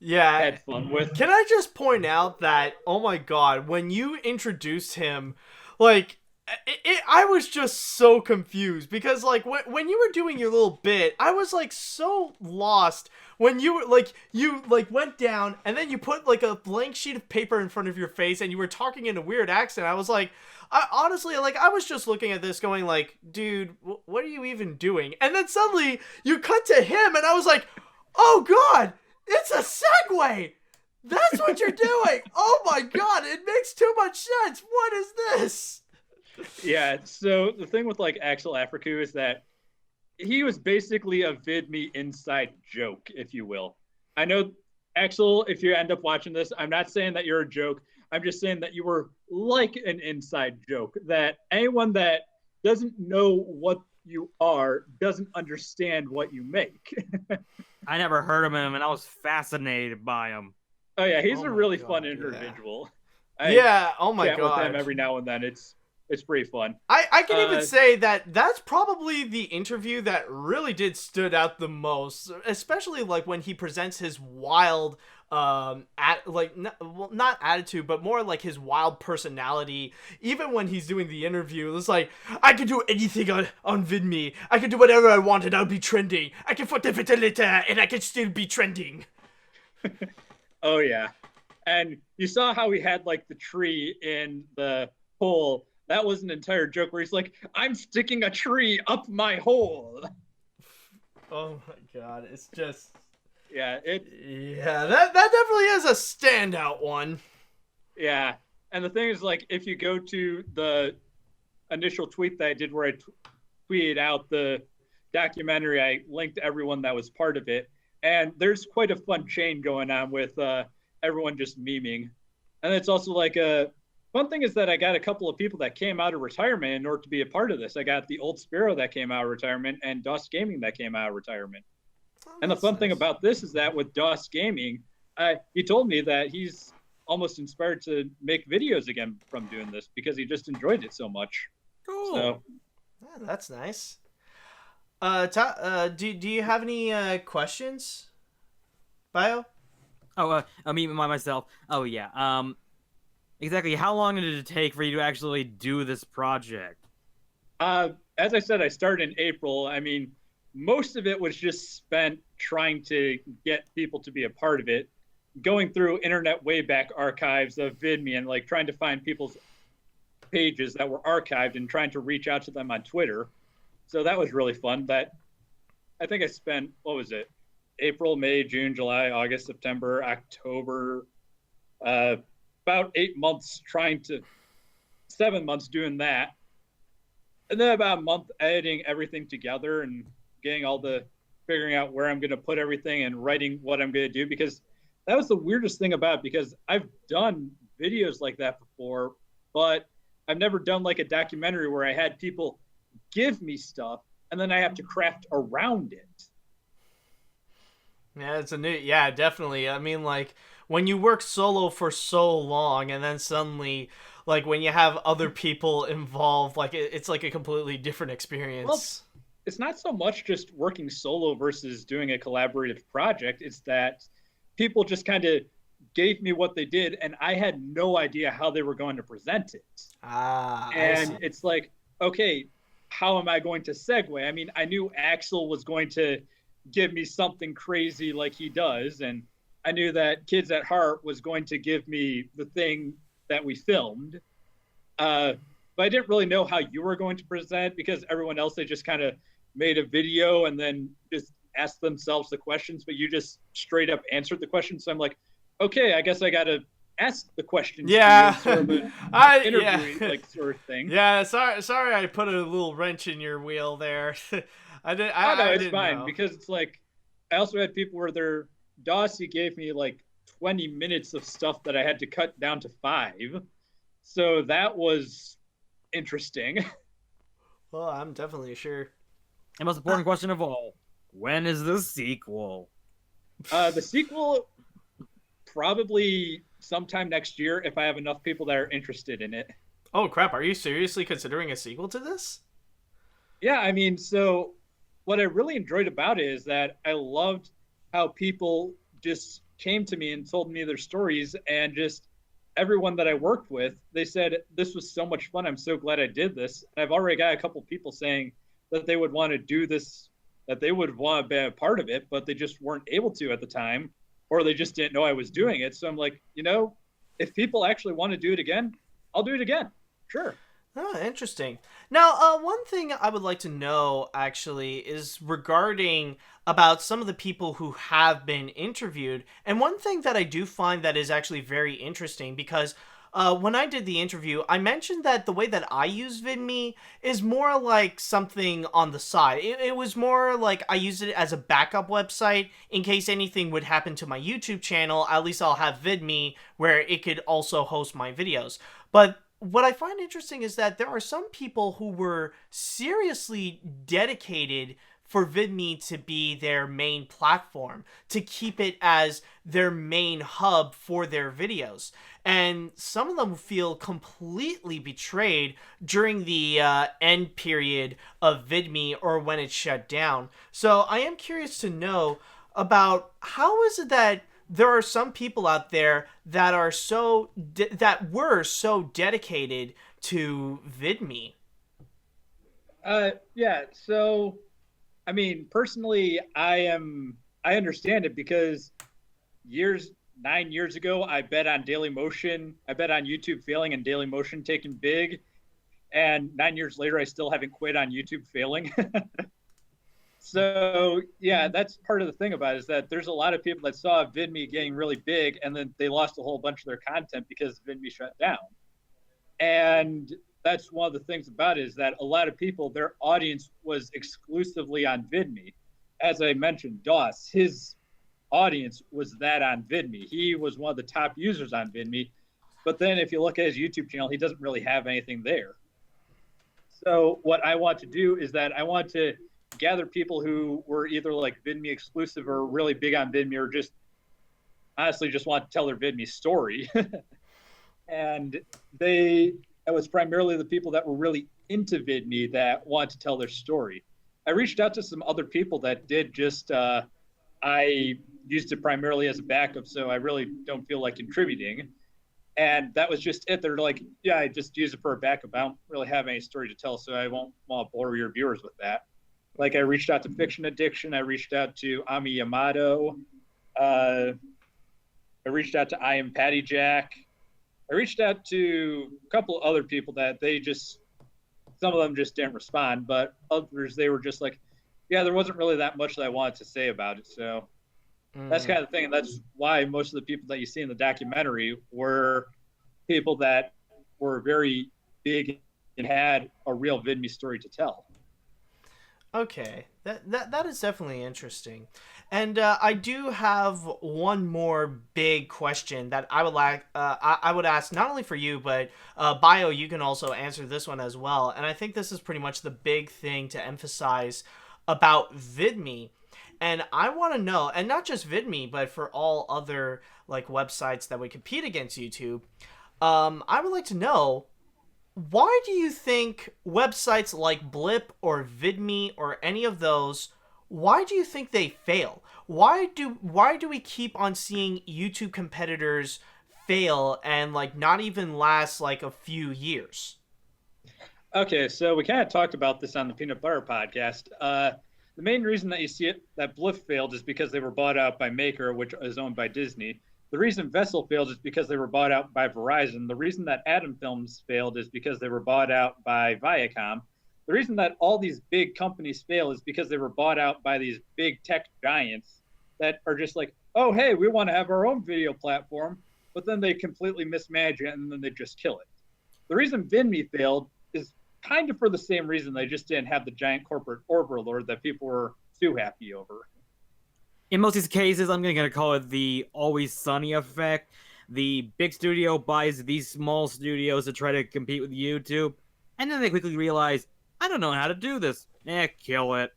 S2: had fun with.
S1: Can I just point out that, oh my god, when you introduced him, like, I was just so confused, because like when you were doing your little bit, I was like so lost when you went down and then you put like a blank sheet of paper in front of your face and you were talking in a weird accent. I was like, I honestly, like, I was just looking at this going like, dude, what are you even doing? And then suddenly you cut to him and I was like, oh god, it's a segue. That's what you're doing. Oh my god, it makes too much sense. What is this?
S2: Yeah, so the thing with like Axel Afriku is that he was basically a Vidme inside joke, if you will. I know, Axel, if you end up watching this, I'm not saying that you're a joke. I'm just saying that you were like an inside joke, that anyone that doesn't know what you are doesn't understand what you make.
S3: I never heard of him, and I was fascinated by him.
S2: Oh yeah, he's
S1: Oh
S2: a
S1: my
S2: really
S1: God,
S2: fun
S1: yeah.
S2: individual.
S1: Yeah, oh my
S2: chat with
S1: God.
S2: him every now and then. It's pretty fun.
S1: I can even say that that's probably the interview that really did stood out the most, especially like when he presents his wild not attitude, but more like his wild personality. Even when he's doing the interview, it's like, I can do anything on Vidme. I can do whatever I want and I'll be trending. I can put the later and I can still be trending.
S2: Oh yeah. And you saw how he had like the tree in the hole. That was an entire joke where he's like, I'm sticking a tree up my hole.
S1: Oh my God, it's just...
S2: Yeah,
S1: that definitely is a standout one.
S2: Yeah. And the thing is, like, if you go to the initial tweet that I did where I tweeted out the documentary, I linked everyone that was part of it. And there's quite a fun chain going on with everyone just memeing. And it's also like fun thing is that I got a couple of people that came out of retirement in order to be a part of this. I got the Old Sparrow that came out of retirement and DOS Gaming that came out of retirement.
S1: Oh,
S2: and the fun thing about this is that with DOS Gaming, he told me that he's almost inspired to make videos again from doing this because he just enjoyed it so much.
S1: Cool.
S2: So,
S1: yeah, that's nice. Do you have any questions, Bio?
S3: Oh, me myself. Oh yeah. Exactly. How long did it take for you to actually do this project?
S2: as I said, I started in April. I mean, most of it was just spent trying to get people to be a part of it, going through Internet Wayback Archives of Vidme and like trying to find people's pages that were archived and trying to reach out to them on Twitter. So that was really fun. That I think I spent, what was it? April, May, June, July, August, September, October, about 7 months doing that. And then about a month editing everything together and figuring out where I'm going to put everything and writing what I'm going to do, because that was the weirdest thing about it, because I've done videos like that before, but I've never done like a documentary where I had people give me stuff and then I have to craft around it.
S1: Yeah, definitely. I mean, like, when you work solo for so long and then suddenly, like, when you have other people involved, like, it's like a completely different experience.
S2: Well, it's not so much just working solo versus doing a collaborative project. It's that people just kind of gave me what they did and I had no idea how they were going to present it. And it's like, okay, how am I going to segue? I mean, I knew Axel was going to give me something crazy like he does, and I knew that Kids at Heart was going to give me the thing that we filmed, but I didn't really know how you were going to present, because everyone else, they just kind of made a video and then just asked themselves the questions, but you just straight up answered the questions. So I'm like, okay, I guess I gotta ask the questions.
S1: Yeah,
S2: sort of an interview like sort of thing.
S1: Yeah, sorry, I put a little wrench in your wheel there. I didn't
S2: It's fine
S1: know.
S2: because it's like I also had people where their Dossie gave me like 20 minutes of stuff that I had to cut down to 5, so that was interesting.
S1: Well, I'm definitely sure.
S3: The most important question of all: when is the sequel?
S2: The sequel probably sometime next year if I have enough people that are interested in it.
S1: Oh crap! Are you seriously considering a sequel to this?
S2: Yeah, I mean, so what I really enjoyed about it is that I loved how people just came to me and told me their stories, and just everyone that I worked with, they said, this was so much fun. I'm so glad I did this. And I've already got a couple people saying that they would want to do this, that they would want to be a part of it, but they just weren't able to at the time, or they just didn't know I was doing it. So I'm like, if people actually want to do it again, I'll do it again. Sure.
S1: Oh, interesting. Now, one thing I would like to know, actually, is regarding about some of the people who have been interviewed. And one thing that I do find that is actually very interesting, because when I did the interview, I mentioned that the way that I use Vidme is more like something on the side. It was more like I use it as a backup website in case anything would happen to my YouTube channel. At least I'll have Vidme where it could also host my videos. But what I find interesting is that there are some people who were seriously dedicated for Vidme to be their main platform, to keep it as their main hub for their videos. And some of them feel completely betrayed during the end period of Vidme or when it shut down. So I am curious to know about how is it that there are some people out there that are that were so dedicated to Vidme.
S2: Yeah. So, I mean, personally, I understand it because 9 years ago, I bet on Dailymotion. I bet on YouTube failing and Dailymotion taking big. And 9 years later, I still haven't quit on YouTube failing. So, yeah, that's part of the thing about it is that there's a lot of people that saw Vidme getting really big and then they lost a whole bunch of their content because Vidme shut down. And that's one of the things about it is that a lot of people, their audience was exclusively on Vidme. As I mentioned, Doss, his audience was that on Vidme. He was one of the top users on Vidme. But then if you look at his YouTube channel, he doesn't really have anything there. So what I want to do is that I want to gather people who were either like Vidme exclusive or really big on Vidme or just honestly just want to tell their Vidme story. And it was primarily the people that were really into Vidme that want to tell their story. I reached out to some other people that did just, I used it primarily as a backup, so I really don't feel like contributing. And that was just it. They're like, yeah, I just use it for a backup. I don't really have any story to tell, so I won't want to bore your viewers with that. Like I reached out to Fiction Addiction. I reached out to Ami Yamato. I reached out to I Am Patty Jack. I reached out to a couple other people that some of them just didn't respond, but others, they were just like, yeah, there wasn't really that much that I wanted to say about it. So that's kind of the thing. And that's why most of the people that you see in the documentary were people that were very big and had a real Vidme story to tell.
S1: Okay, that is definitely interesting, and I do have one more big question that I would like. I would ask not only for you, but Bio, you can also answer this one as well. And I think this is pretty much the big thing to emphasize about Vidme, and I want to know, and not just Vidme, but for all other like websites that would compete against YouTube. I would like to know, why do you think websites like Blip or Vidme or any of those, why do you think they fail? Why do we keep on seeing YouTube competitors fail and like not even last like a few years?
S2: Okay, so we kind of talked about this on the Peanut Butter podcast. The main reason that you see it that Blip failed is because they were bought out by Maker, which is owned by Disney. The reason Vessel failed is because they were bought out by Verizon. The reason that Atom Films failed is because they were bought out by Viacom. The reason that all these big companies fail is because they were bought out by these big tech giants that are just like, oh, hey, we want to have our own video platform, but then they completely mismanage it and then they just kill it. The reason Vidme failed is kind of for the same reason. They just didn't have the giant corporate overlord that people were too happy over.
S3: In most of these cases, I'm going to call it the Always Sunny effect. The big studio buys these small studios to try to compete with YouTube, and then they quickly realize, I don't know how to do this. Kill it.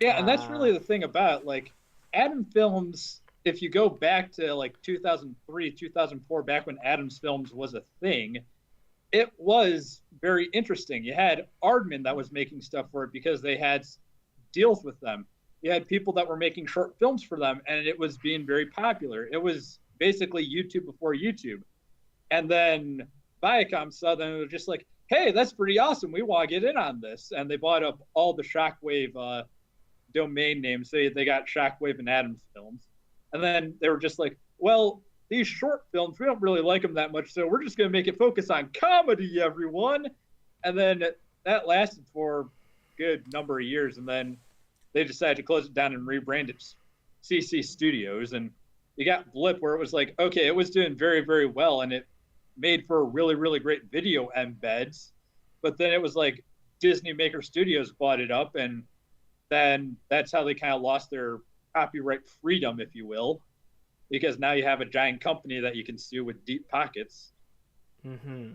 S2: Yeah, and that's really the thing about it. Like, Atom Films, if you go back to like 2003, 2004, back when Atom's Films was a thing, it was very interesting. You had Aardman that was making stuff for it because they had deals with them. You had people that were making short films for them, and it was being very popular. It was basically YouTube before YouTube. And then Viacom saw them and were just like, hey, that's pretty awesome. We want to get in on this. And they bought up all the Shockwave domain names. They got Shockwave and Atom's Films. And then they were just like, well, these short films, we don't really like them that much, so we're just going to make it focus on comedy, everyone. And then that lasted for a good number of years, and then they decided to close it down and rebrand it CC Studios. And you got Blip, where it was like, okay, it was doing very, very well, and it made for really, really great video embeds. But then it was like Disney Maker Studios bought it up, and then that's how they kind of lost their copyright freedom, if you will, because now you have a giant company that you can sue with deep pockets.
S1: Mm-hmm.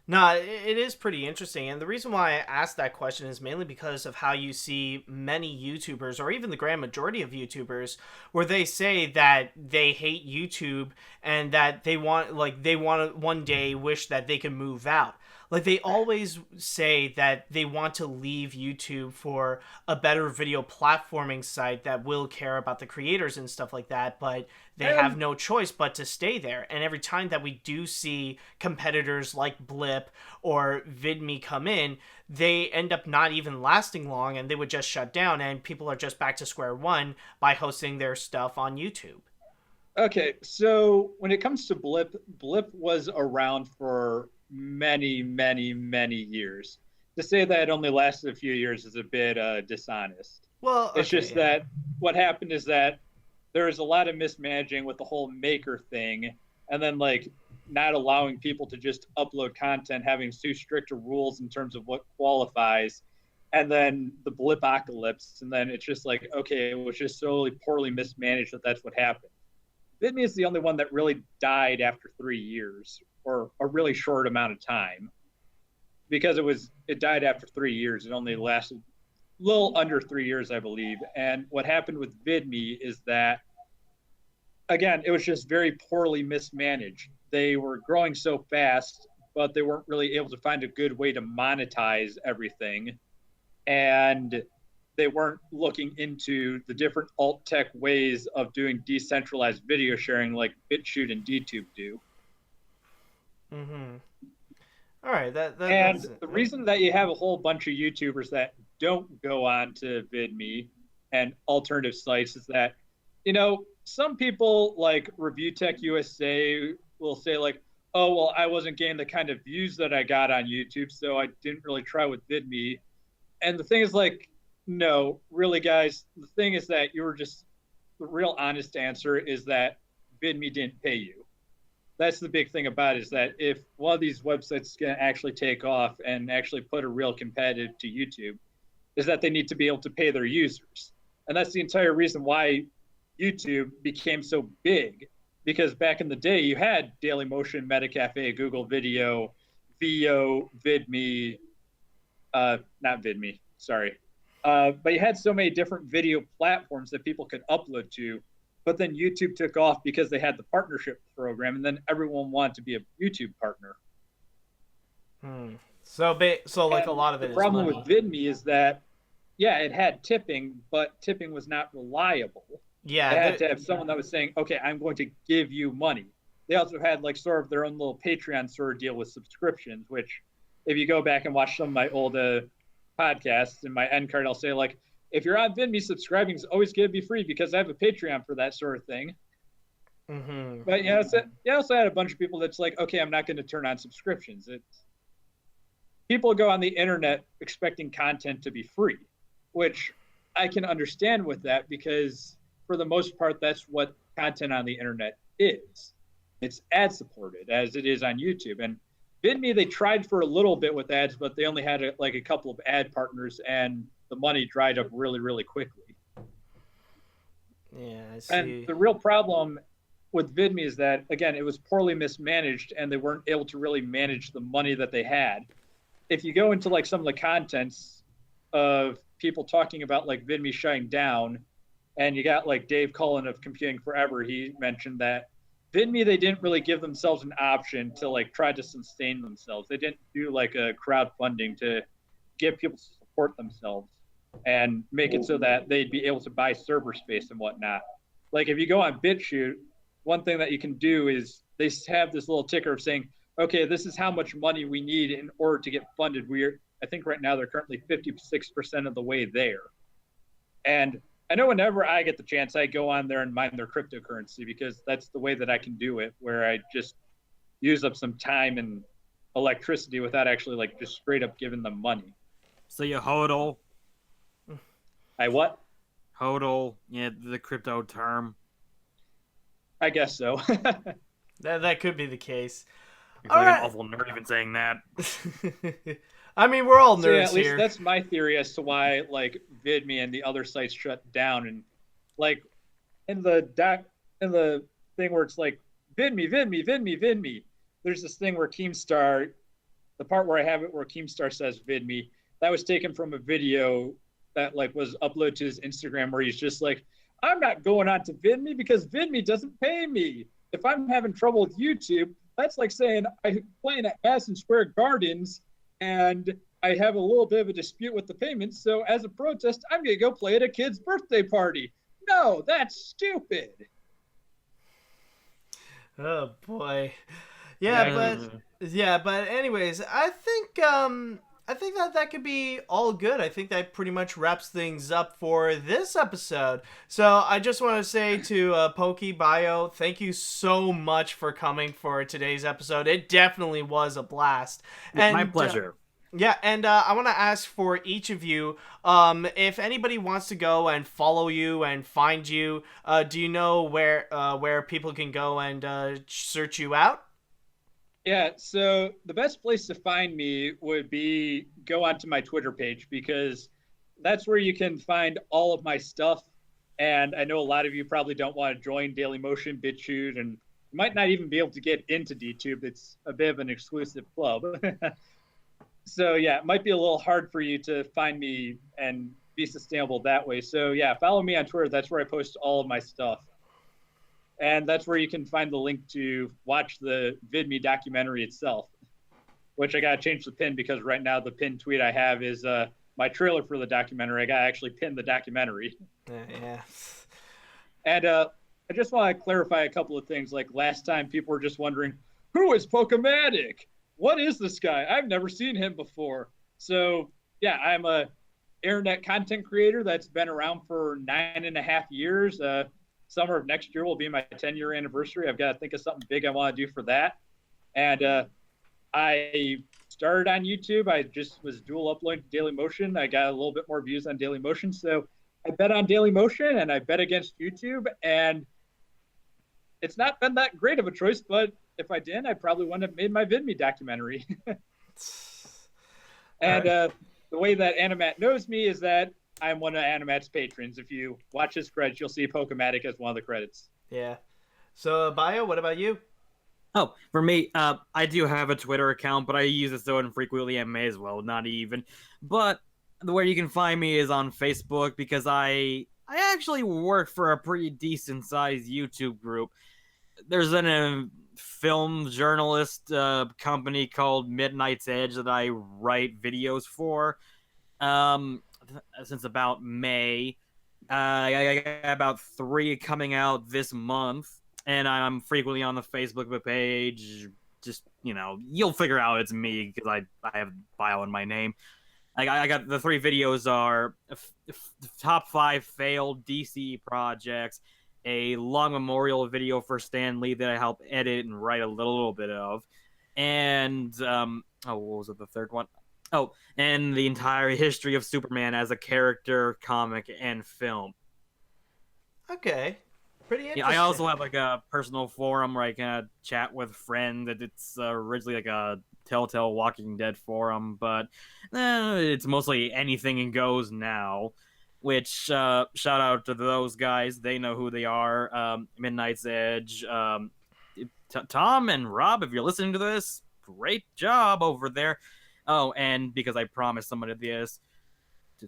S1: No, it is pretty interesting. And the reason why I asked that question is mainly because of how you see many YouTubers, or even the grand majority of YouTubers, where they say that they hate YouTube and that they want to one day wish that they could move out. Like, they always say that they want to leave YouTube for a better video platforming site that will care about the creators and stuff like that, but they have no choice but to stay there. And every time that we do see competitors like Blip or Vidme come in, they end up not even lasting long, and they would just shut down, and people are just back to square one by hosting their stuff on YouTube.
S2: Okay, so when it comes to Blip, Blip was around for many, many, many years. To say that it only lasted a few years is a bit dishonest.
S1: Well, okay,
S2: it's just that what happened is that there was a lot of mismanaging with the whole maker thing, and then like not allowing people to just upload content, having too strict rules in terms of what qualifies, and then the Blipocalypse, and then it's just like, okay, it was just so poorly mismanaged that's what happened. Vidme is the only one that really died after 3 years, or a really short amount of time, because it died after 3 years. It only lasted a little under 3 years, I believe. And what happened with Vidme is that, again, it was just very poorly mismanaged. They were growing so fast, but they weren't really able to find a good way to monetize everything. And they weren't looking into the different alt tech ways of doing decentralized video sharing like BitChute and DTube do.
S1: Mm-hmm. All right,
S2: and the reason that you have a whole bunch of YouTubers that don't go on to Vidme and alternative sites is that, you know, some people like Review Tech USA will say like, oh, well, I wasn't getting the kind of views that I got on YouTube, so I didn't really try with Vidme. And the thing is like, no, really, guys, the thing is that the real honest answer is that Vidme didn't pay you. That's the big thing about it, is that if one of these websites can actually take off and actually put a real competitive to YouTube, is that they need to be able to pay their users. And that's the entire reason why YouTube became so big, because back in the day, you had Dailymotion, Metacafe, Google Video, VO, Vidme, not Vidme, sorry. But you had so many different video platforms that people could upload to, but then YouTube took off because they had the partnership program, and then everyone wanted to be a YouTube partner.
S1: So like, a lot of it is
S2: the problem
S1: money.
S2: with Vidme is that, yeah, it had tipping, but tipping was not reliable.
S1: Yeah,
S2: they had to have someone that was saying, okay, I'm going to give you money. They also had like sort of their own little Patreon sort of deal with subscriptions, which if you go back and watch some of my old podcasts, in my end card, I'll say like, if you're on Vidme, subscribing is always going to be free because I have a Patreon for that sort of thing.
S1: Mm-hmm.
S2: But yeah, you also had a bunch of people that's like, okay, I'm not going to turn on subscriptions. People go on the internet expecting content to be free, which I can understand with that, because for the most part, that's what content on the internet is. It's ad supported, as it is on YouTube. And Vidme, they tried for a little bit with ads, but they only had a couple of ad partners, and the money dried up really, really quickly.
S1: Yeah, I see.
S2: And the real problem with Vidme is that, again, it was poorly mismanaged, and they weren't able to really manage the money that they had. If you go into like some of the contents of people talking about like Vidme shutting down, and you got like Dave Cullen of Computing Forever, he mentioned that Vidme, they didn't really give themselves an option to like try to sustain themselves. They didn't do like a crowdfunding to get people to support themselves and make it so that they'd be able to buy server space and whatnot. Like if you go on BitChute, one thing that you can do is they have this little ticker of saying, okay, this is how much money we need in order to get funded. I think right now they're currently 56% of the way there. And I know whenever I get the chance, I go on there and mine their cryptocurrency, because that's the way that I can do it, where I just use up some time and electricity without actually like just straight up giving them money.
S3: So you hodl.
S2: I what?
S3: Hodl, yeah, the crypto term.
S2: I guess so.
S1: That could be the case.
S3: I feel like an awful nerd even saying that.
S1: I mean, we're all nerds
S2: so yeah, at least
S1: here.
S2: that's my theory as to why like Vidme and the other sites shut down. And like in the thing where it's like Vidme, there's this thing where Keemstar, the part where I have it where Keemstar says Vidme, that was taken from a video that like was uploaded to his Instagram where he's just like, I'm not going on to Vidme because Vidme doesn't pay me. If I'm having trouble with YouTube, that's like saying I'm playing at Madison Square Gardens and I have a little bit of a dispute with the payments. So as a protest, I'm going to go play at a kid's birthday party. No, that's stupid.
S1: Oh boy. But anyways, I think that could be all good. I think that pretty much wraps things up for this episode. So I just want to say to Pokey Bio, thank you so much for coming for today's episode. It definitely was a blast. And
S3: my pleasure.
S1: And I want to ask for each of you, if anybody wants to go and follow you and find you, do you know where people can go and search you out?
S2: Yeah, so the best place to find me would be go onto my Twitter page because that's where you can find all of my stuff. And I know a lot of you probably don't want to join Dailymotion, BitChute, and might not even be able to get into DTube. It's a bit of an exclusive club. So yeah, it might be a little hard for you to find me and be sustainable that way. So yeah, follow me on Twitter. That's where I post all of my stuff. And that's where you can find the link to watch the Vidme documentary itself, which I got to change the pin because right now the pinned tweet I have is my trailer for the documentary. I got to actually pin the documentary.
S1: Yeah.
S2: And I just want to clarify a couple of things. Like last time people were just wondering, who is Pokematic? What is this guy? I've never seen him before. So yeah, I'm a internet content creator that's been around for 9.5 years. Summer of next year will be my 10-year anniversary. I've got to think of something big I want to do for that. And I started on YouTube. I just was dual uploading to Dailymotion. I got a little bit more views on Dailymotion. So I bet on Dailymotion and I bet against YouTube. And it's not been that great of a choice, but if I didn't, I probably wouldn't have made my Vidme documentary. And the way that AniMat knows me is that I'm one of AniMat's patrons. If you watch his credits, you'll see Pokematic as one of the credits.
S1: Yeah. So, Bio, what about you?
S3: Oh, for me, I do have a Twitter account, but I use it so infrequently I may as well not even. But the way you can find me is on Facebook because I actually work for a pretty decent-sized YouTube group. There's a film journalist company called Midnight's Edge that I write videos for. Since about May. I got about 3 coming out this month, and I'm frequently on the Facebook page. Just, you'll figure out it's me because I have bio in my name. I got the 3 videos are top 5 failed DC projects, a long memorial video for Stan Lee that I helped edit and write a little bit of, and what was it, the third one? Oh, and the entire history of Superman as a character, comic, and film.
S1: Okay. Pretty interesting.
S3: Yeah, I also have like a personal forum where I can chat with friends. It's originally like a Telltale Walking Dead forum, but it's mostly anything and goes now. Which, shout out to those guys. They know who they are. Midnight's Edge. Tom and Rob, if you're listening to this, great job over there. Oh, and because I promised somebody this,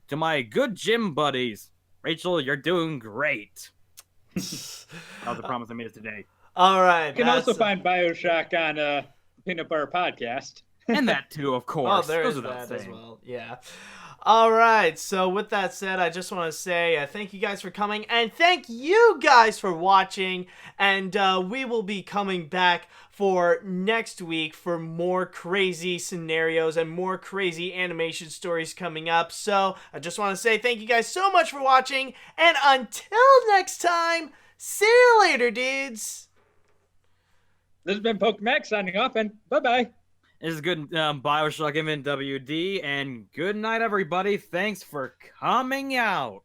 S3: to my good gym buddies, Rachel, you're doing great. That was the promise I made today.
S1: All right.
S2: You can also find BioShock on Peanut Butter Podcast.
S3: And that too, of course.
S1: Oh, there is that as well. Yeah. All right. So with that said, I just want to say thank you guys for coming, and thank you guys for watching. And we will be coming back for next week for more crazy scenarios and more crazy animation stories coming up. So I just want to say thank you guys so much for watching, and until next time, see you later, dudes.
S2: This has been Pokematic signing off, and bye-bye.
S3: This is good BioShock MNWD, and good night, everybody. Thanks for coming out.